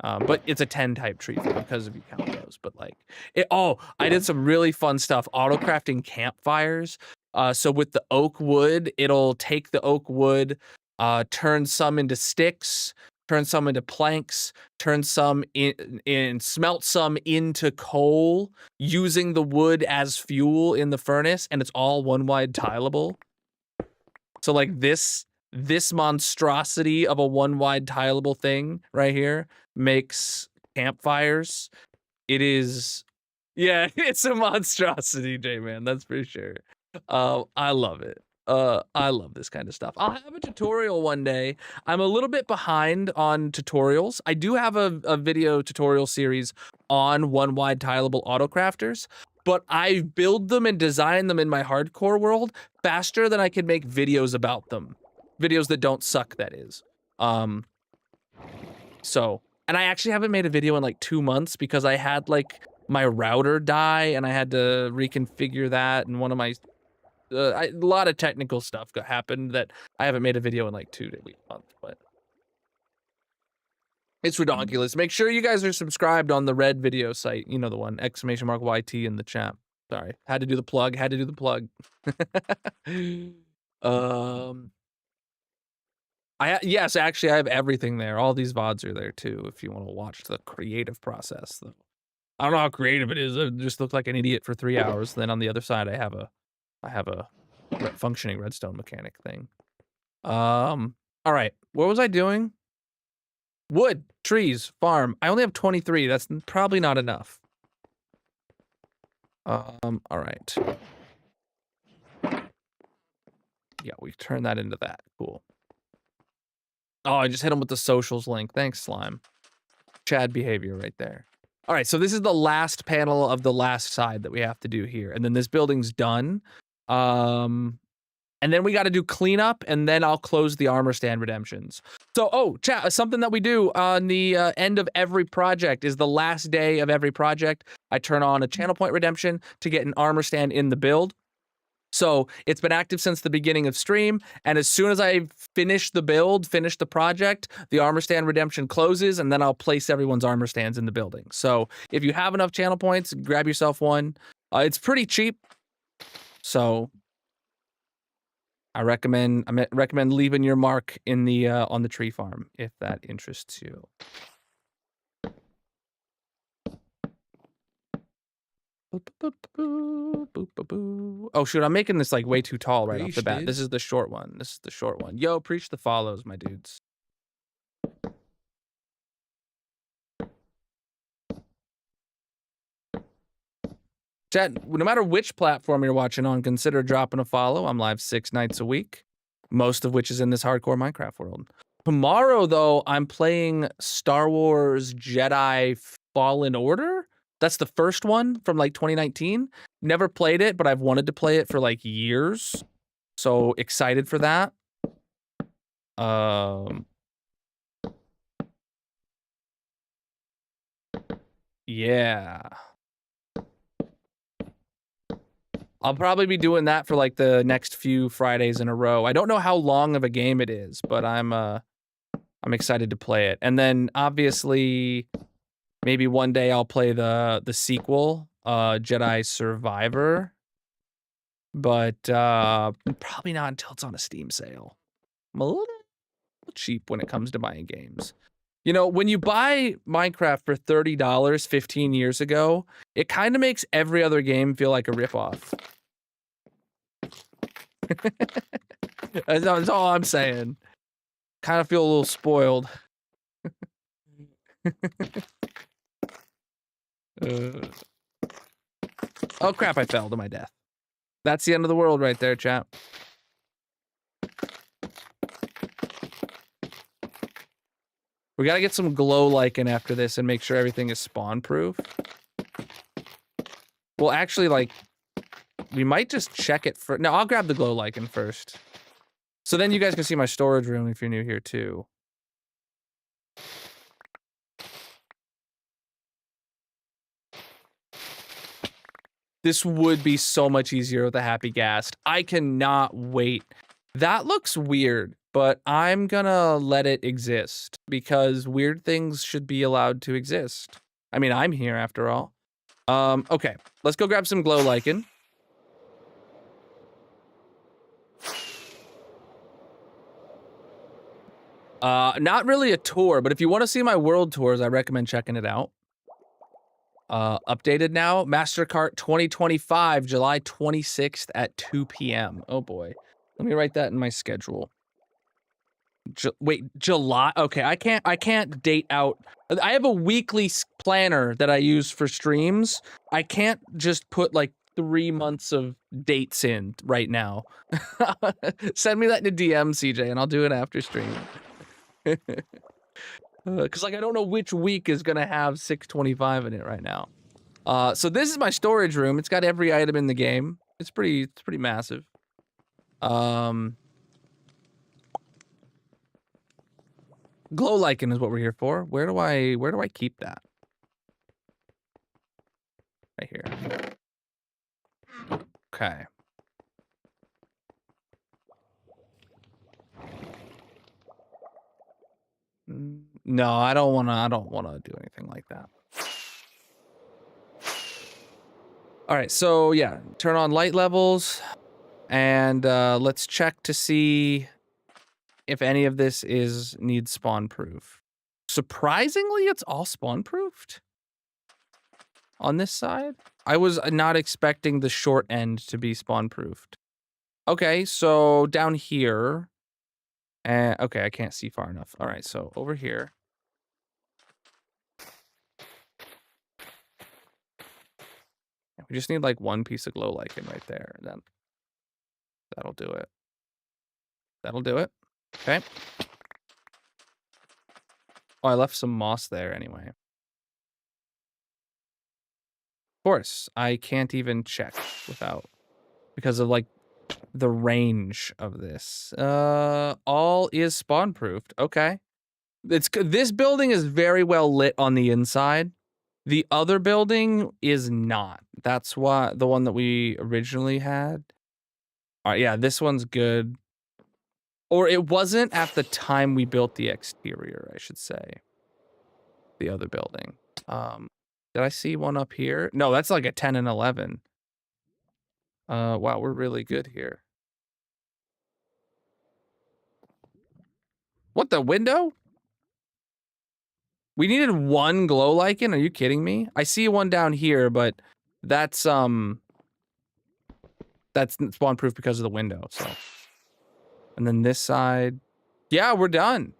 But it's a 10 type tree because if you count those. But like, I did some really fun stuff. Auto crafting campfires. So with the oak wood, it'll take the oak wood, turn some into sticks, turn some into planks, turn some in smelt some into coal using the wood as fuel in the furnace, and it's all one wide tileable. So like this monstrosity of a one wide tileable thing right here makes campfires. It is, yeah, it's a monstrosity, J-Man, that's for sure. I love it. I love this kind of stuff. I'll have a tutorial one day. I'm a little bit behind on tutorials. I do have a video tutorial series on one wide tileable auto crafters, but I build them and design them in my hardcore world faster than I can make videos about them. Videos that don't suck, that is. And I actually haven't made a video in like 2 months because I had like my router die and I had to reconfigure that, and one of my a lot of technical stuff happened that I haven't made a video in like 2 months, but it's ridiculous. Make sure you guys are subscribed on the red video site. You know the one, !YT in the chat. Sorry, had to do the plug. Yes, actually, I have everything there. All these VODs are there too, if you want to watch the creative process. Though I don't know how creative it is. I just look like an idiot for 3 hours. Then on the other side, I have a functioning redstone mechanic thing. All right, what was I doing? Wood, trees, farm. I only have 23. That's probably not enough. All right. Yeah, we turn that into that. Cool. Oh, I just hit him with the socials link. Thanks, Slime. Chad behavior right there. All right, so this is the last panel of the last side that we have to do here. And then this building's done. And then we got to do cleanup, and then I'll close the armor stand redemptions. So, chat, something that we do on the end of every project is the last day of every project. I turn on a channel point redemption to get an armor stand in the build. So it's been active since the beginning of stream, and as soon as I finish the build, finish the project, the armor stand redemption closes, and then I'll place everyone's armor stands in the building. So if you have enough channel points, grab yourself one. It's pretty cheap, so I recommend leaving your mark in the on the tree farm if that interests you. Oh shoot, I'm making this like way too tall right off the bat. This is the short one. Yo, preach the follows, my dudes. Chat, no matter which platform you're watching on, consider dropping a follow. I'm live 6 nights a week, most of which is in this hardcore Minecraft world. Tomorrow, though, I'm playing Star Wars Jedi Fallen Order. That's the first one from like 2019. Never played it, but I've wanted to play it for like years. So excited for that. Yeah. I'll probably be doing that for like the next few Fridays in a row. I don't know how long of a game it is, but I'm excited to play it. And then obviously maybe one day I'll play the sequel, Jedi Survivor. But probably not until it's on a Steam sale. I'm a little cheap when it comes to buying games. You know, when you buy Minecraft for $30 15 years ago, it kind of makes every other game feel like a ripoff. That's all I'm saying. Kind of feel a little spoiled. Oh crap, I fell to my death. That's the end of the world right there, chat. We gotta get some glow lichen after this and make sure everything is spawn proof. Well, actually, like, we might just check it for. No, I'll grab the glow lichen first. So then you guys can see my storage room if you're new here too. This would be so much easier with a happy ghast. I cannot wait. That looks weird, but I'm gonna let it exist because weird things should be allowed to exist. I mean, I'm here after all. Okay, let's go grab some glow lichen. Not really a tour, but if you want to see my world tours, I recommend checking it out. Updated now, MasterCart 2025, July 26th at 2 p.m. Oh boy. Let me write that in my schedule. Wait, July? Okay, I can't date out. I have a weekly planner that I use for streams. I can't just put like 3 months of dates in right now. Send me that in a DM, CJ, and I'll do it after stream. Because like I don't know which week is gonna have 625 in it right now. So this is my storage room. It's got every item in the game. It's pretty massive. Glow lichen is what we're here for. Where do I keep that? Right here. Okay. No, I don't wanna do anything like that. All right, so yeah, turn on light levels, and let's check to see if any of this needs spawn proof. Surprisingly, it's all spawn proofed on this side. I was not expecting the short end to be spawn proofed. Okay, so down here, okay, I can't see far enough. All right, so over here. We just need like one piece of glow lichen right there, and then that'll do it. That'll do it. Okay. Oh, I left some moss there anyway. Of course, I can't even check without, because of like the range of this. All is spawn proofed. Okay. This building is very well lit on the inside. The other building is not. That's why the one that we originally had. All right, yeah, this one's good. Or it wasn't at the time we built the exterior, I should say. The other building. Did I see one up here? No, that's like a 10 and 11. Wow, we're really good here. What, the window? We needed one glow lichen? Are you kidding me? I see one down here, but that's spawn proof because of the window, so. And then this side. Yeah, we're done.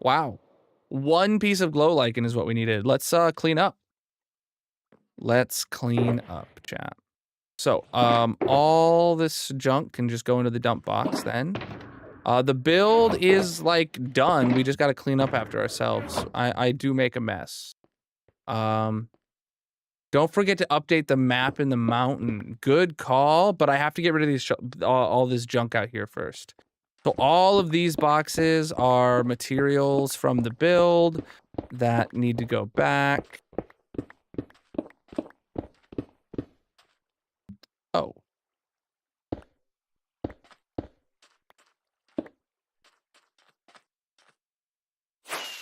Wow. One piece of glow lichen is what we needed. Let's clean up. Let's clean up, chat. So, all this junk can just go into the dump box then. The build is like done. We just got to clean up after ourselves. I do make a mess. Don't forget to update the map in the mountain. Good call, but I have to get rid of these all this junk out here first. So all of these boxes are materials from the build that need to go back. Oh.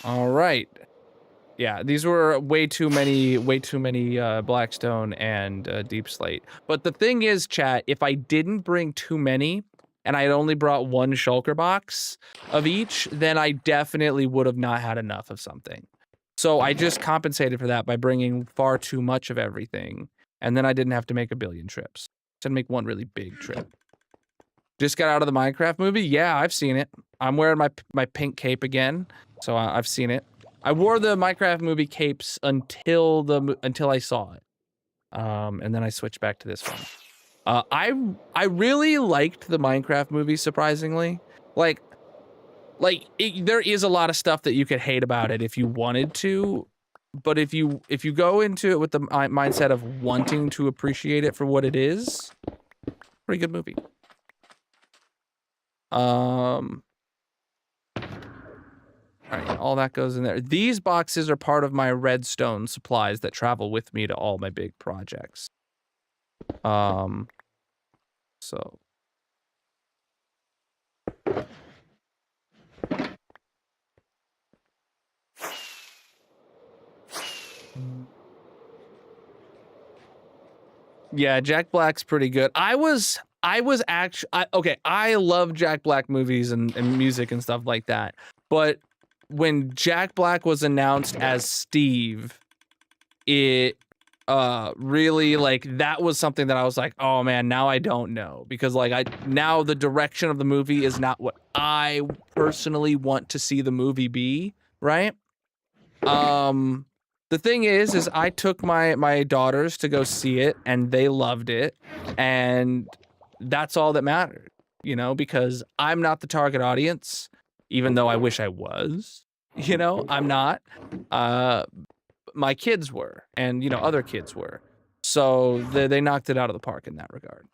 All right. Yeah, these were way too many Blackstone and Deep Slate. But the thing is, chat, if I didn't bring too many and I had only brought one shulker box of each, then I definitely would have not had enough of something. So I just compensated for that by bringing far too much of everything. And then I didn't have to make a billion trips. Just had to make one really big trip. Just got out of the Minecraft movie? Yeah, I've seen it. I'm wearing my pink cape again, so I've seen it. I wore the Minecraft movie capes until I saw it, and then I switched back to this one. I really liked the Minecraft movie, surprisingly. There is a lot of stuff that you could hate about it if you wanted to, but if you go into it with the mindset of wanting to appreciate it for what it is, pretty good movie. All right, all that goes in there. These boxes are part of my redstone supplies that travel with me to all my big projects. So yeah, Jack Black's pretty good. I was actually okay. I love Jack Black movies and music and stuff like that. But when Jack Black was announced as Steve, it really like that was something that I was like, oh man, now I don't know, because like now the direction of the movie is not what I personally want to see the movie be, right? The thing is I took my daughters to go see it and they loved it, and that's all that mattered, you know, because I'm not the target audience, even though I wish I was, you know, I'm not. My kids were, and you know, other kids were. So they knocked it out of the park in that regard.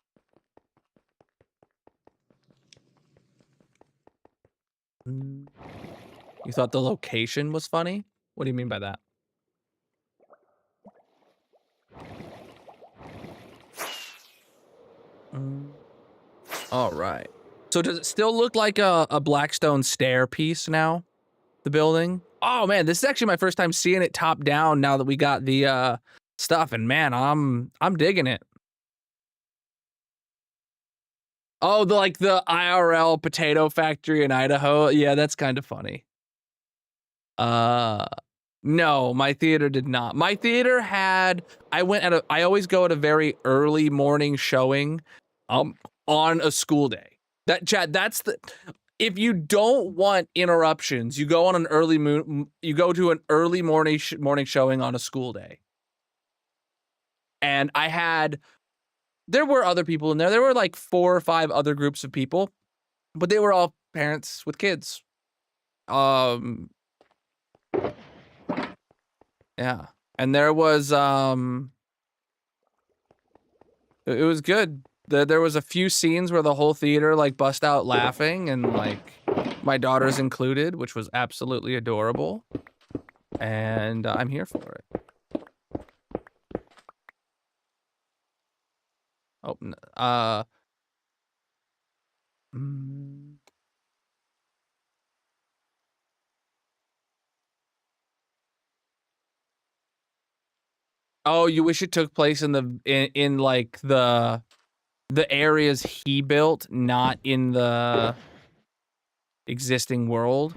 You thought the location was funny? What do you mean by that? All right. So does it still look like a Blackstone stair piece now? The building? Oh man, this is actually my first time seeing it top down now that we got the stuff, and man, I'm digging it. Oh, the IRL potato factory in Idaho. Yeah, that's kind of funny. No, my theater did not. My theater had, I always go at a very early morning showing on a school day. That's the, if you don't want interruptions, you go on an you go to an early morning showing on a school day. And there were other people in there. There were like 4 or 5 other groups of people, but they were all parents with kids. Yeah. And there was it was good. There was a few scenes where the whole theater like bust out laughing, and like my daughters included, which was absolutely adorable. And I'm here for it. Oh, oh, you wish it took place in like the areas he built, not in the existing world.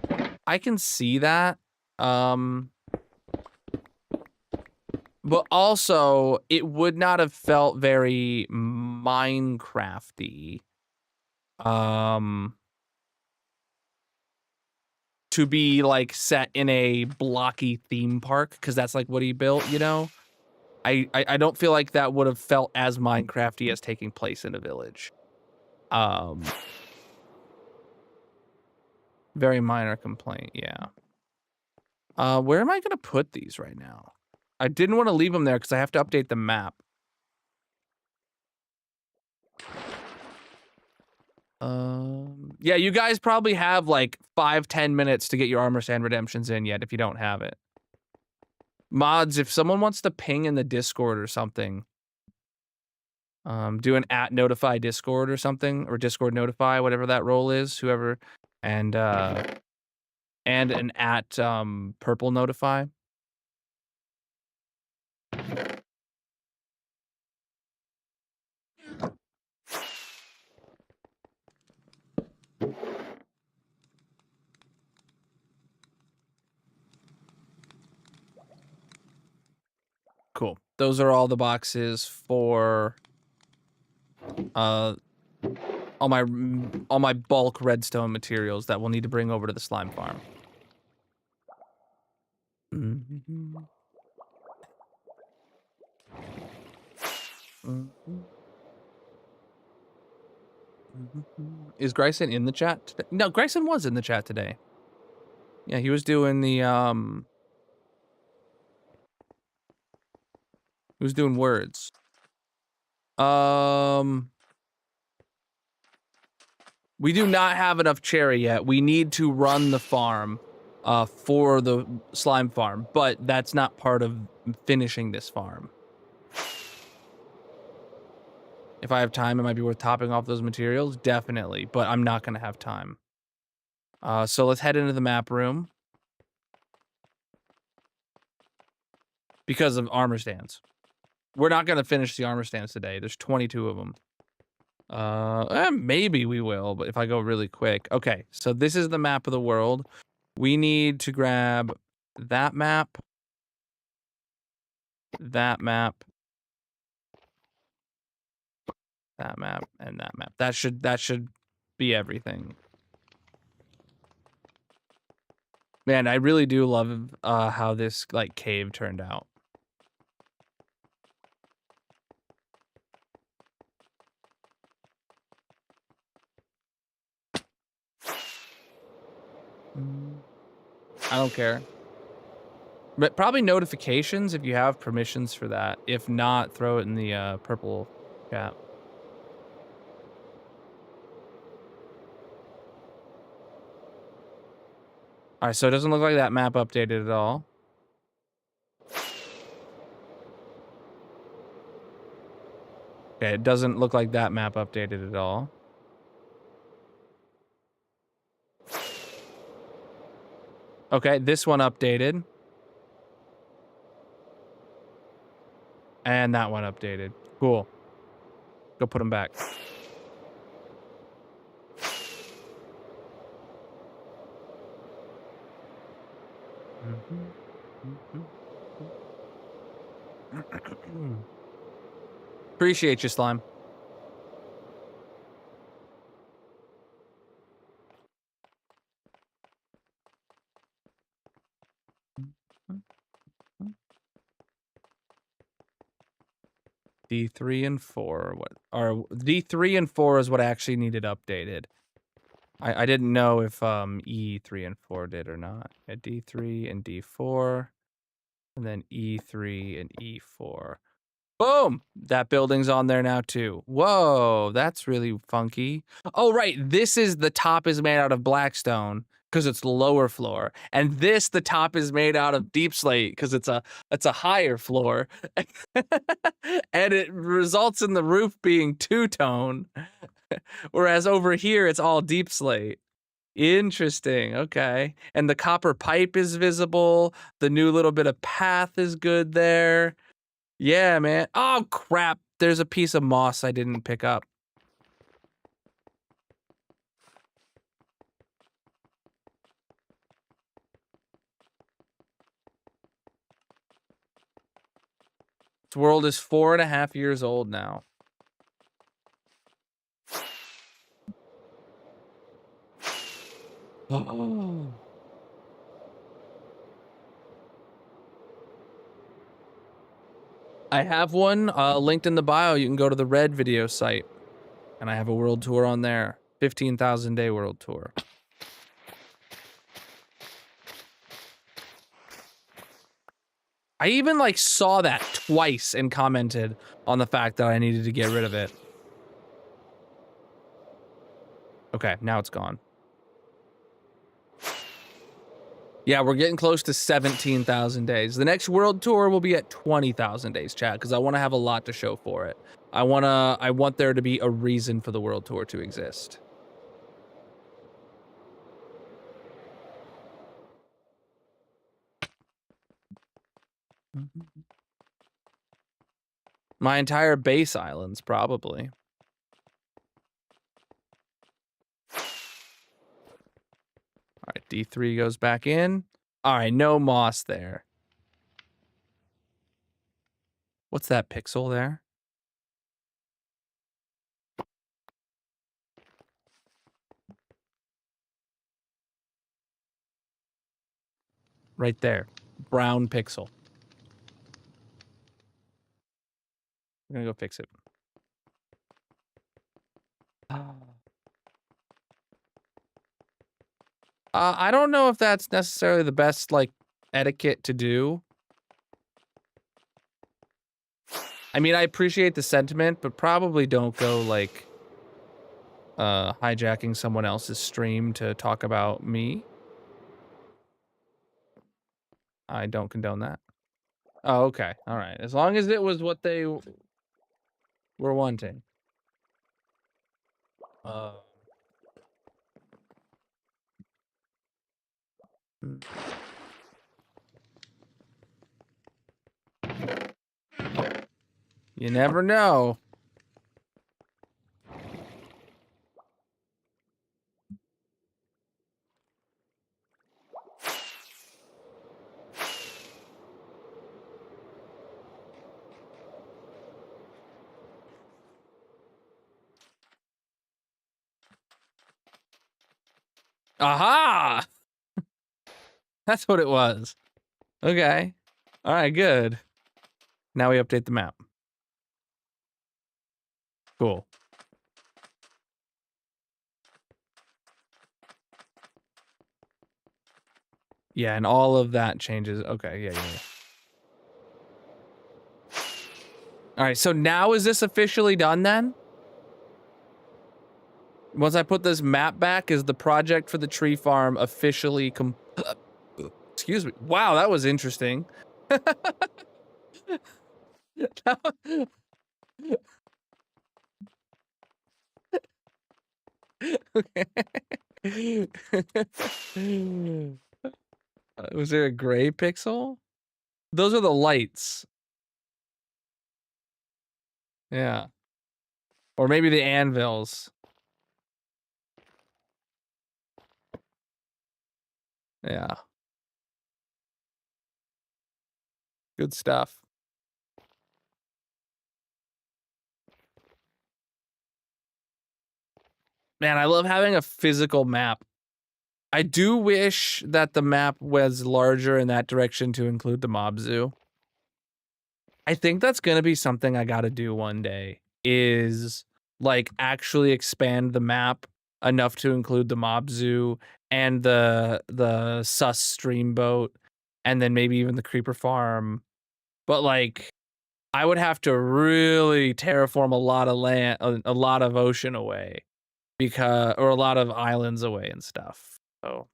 I can see that. But also, it would not have felt very Minecrafty. To be like set in a blocky theme park, because that's like what he built, you know? I don't feel like that would have felt as Minecrafty as taking place in a village. Very minor complaint, yeah. Where am I gonna put these right now? I didn't want to leave them there because I have to update the map. Yeah, you guys probably have like 5-10 minutes to get your Armor Sand Redemptions in yet if you don't have it. Mods, if someone wants to ping in the Discord or something, do an @notify Discord or something, or Discord notify, whatever that role is, whoever, and an @purple notify. Cool. Those are all the boxes for all my bulk redstone materials that we'll need to bring over to the slime farm. Is Grayson in the chat today? No, Grayson was in the chat today. Yeah, he was doing the he was doing words. We do not have enough cherry yet. We need to run the farm for the slime farm, but that's not part of finishing this farm. If I have time, it might be worth topping off those materials. Definitely, but I'm not going to have time. So let's head into the map room. Because of armor stands. We're not going to finish the armor stands today. There's 22 of them. Maybe we will, but if I go really quick. Okay, so this is the map of the world. We need to grab that map, that map, that map, and that map. That should be everything. Man, I really do love how this like cave turned out. I don't care. But probably notifications if you have permissions for that. If not, throw it in the purple chat. All right, so it doesn't look like that map updated at all. Okay, it doesn't look like that map updated at all. Okay, this one updated. And that one updated. Cool. Go put them back. Appreciate you, Slime. D3 and 4. What are D3 and 4 is what actually needed updated. I didn't know if E3 and 4 did or not. At D3 and D4, and then E3 and E4. Boom! That building's on there now too. Whoa, that's really funky. Oh right, this is the top is made out of blackstone because it's the lower floor, and this the top is made out of deep slate because it's a higher floor, and it results in the roof being two-tone, whereas over here it's all deep slate. Interesting. Okay, and the copper pipe is visible. The new little bit of path is good there. Yeah, man. Oh, crap. There's a piece of moss I didn't pick up. This world is 4.5 years old now. Oh. I have one linked in the bio. You can go to the Red video site. And I have a world tour on there. 15,000 day world tour. I even like saw that twice and commented on the fact that I needed to get rid of it. Okay, now it's gone. Yeah, we're getting close to 17,000 days. The next world tour will be at 20,000 days, chat, because I want to have a lot to show for it. I want there to be a reason for the world tour to exist. My entire base islands, probably. All right, D3 goes back in. All right, no moss there. What's that pixel there? Right there. Brown pixel. I'm gonna go fix it. I don't know if that's necessarily the best, like, etiquette to do. I mean, I appreciate the sentiment, but probably don't go, like, hijacking someone else's stream to talk about me. I don't condone that. Oh, okay. All right. As long as it was what they were wanting. Uh, you never know. Aha! That's what it was. Okay. All right, good. Now we update the map. Cool. Yeah, and all of that changes. Okay, yeah. All right, so now is this officially done then? Once I put this map back, is the project for the tree farm officially excuse me. Wow, that was interesting. Was there a gray pixel? Those are the lights. Yeah. Or maybe the anvils. Yeah. Good stuff. Man, I love having a physical map. I do wish that the map was larger in that direction to include the mob zoo. I think that's gonna be something I gotta do one day, is like actually expand the map enough to include the mob zoo and the sus streamboat, and then maybe even the creeper farm. But like, I would have to really terraform a lot of land, a lot of ocean away, or a lot of islands away and stuff. So,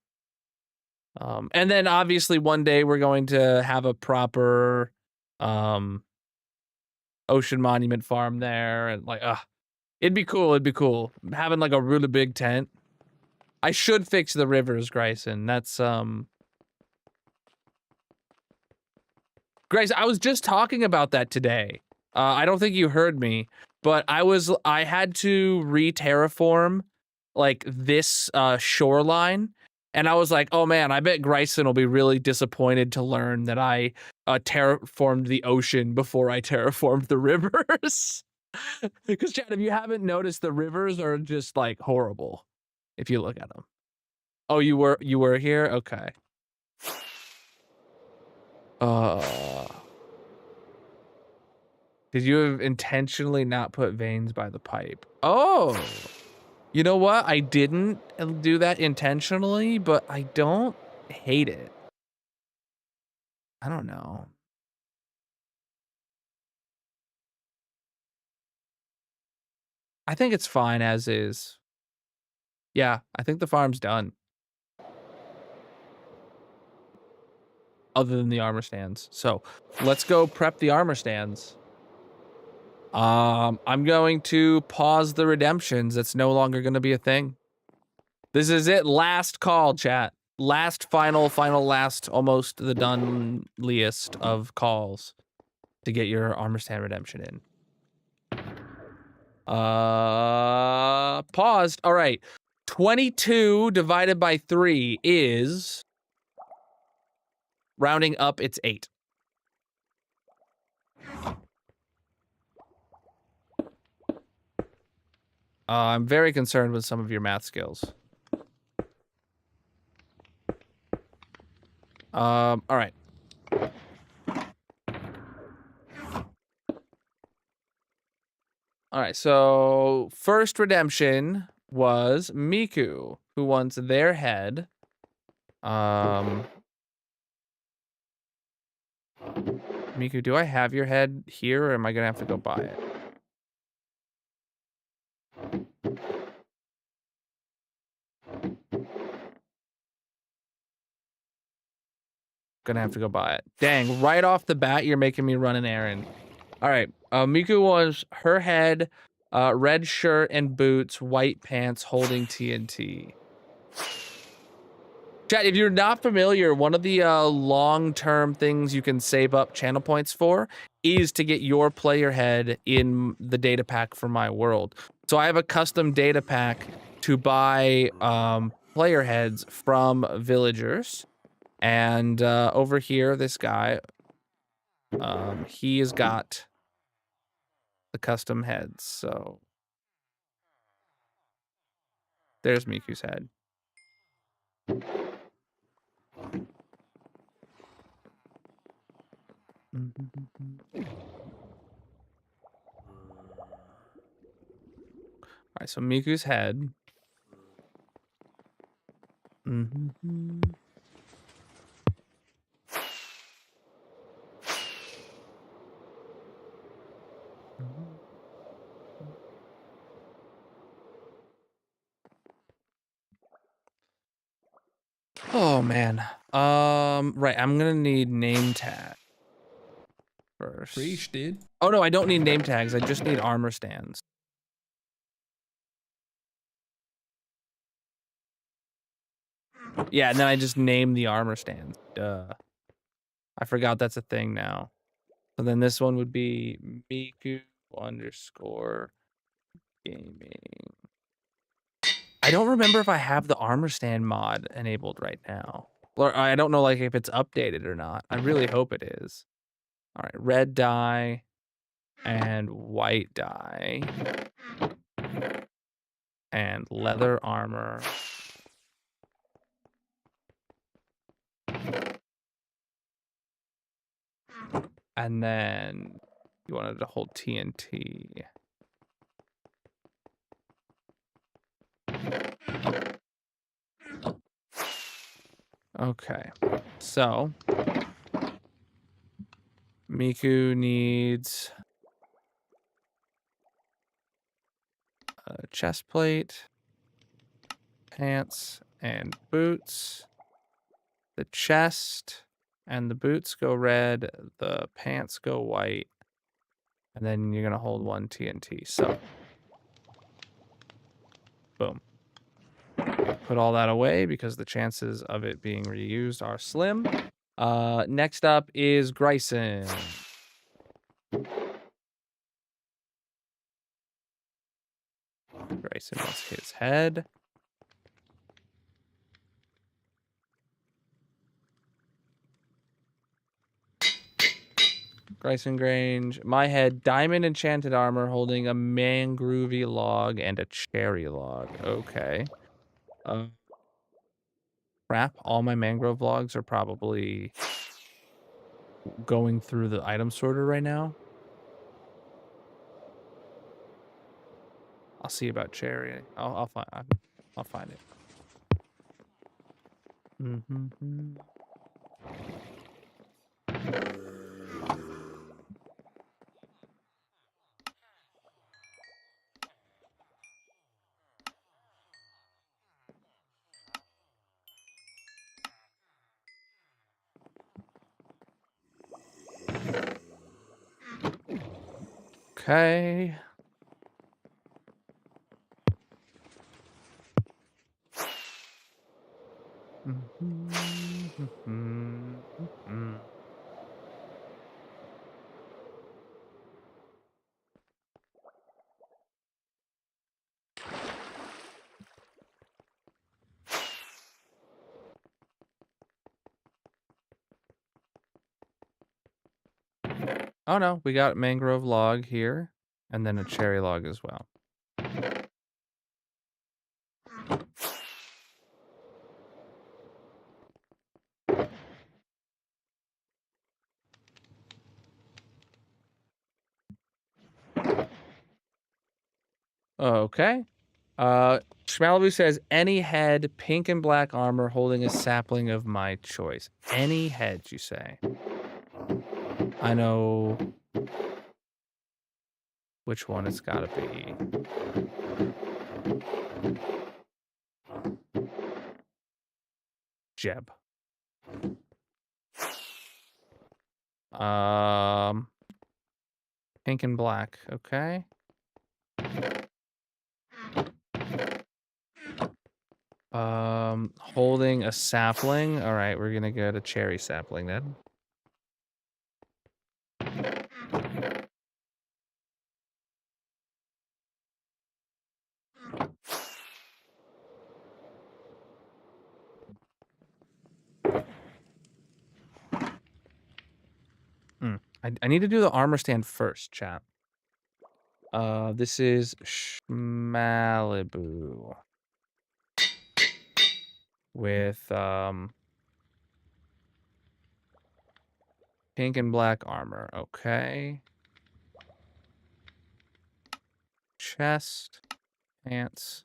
and then obviously one day we're going to have a proper, ocean monument farm there, and like, it'd be cool. It'd be cool having like a really big tent. I should fix the rivers, Grayson. That's Grace, I was just talking about that today. I don't think you heard me, but I had to re-terraform like this shoreline, and I was like, oh man, I bet Grayson will be really disappointed to learn that I terraformed the ocean before I terraformed the rivers. Because Chad, if you haven't noticed, the rivers are just like horrible if you look at them. Oh, you were here? Okay. Did you have intentionally not put veins by the pipe? Oh, you know what? I didn't do that intentionally, but I don't hate it. I don't know. I think it's fine as is. Yeah, I think the farm's done. Other than the armor stands. So let's go prep the armor stands. I'm going to pause the redemptions. It's no longer going to be a thing. This is it. Last call, chat. Last, last, almost the done-liest of calls to get your armor stand redemption in. Paused. All right. 22 divided by 3 is, rounding up, it's 8. I'm very concerned with some of your math skills. All right. All right, so first redemption was Miku, who wants their head. Miku, do I have your head here, or am I gonna have to go buy it? Gonna have to go buy it. Dang, right off the bat, you're making me run an errand. All right, Miku wants her head. Red shirt and boots, white pants, holding TNT. Chat, if you're not familiar, one of the long-term things you can save up channel points for is to get your player head in the data pack for my world. So I have a custom data pack to buy player heads from villagers. And over here, this guy, he has got the custom heads. So there's Miku's head. All right, so Miku's head. Oh man. Right, I'm gonna need name tag first. Preach, dude. Oh no, I don't need name tags. I just need armor stands. Yeah, and then I just name the armor stands. Duh. I forgot that's a thing now. So then this one would be Miku _ gaming. I don't remember if I have the armor stand mod enabled right now. Or I don't know like if it's updated or not. I really hope it is. All right, red dye and white dye and leather armor. And then you wanted to hold TNT. Okay, so Miku needs a chest plate, pants, and boots. The chest and the boots go red, the pants go white, and then you're gonna hold 1 TNT. So, boom. Put all that away because the chances of it being reused are slim. Next up is Grayson. Grayson wants his head. Grayson Grange. My head, diamond enchanted armor holding a mangrovey log and a cherry log. Okay. Crap, all my mangrove logs are probably going through the item sorter right now. I'll see about cherry. I'll find it. Okay. Oh no, we got mangrove log here, and then a cherry log as well. Okay. Schmalibu says, any head, pink and black armor, holding a sapling of my choice. Any head, you say? I know which one it's gotta be. Jeb. Pink and black, okay. Holding a sapling. All right, we're gonna get a cherry sapling then. I need to do the armor stand first, chat. This is Malibu with pink and black armor. Okay. Chest, pants,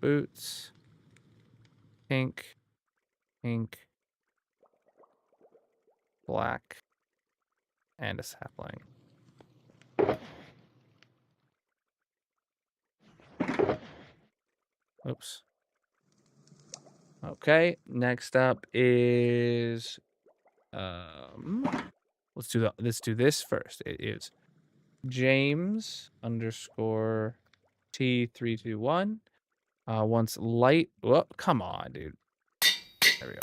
boots, pink, black, and a sapling. Oops. Okay, next up is let's do this first. It is James _ T321. Wants light. Oh, come on, dude. There we go.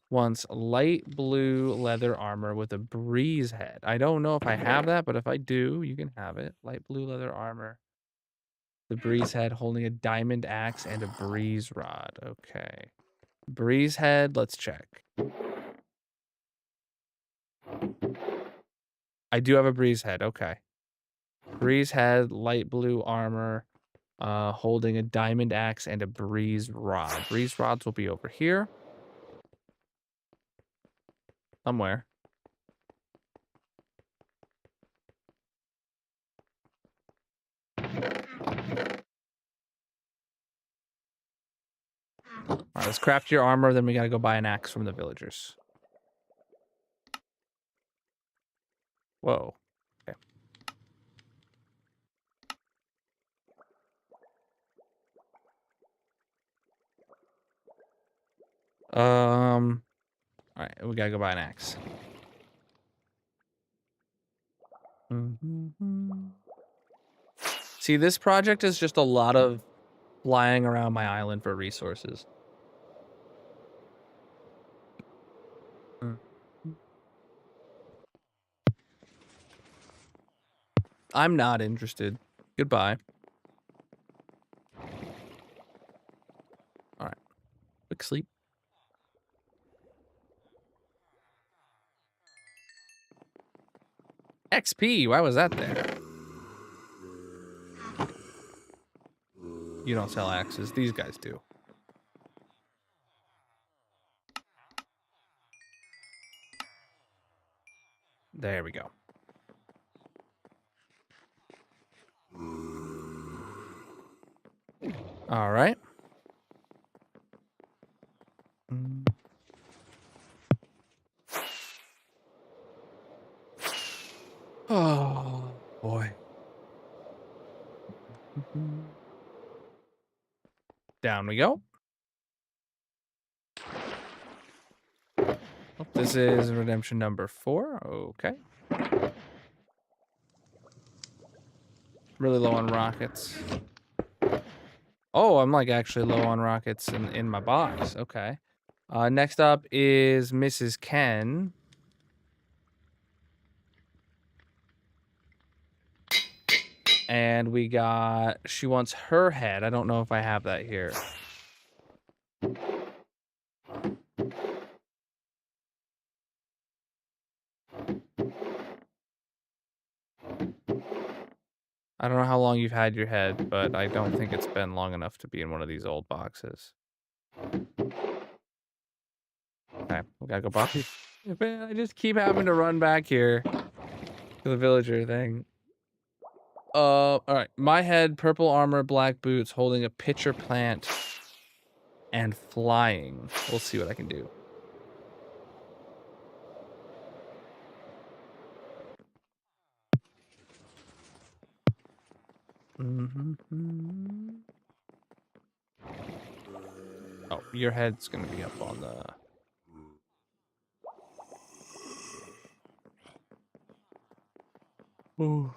Wants light blue leather armor with a breeze head. I don't know if I have that, but if I do, you can have it. Light blue leather armor. The breeze head holding a diamond axe and a breeze rod. Okay. Breeze head, let's check. I do have a breeze head. Okay. Breeze head, light blue armor, holding a diamond axe and a breeze rod. Breeze rods will be over here. Somewhere. All right, let's craft your armor, then we gotta go buy an axe from the villagers. Whoa. Okay. All right, we gotta go buy an axe. See, this project is just a lot of flying around my island for resources. I'm not interested. Goodbye. All right. Quick sleep. XP, why was that there? You don't sell axes. These guys do. There we go. All right. Oh, boy. Down we go. Oh, this is redemption number 4. Okay. Really low on rockets. Oh, I'm like actually low on rockets in my box. Okay. Next up is Mrs. Ken. And we got, she wants her head. I don't know if I have that here. I don't know how long you've had your head, but I don't think it's been long enough to be in one of these old boxes. Okay, we gotta go back. Man, I just keep having to run back here to the villager thing. All right. My head, purple armor, black boots, holding a pitcher plant, and flying. We'll see what I can do. Oh, your head's gonna be up on the. Ooh.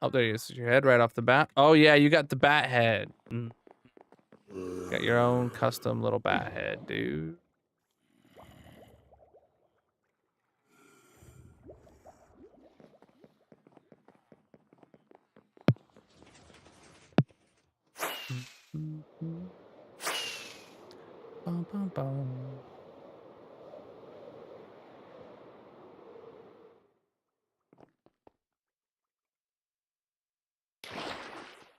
Oh, there you is. Your head right off the bat. Oh, yeah, you got the bat head. Got your own custom little bat head, dude. Bum, bum, bum.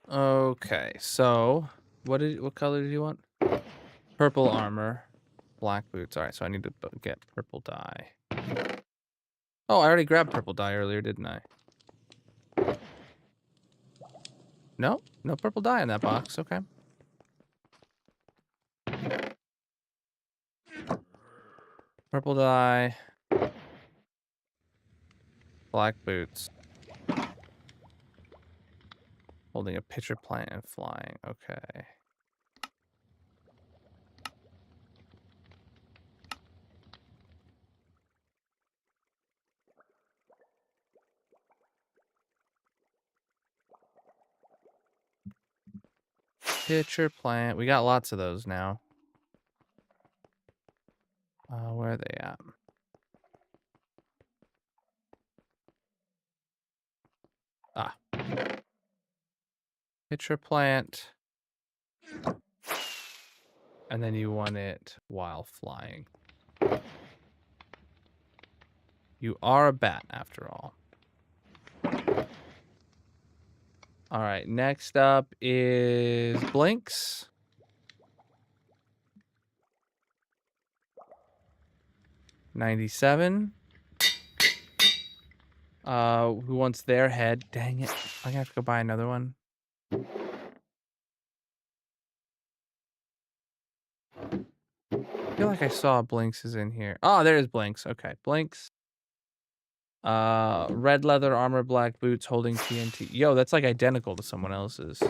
Okay, so what color did you want? Purple armor, black boots. All right, so I need to get purple dye. Oh, I already grabbed purple dye earlier, didn't I? No, no purple dye in that box. Okay. Purple dye, black boots. Holding a pitcher plant and flying. Okay. Pitcher plant. We got lots of those now. Where are they at? Ah. Pitcher plant. And then you want it while flying. You are a bat after all. All right, next up is blinks. $97. Who wants their head? Dang it. I'm gonna have to go buy another one. I feel like I saw Blinks is in here. Oh, there's Blinks. Okay, Blinks. Red leather armor, black boots, holding TNT. Yo, that's like identical to someone else's.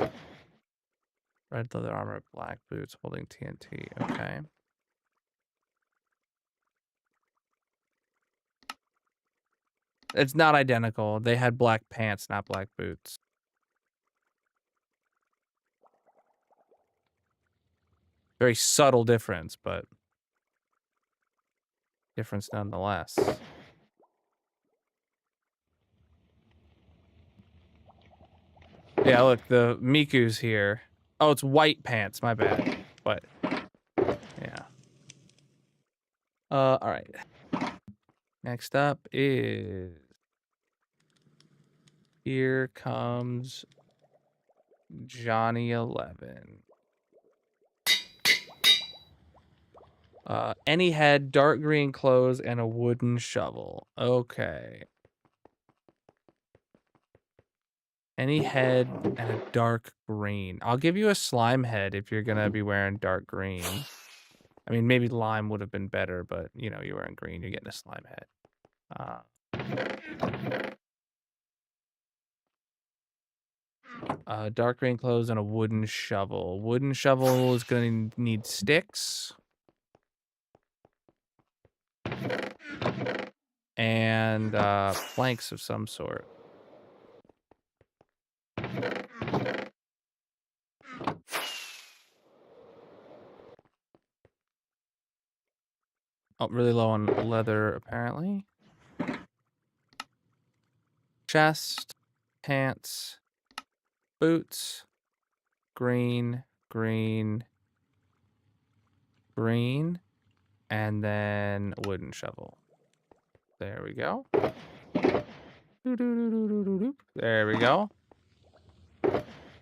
Red leather armor, black boots, holding TNT. Okay. It's not identical. They had black pants, not black boots. Very subtle difference, but difference nonetheless. Yeah, look, the Miku's here. Oh, it's white pants, my bad. But, yeah. All right. Next up is... Here comes Johnny 11. Any head, dark green clothes, and a wooden shovel. Okay. Any head and a dark green. I'll give you a slime head if you're gonna be wearing dark green. I mean, maybe lime would have been better, but you know, you're wearing green, you're getting a slime head. Dark green clothes and a wooden shovel. Wooden shovel is gonna need sticks. And planks of some sort. Oh, really low on leather, apparently. Chest, pants, boots, green, green, green, and then wooden shovel. There we go. There we go.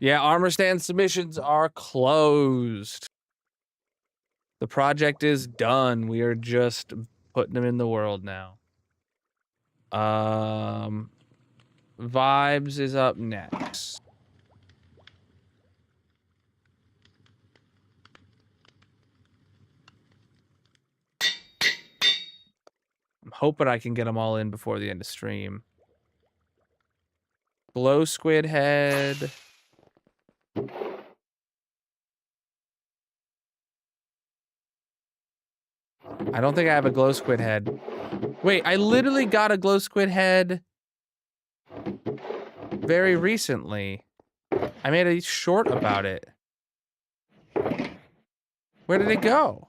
Yeah, armor stand submissions are closed. The project is done. We are just putting them in the world now. Vibes is up next. I'm hoping I can get them all in before the end of stream. Glow squid head. I don't think I have a glow squid head. Wait, I literally got a glow squid head very recently. I made a short about it. Where did it go?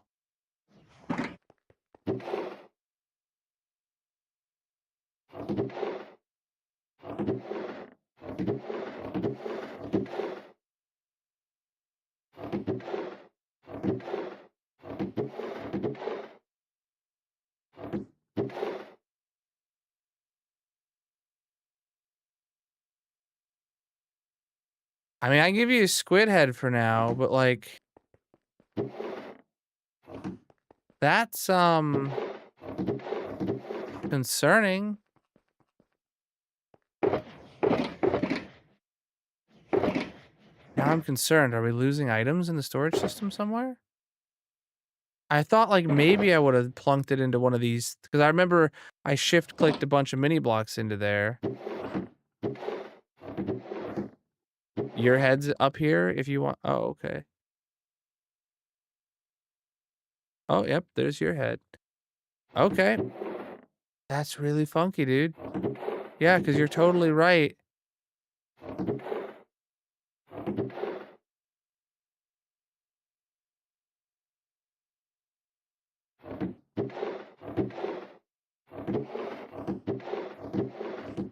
I mean, I give you a squid head for now, but like that's concerning. Now I'm concerned. Are we losing items in the storage system somewhere? I thought like maybe I would have plunked it into one of these because I remember I shift clicked a bunch of mini blocks into there. Your head's up here if you want. Oh, okay. Oh, yep, there's your head. Okay. That's really funky, dude. Yeah, because you're totally right.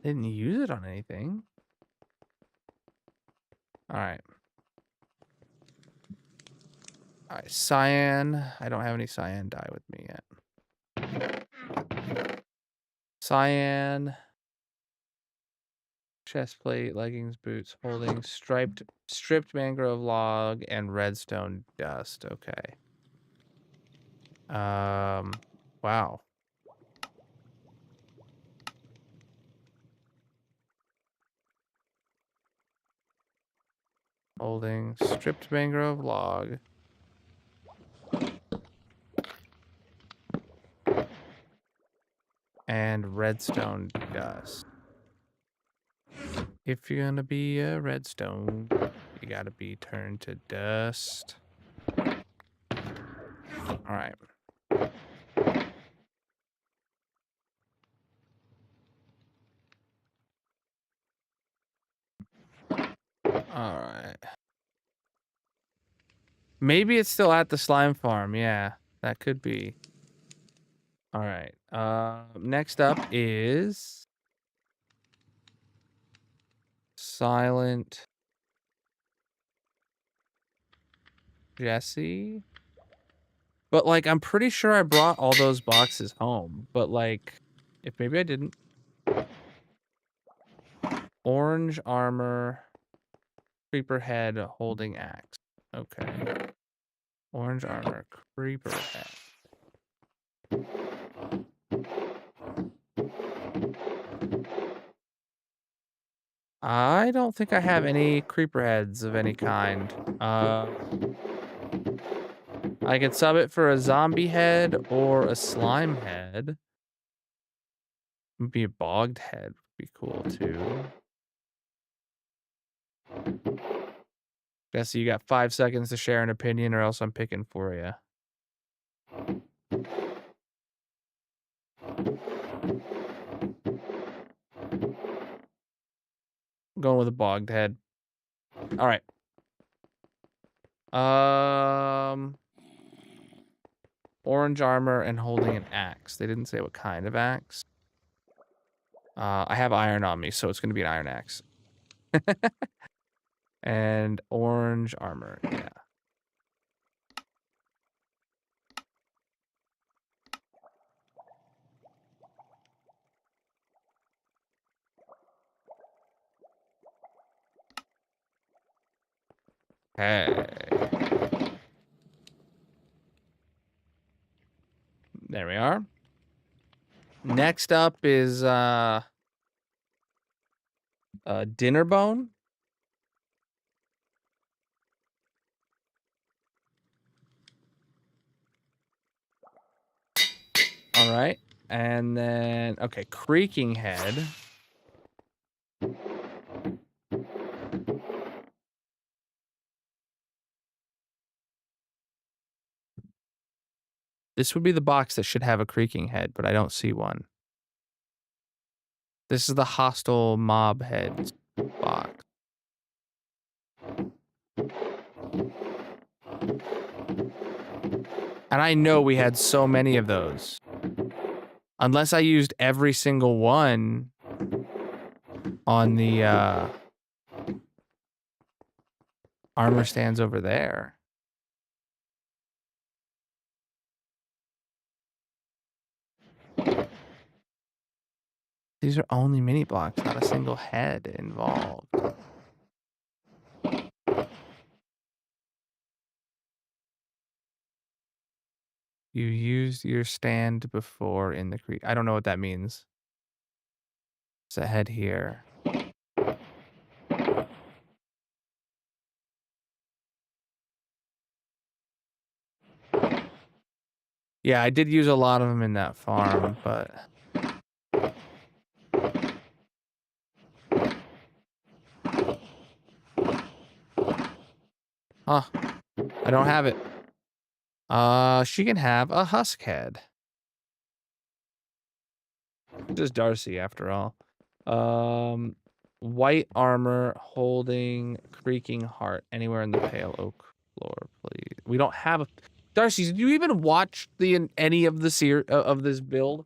Didn't use it on anything. All right. All right, cyan. I don't have any cyan dye with me yet. Cyan. Chest plate, leggings, boots, holding, stripped mangrove log, and redstone dust. Okay. Wow. Holding, stripped mangrove log. And redstone dust. If you're gonna be a redstone, you gotta be turned to dust. All right. All right. Maybe it's still at the slime farm. Yeah, that could be. All right. Next up is Silent Jesse. But like, I'm pretty sure I brought all those boxes home. But like, if maybe I didn't. Orange armor, creeper head, holding axe. Okay. Orange armor, creeper head. I don't think I have any creeper heads of any kind. I could sub it for a zombie head or a slime head. Maybe a bogged head would be cool too. Jesse, you got 5 seconds to share an opinion or else I'm picking for you. I'm going with a bogged head. All right. Orange armor and holding an axe. They didn't say what kind of axe. I have iron on me, so it's going to be an iron axe. And orange armor, yeah. Hey. There we are. Next up is dinner bone. All right. And then, okay, creaking head. This would be the box that should have a creaking head, but I don't see one. This is the hostile mob head. box. And I know we had so many of those. Unless I used every single one on the armor stands over there. These are only mini blocks, not a single head involved. You used your stand before in the creek. I don't know what that means. It's a head here. Yeah, I did use a lot of them in that farm, but... Huh. I don't have it. She can have a husk head. Just Darcy, after all. White armor holding creaking heart anywhere in the pale oak floor, please. We don't have a... Darcy, did you even watch any of the of this build?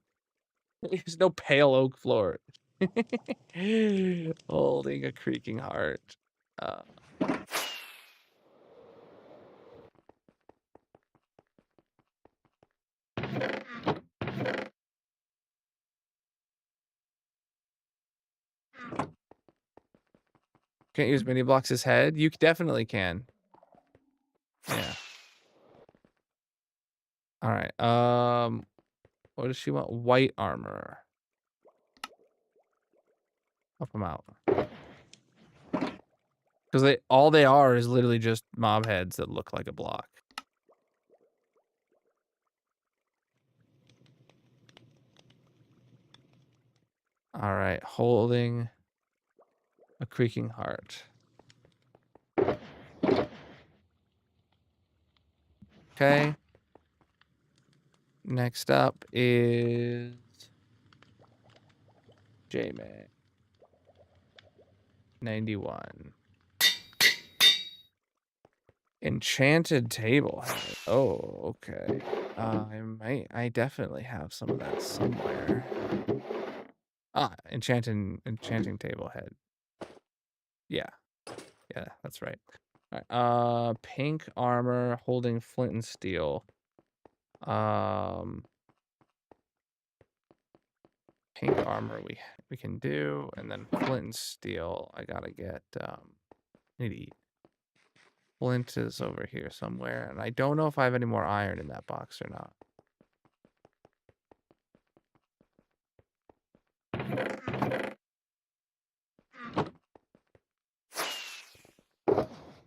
There's no pale oak floor. Holding a creaking heart. Can't use mini blocks as head? You definitely can. Yeah. All right. What does she want? White armor. Help them out. Because all they are is literally just mob heads that look like a block. All right, holding a creaking heart. Okay. Next up is J-Man. 91. Enchanted table. Oh, okay. I definitely have some of that somewhere. Enchanting table head. Yeah. Yeah, that's right. All right. Pink armor holding flint and steel. Pink armor we can do, and then flint and steel. I gotta get need to eat. Flint is over here somewhere, and I don't know if I have any more iron in that box or not.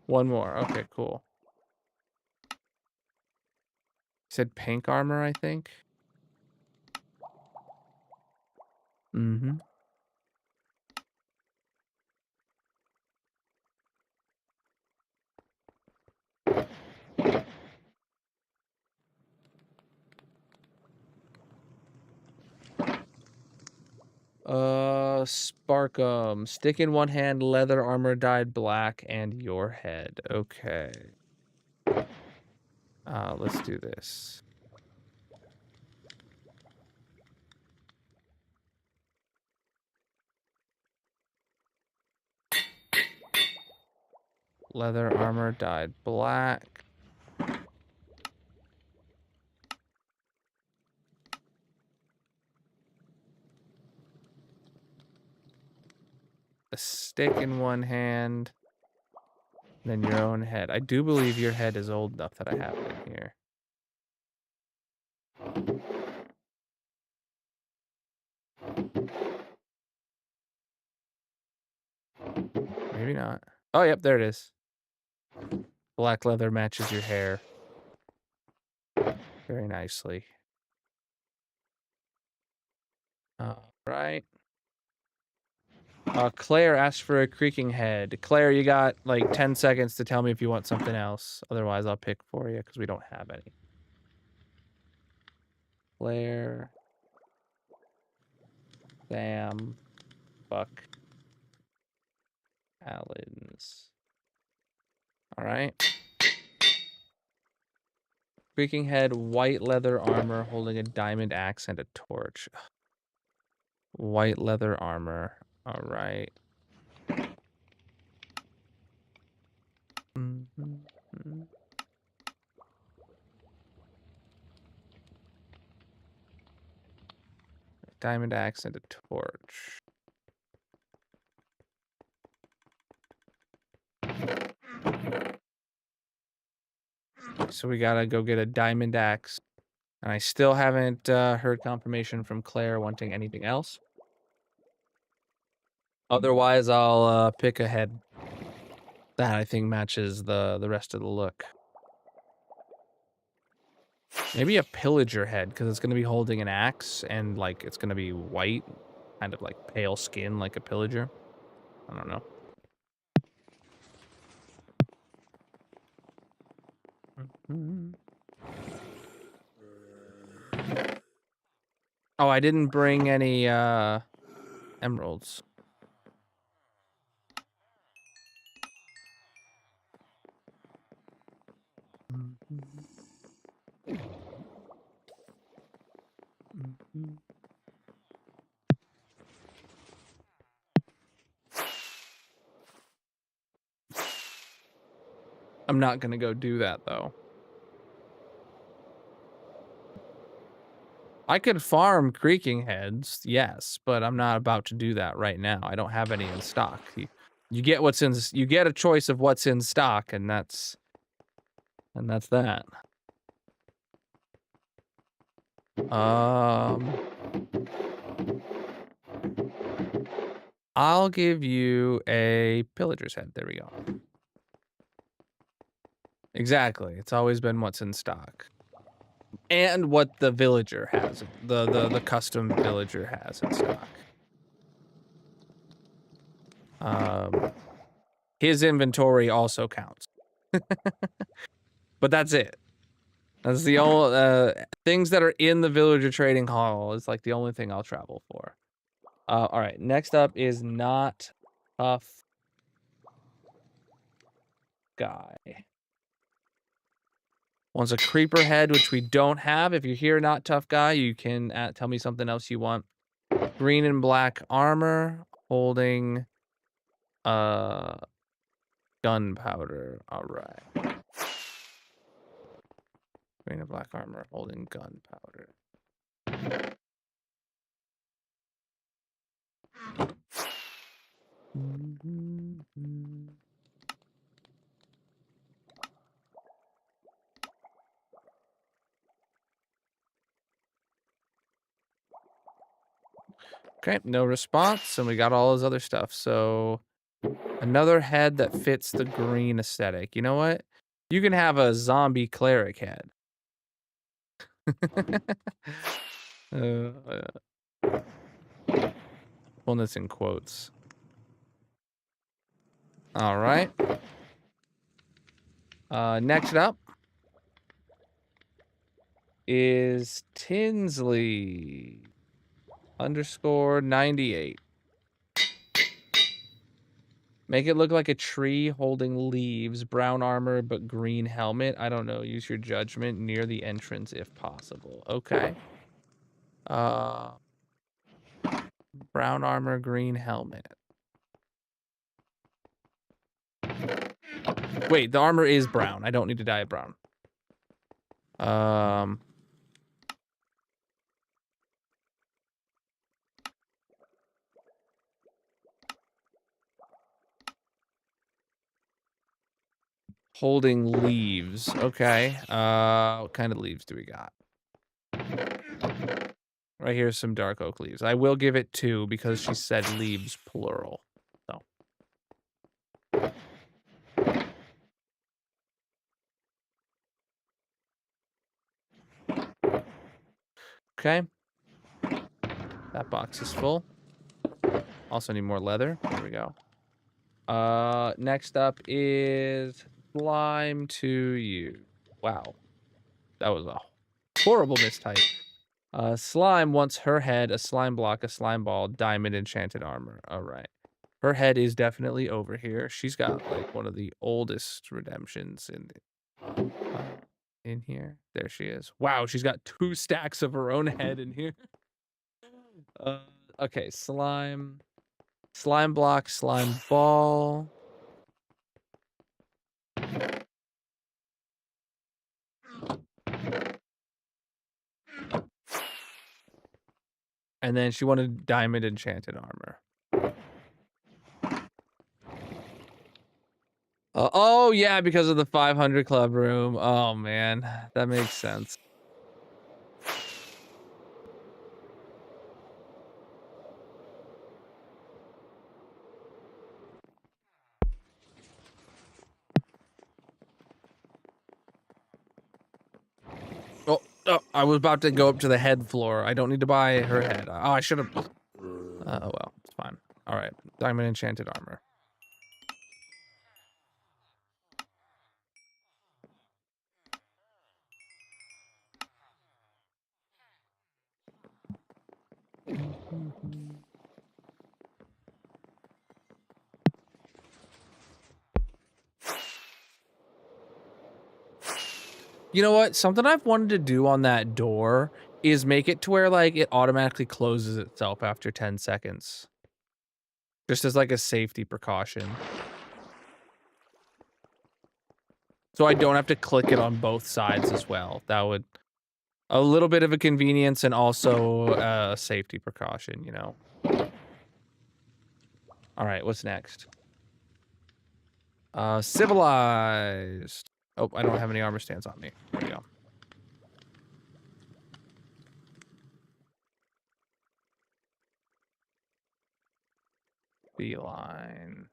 One more. Okay, cool. You said pink armor, I think. Mm-hmm. Sparkum. Stick in one hand, leather armor dyed black, and your head. Okay. Let's do this. Leather armor dyed black. A stick in one hand. Then your own head. I do believe your head is old enough that I have it in here. Maybe not. Oh, yep, there it is. Black leather matches your hair very nicely. All right. Claire asked for a creaking head. Claire, you got like 10 seconds to tell me if you want something else. Otherwise, I'll pick for you because we don't have any. Claire. Sam. Buck. Talons. All right. Creaking head, white leather armor, holding a diamond axe and a torch. White leather armor. All right. Diamond axe and a torch. So we gotta go get a diamond axe. And I still haven't heard confirmation from Claire wanting anything else. Otherwise, I'll pick a head that I think matches the rest of the look. Maybe a pillager head, because it's going to be holding an axe, and like it's going to be white, kind of like pale skin, like a pillager. I don't know. Oh, I didn't bring any emeralds. I'm not gonna go do that though. I could farm creaking heads, yes, but I'm not about to do that right now. I don't have any in stock. You get what's in. You get a choice of what's in stock, and that's that. I'll give you a pillager's head. There we go. Exactly. It's always been what's in stock. And what the villager has. The custom villager has in stock. His inventory also counts. But that's it. That's the only things that are in the villager trading hall is like the only thing I'll travel for. All right, next up is not tough guy. Wants a creeper head, which we don't have. If you're here, not tough guy, you can tell me something else you want. Green and black armor, holding gunpowder. All right. Green and black armor, holding gunpowder. Okay, no response, and we got all his other stuff. So another head that fits the green aesthetic. You know what? You can have a zombie cleric head. Pulling this in quotes. All right. Next up is Tinsley _98. Make it look like a tree holding leaves, brown armor, but green helmet. I don't know. Use your judgment near the entrance if possible. Okay. Brown armor, green helmet. Wait, the armor is brown. I don't need to dye it brown. Holding leaves. Okay. What kind of leaves do we got? Right here's some dark oak leaves. I will give it 2 because she said leaves plural. So. Okay. That box is full. Also need more leather. There we go. Next up is slime to you. Wow. That was a horrible mistype. Slime wants her head, a slime block, a slime ball, diamond enchanted armor. All right. Her head is definitely over here. She's got like one of the oldest redemptions in here. There she is. Wow, she's got 2 stacks of her own head in here. Okay, slime. Slime block, slime ball. And then she wanted diamond enchanted armor. Oh, yeah, because of the 500 club room. Oh, man. That makes sense. Oh, I was about to go up to the head floor. I don't need to buy her head. Oh, I should have. Oh, well. It's fine. All right. Diamond enchanted armor. You know what? Something I've wanted to do on that door is make it to where like it automatically closes itself after 10 seconds. Just as like a safety precaution. So I don't have to click it on both sides as well. That would a little bit of a convenience and also a safety precaution, you know. All right, what's next? Civilized. Oh, I don't have any armor stands on me. There we go. Beeline.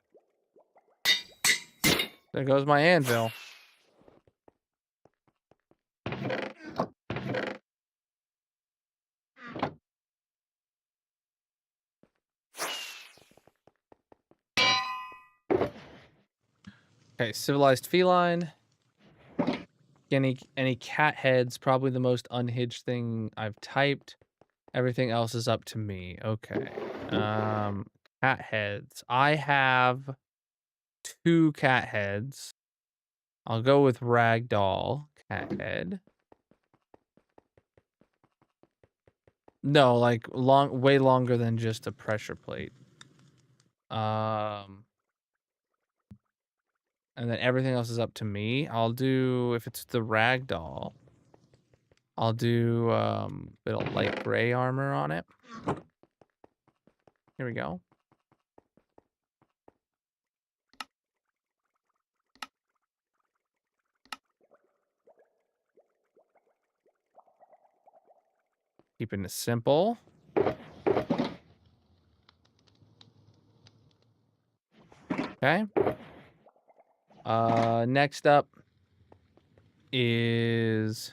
There goes my anvil. Okay, civilized feline. Any cat heads, probably the most unhinged thing I've typed. Everything else is up to me. Okay. Cat heads. I have 2 cat heads. I'll go with ragdoll cat head. No, like way longer than just a pressure plate. And then everything else is up to me. I'll do, if it's the ragdoll, I'll do bit of light gray armor on it. Here we go. Keeping it simple. Okay. Next up is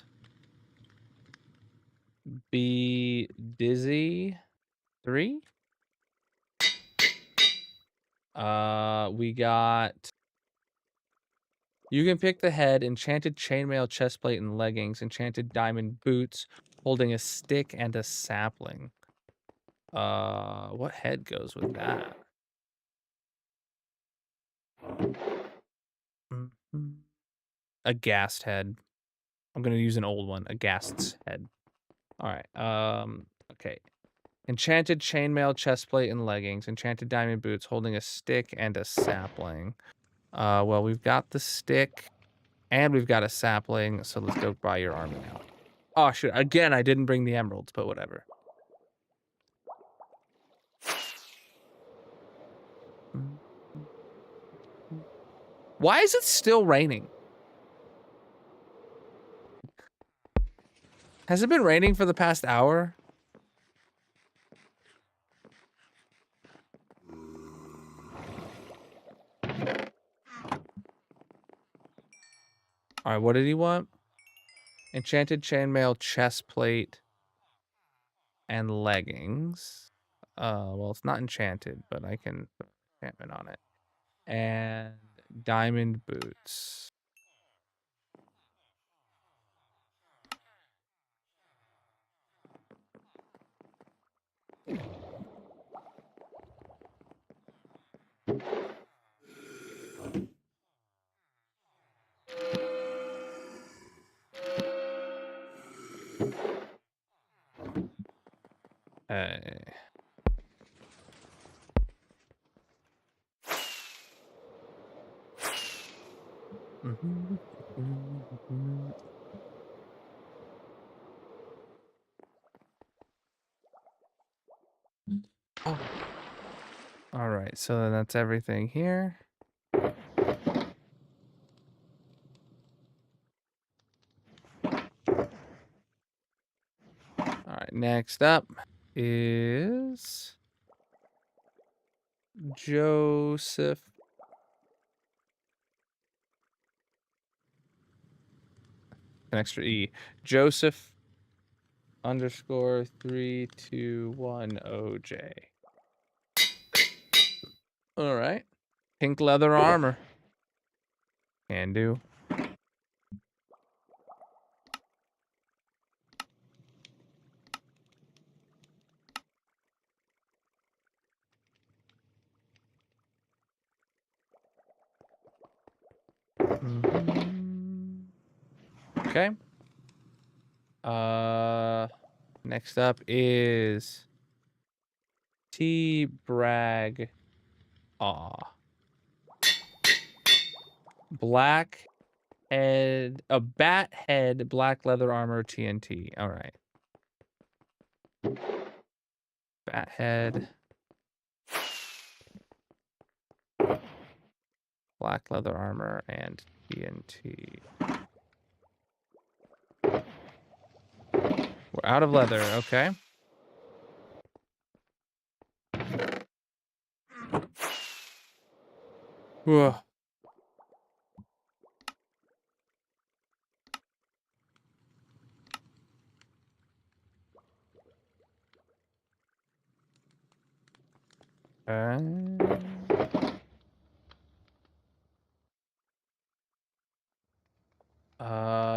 Be Dizzy 3. We got, you can pick the head, enchanted chainmail chestplate and leggings, enchanted diamond boots, holding a stick and a sapling. What head goes with that? A ghast head. I'm gonna use an old one, a ghast's head. All right. Okay. Enchanted chainmail chestplate and leggings, enchanted diamond boots, holding a stick and a sapling. Well, we've got the stick and we've got a sapling, so let's go buy your armor now. Oh, shit. Again, I didn't bring the emeralds, but whatever. Why is it still raining? Has it been raining for the past hour? All right, what did he want? Enchanted chainmail chestplate and leggings. Well, it's not enchanted, but I can put enchantment on it. And diamond boots. Okay. Oh. All right, so then that's everything here. All right, next up is Joseph. An extra E. Joseph _ 321 OJ. All right. Pink leather armor. Can do. Okay. Next up is T Bragg. Black head, a bat head, black leather armor, TNT. All right. Bat head. Black leather armor and TNT. We're out of leather, okay. Whoa.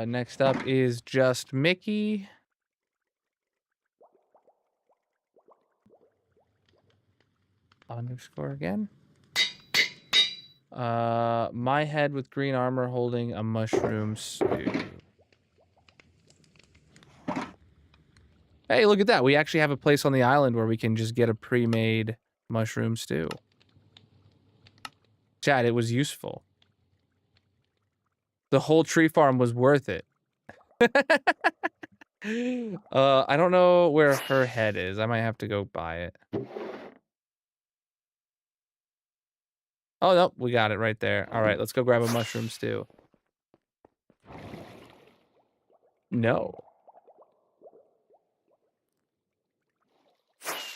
Next up is just Mickey. Underscore again. My head with green armor holding a mushroom stew. Hey, look at that. We actually have a place on the island where we can just get a pre-made mushroom stew. Chad, it was useful. The whole tree farm was worth it. I don't know where her head is. I might have to go buy it. Oh, no, we got it right there. All right, let's go grab a mushroom stew. No.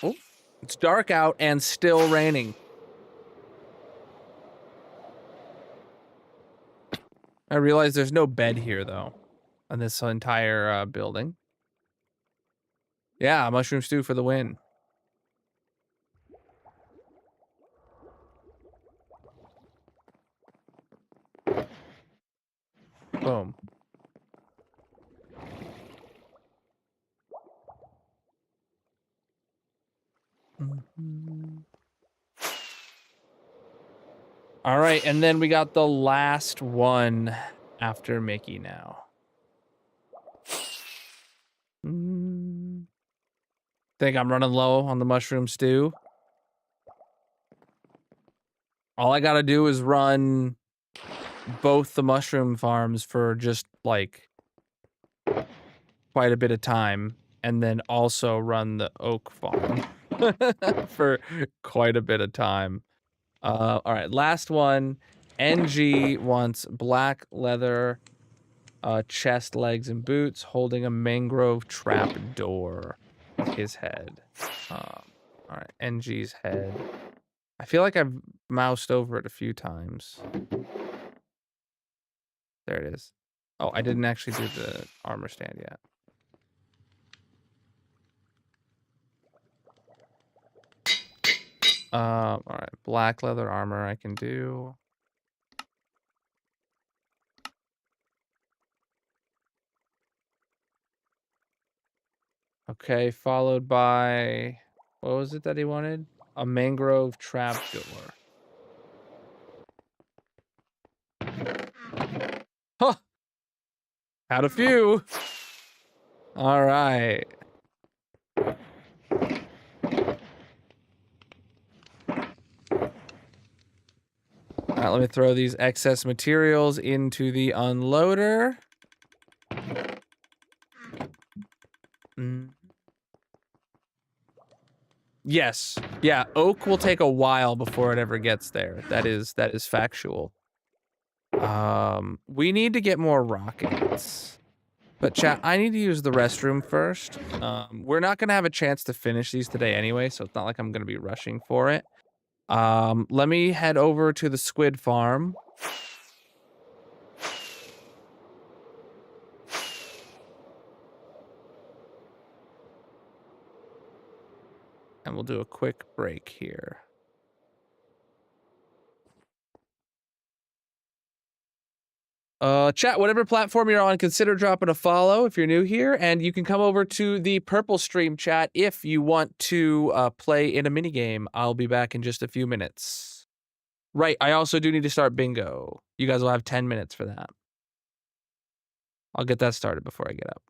Oh, it's dark out and still raining. I realize there's no bed here, though, on this entire building. Yeah, mushroom stew for the win. Boom. All right, and then we got the last one after Mickey now. Think I'm running low on the mushroom stew. All I gotta do is run both the mushroom farms for just like quite a bit of time, and then also run the oak farm for quite a bit of time. All right, last one. NG wants black leather, chest, legs, and boots, holding a mangrove trap door with his head. All right, NG's head. I feel like I've moused over it a few times. There it is. Oh, I didn't actually do the armor stand yet. All right, black leather armor I can do. Okay, followed by, what was it that he wanted? A mangrove trap door. Huh! Had a few. All right. All right, let me throw these excess materials into the unloader. Yes. Yeah, oak will take a while before it ever gets there. That is factual. We need to get more rockets. But chat, I need to use the restroom first. We're not gonna have a chance to finish these today anyway, so it's not like I'm gonna be rushing for it. Let me head over to the squid farm. And we'll do a quick break here. Chat, whatever platform you're on, consider dropping a follow if you're new here, and you can come over to the purple stream chat if you want to play in a minigame. I'll be back in just a few minutes. Right, I also do need to start bingo. You guys will have 10 minutes for that. I'll get that started before I get up.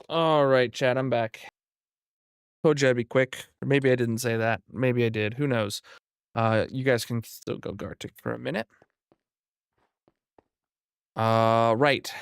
All right, chat, I'm back. Told you I'd be quick. Or maybe I didn't say that. Maybe I did. Who knows? You guys can still go Gartic for a minute. Right.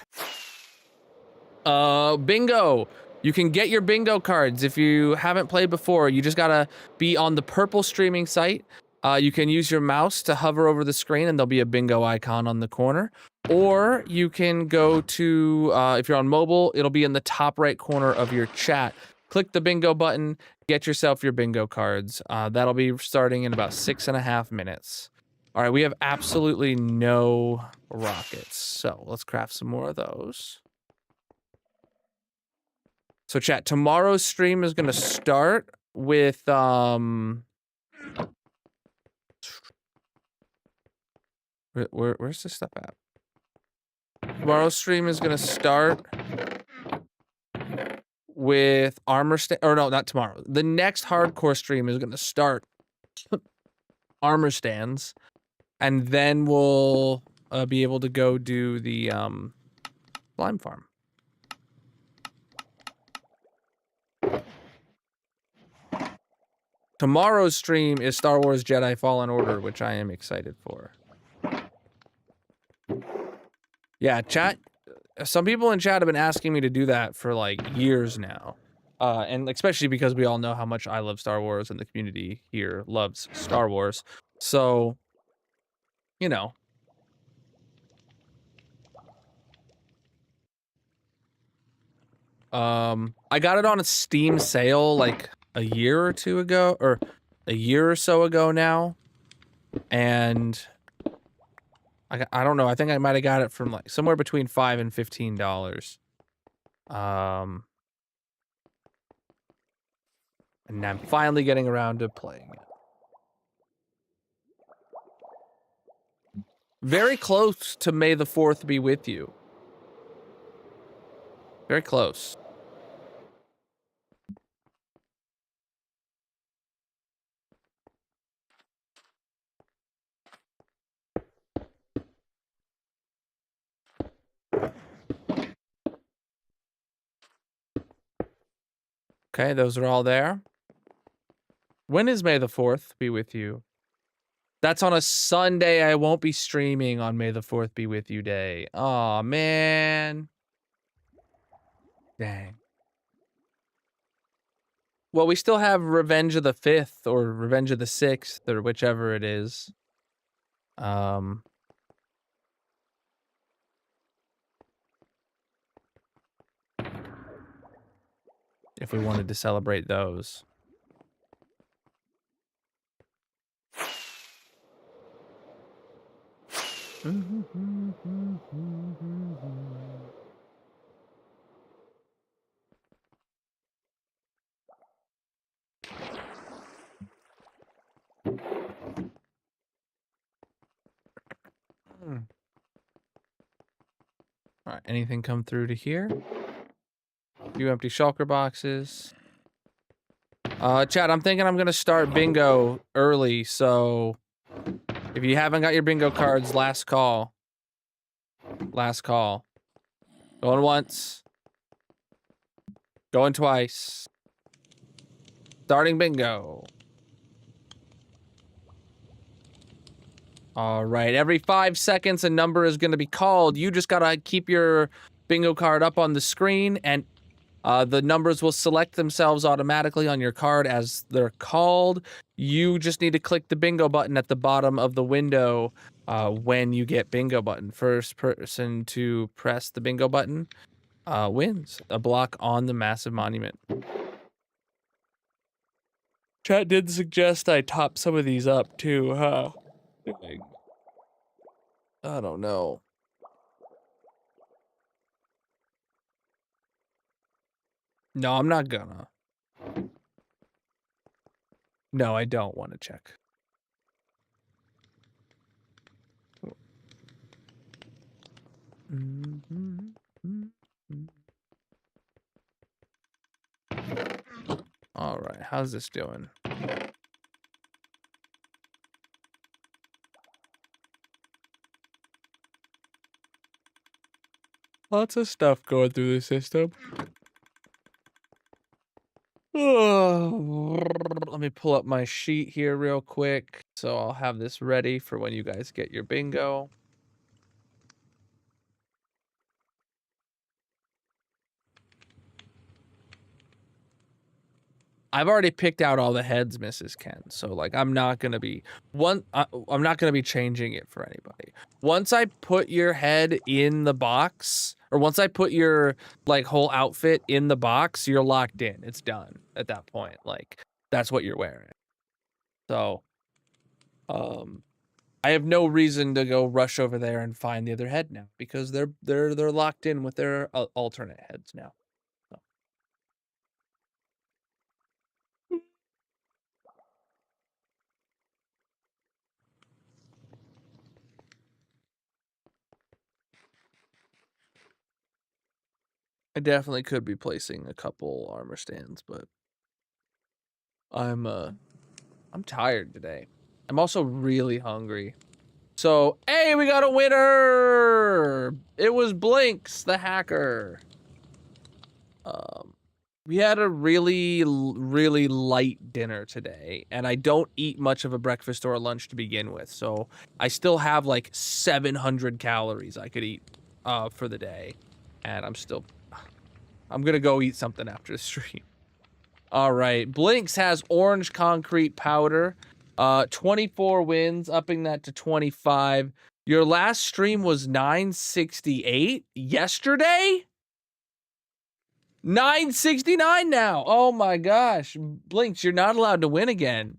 Bingo. You can get your bingo cards if you haven't played before. You just gotta be on the purple streaming site. You can use your mouse to hover over the screen and there'll be a bingo icon on the corner. Or you can go to, if you're on mobile, it'll be in the top right corner of your chat. Click the bingo button, get yourself your bingo cards. That'll be starting in about 6.5 minutes. All right, we have absolutely no rockets. So let's craft some more of those. So chat, tomorrow's stream is gonna start with where's this stuff at? Tomorrow's stream is gonna start with armor or no, not tomorrow. The next hardcore stream is gonna start armor stands, and then we'll be able to go do the slime farm. Tomorrow's stream is Star Wars Jedi Fallen Order, which I am excited for. Yeah, chat. Some people in chat have been asking me to do that for like years now. And especially because we all know how much I love Star Wars and the community here loves Star Wars. So, you know. I got it on a Steam sale like a year or two ago, or a year or so ago now. And I don't know, I think I might have got it from like somewhere between $5 and $15. And I'm finally getting around to playing it. Very close to May the 4th be with you. Very close. Okay, those are all there. When is May the 4th be with you? That's on a Sunday. I won't be streaming on May the 4th be with you day. Aw, man. Dang. Well, we still have Revenge of the 5th or Revenge of the 6th or whichever it is. If we wanted to celebrate those. All right, anything come through to here? A few empty shulker boxes. Chat, I'm thinking I'm gonna start bingo early, so if you haven't got your bingo cards, last call. Last call. Going once. Going twice. Starting bingo. All right, every 5 seconds a number is going to be called. You just got to keep your bingo card up on the screen, and the numbers will select themselves automatically on your card as they're called. You just need to click the bingo button at the bottom of the window when you get bingo button. First person to press the bingo button wins a block on the massive monument. Chat did suggest I top some of these up too, huh? I don't know. No, I'm not gonna. No, I don't want to check. All right, how's this doing? Lots of stuff going through the system. Let me pull up my sheet here real quick, so I'll have this ready for when you guys get your bingo. I've already picked out all the heads, Mrs. Ken. So like, I'm not gonna be I'm not gonna be changing it for anybody. Once I put your head in the box, or once I put your like whole outfit in the box, you're locked in. It's done at that point. Like, that's what you're wearing. So, I have no reason to go rush over there and find the other head now because they're locked in with their alternate heads now. So. I definitely could be placing a couple armor stands, but I'm tired today. I'm also really hungry. So, hey, we got a winner! It was Blinks, the hacker. We had a really light dinner today, and I don't eat much of a breakfast or a lunch to begin with, so I still have like 700 calories I could eat for the day, and I'm gonna go eat something after the stream. All right, Blinks has orange concrete powder, 24 wins, upping that to 25. Your last stream was 968 yesterday? 969 now. Oh my gosh. Blinks, you're not allowed to win again.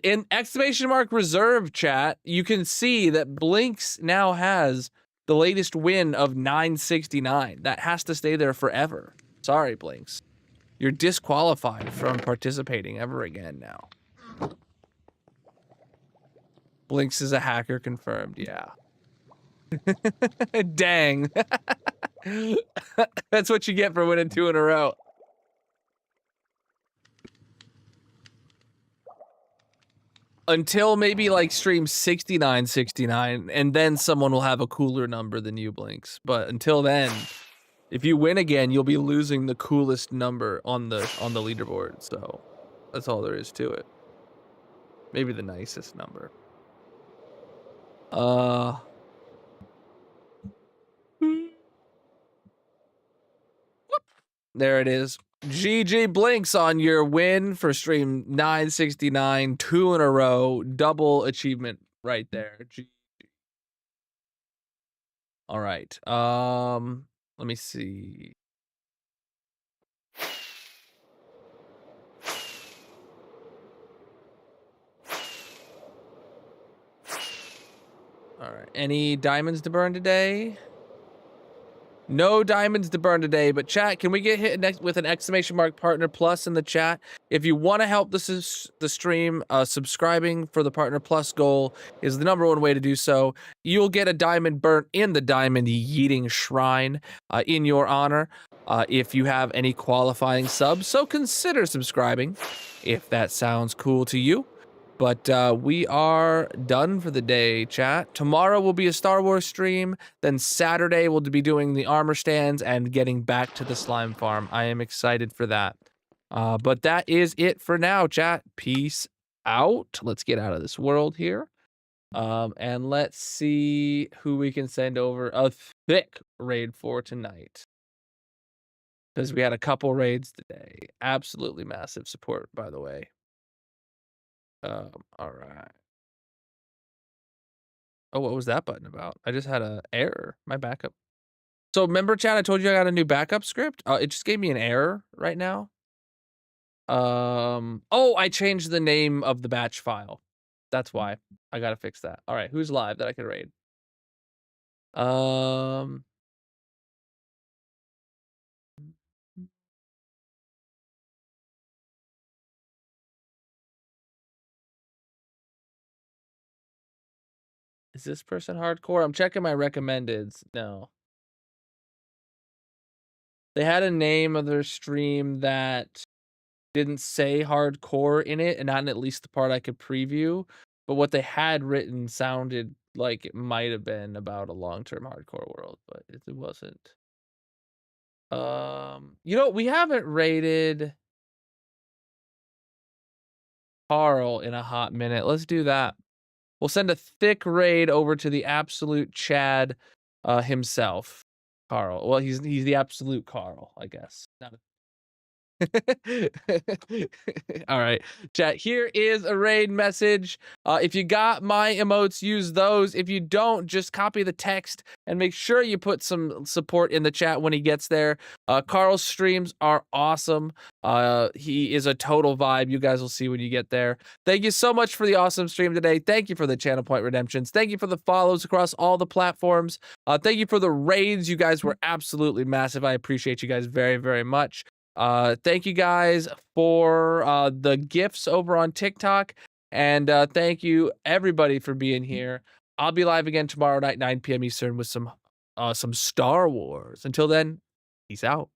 In exclamation mark reserve chat, you can see that Blinks now has the latest win of 969. That has to stay there forever. Sorry, Blinks. You're disqualified from participating ever again now. Blinks is a hacker confirmed, yeah. Dang. That's what you get for winning 2 in a row. Until maybe like stream 6969, and then someone will have a cooler number than you, Blinks. But until then, if you win again, you'll be losing the coolest number on the leaderboard. So that's all there is to it. Maybe the nicest number. There it is. GG Blinks on your win for stream 969, 2 in a row, double achievement right there. GG. All right. Let me see. All right. Any diamonds to burn today? No diamonds to burn today, but chat, can we get hit next with an exclamation mark partner plus in the chat? If you want to help the stream, subscribing for the partner plus goal is the #1 way to do so. You'll get a diamond burnt in the diamond yeeting shrine in your honor if you have any qualifying subs. So consider subscribing if that sounds cool to you. But we are done for the day, chat. Tomorrow will be a Star Wars stream. Then Saturday we'll be doing the armor stands and getting back to the slime farm. I am excited for that. But that is it for now, chat. Peace out. Let's get out of this world here. And let's see who we can send over a thick raid for tonight. Because we had a couple raids today. Absolutely massive support, by the way. All right. Oh, what was that button about? I just had an error. My backup. So remember, chat, I told you I got a new backup script? It just gave me an error right now. Oh, I changed the name of the batch file. That's why. I gotta fix that. All right, who's live that I could raid? Is this person hardcore? I'm checking my recommendeds. No. They had a name of their stream that didn't say hardcore in it, and not in at least the part I could preview. But what they had written sounded like it might have been about a long-term hardcore world, but it wasn't. You know, we haven't rated Carl in a hot minute. Let's do that. We'll send a thick raid over to the absolute Chad himself, Carl. Well, he's the absolute Carl, I guess. All right, chat. Here is a raid message. If you got my emotes, use those. If you don't, just copy the text and make sure you put some support in the chat when he gets there. Carl's streams are awesome. He is a total vibe. You guys will see when you get there. Thank you so much for the awesome stream today. Thank you for the channel point redemptions. Thank you for the follows across all the platforms. Thank you for the raids. You guys were absolutely massive. I appreciate you guys very, very much. Thank you guys for the gifts over on TikTok, and thank you everybody for being here. I'll be live again tomorrow night, 9 p.m. Eastern, with some Star Wars. Until then, peace out.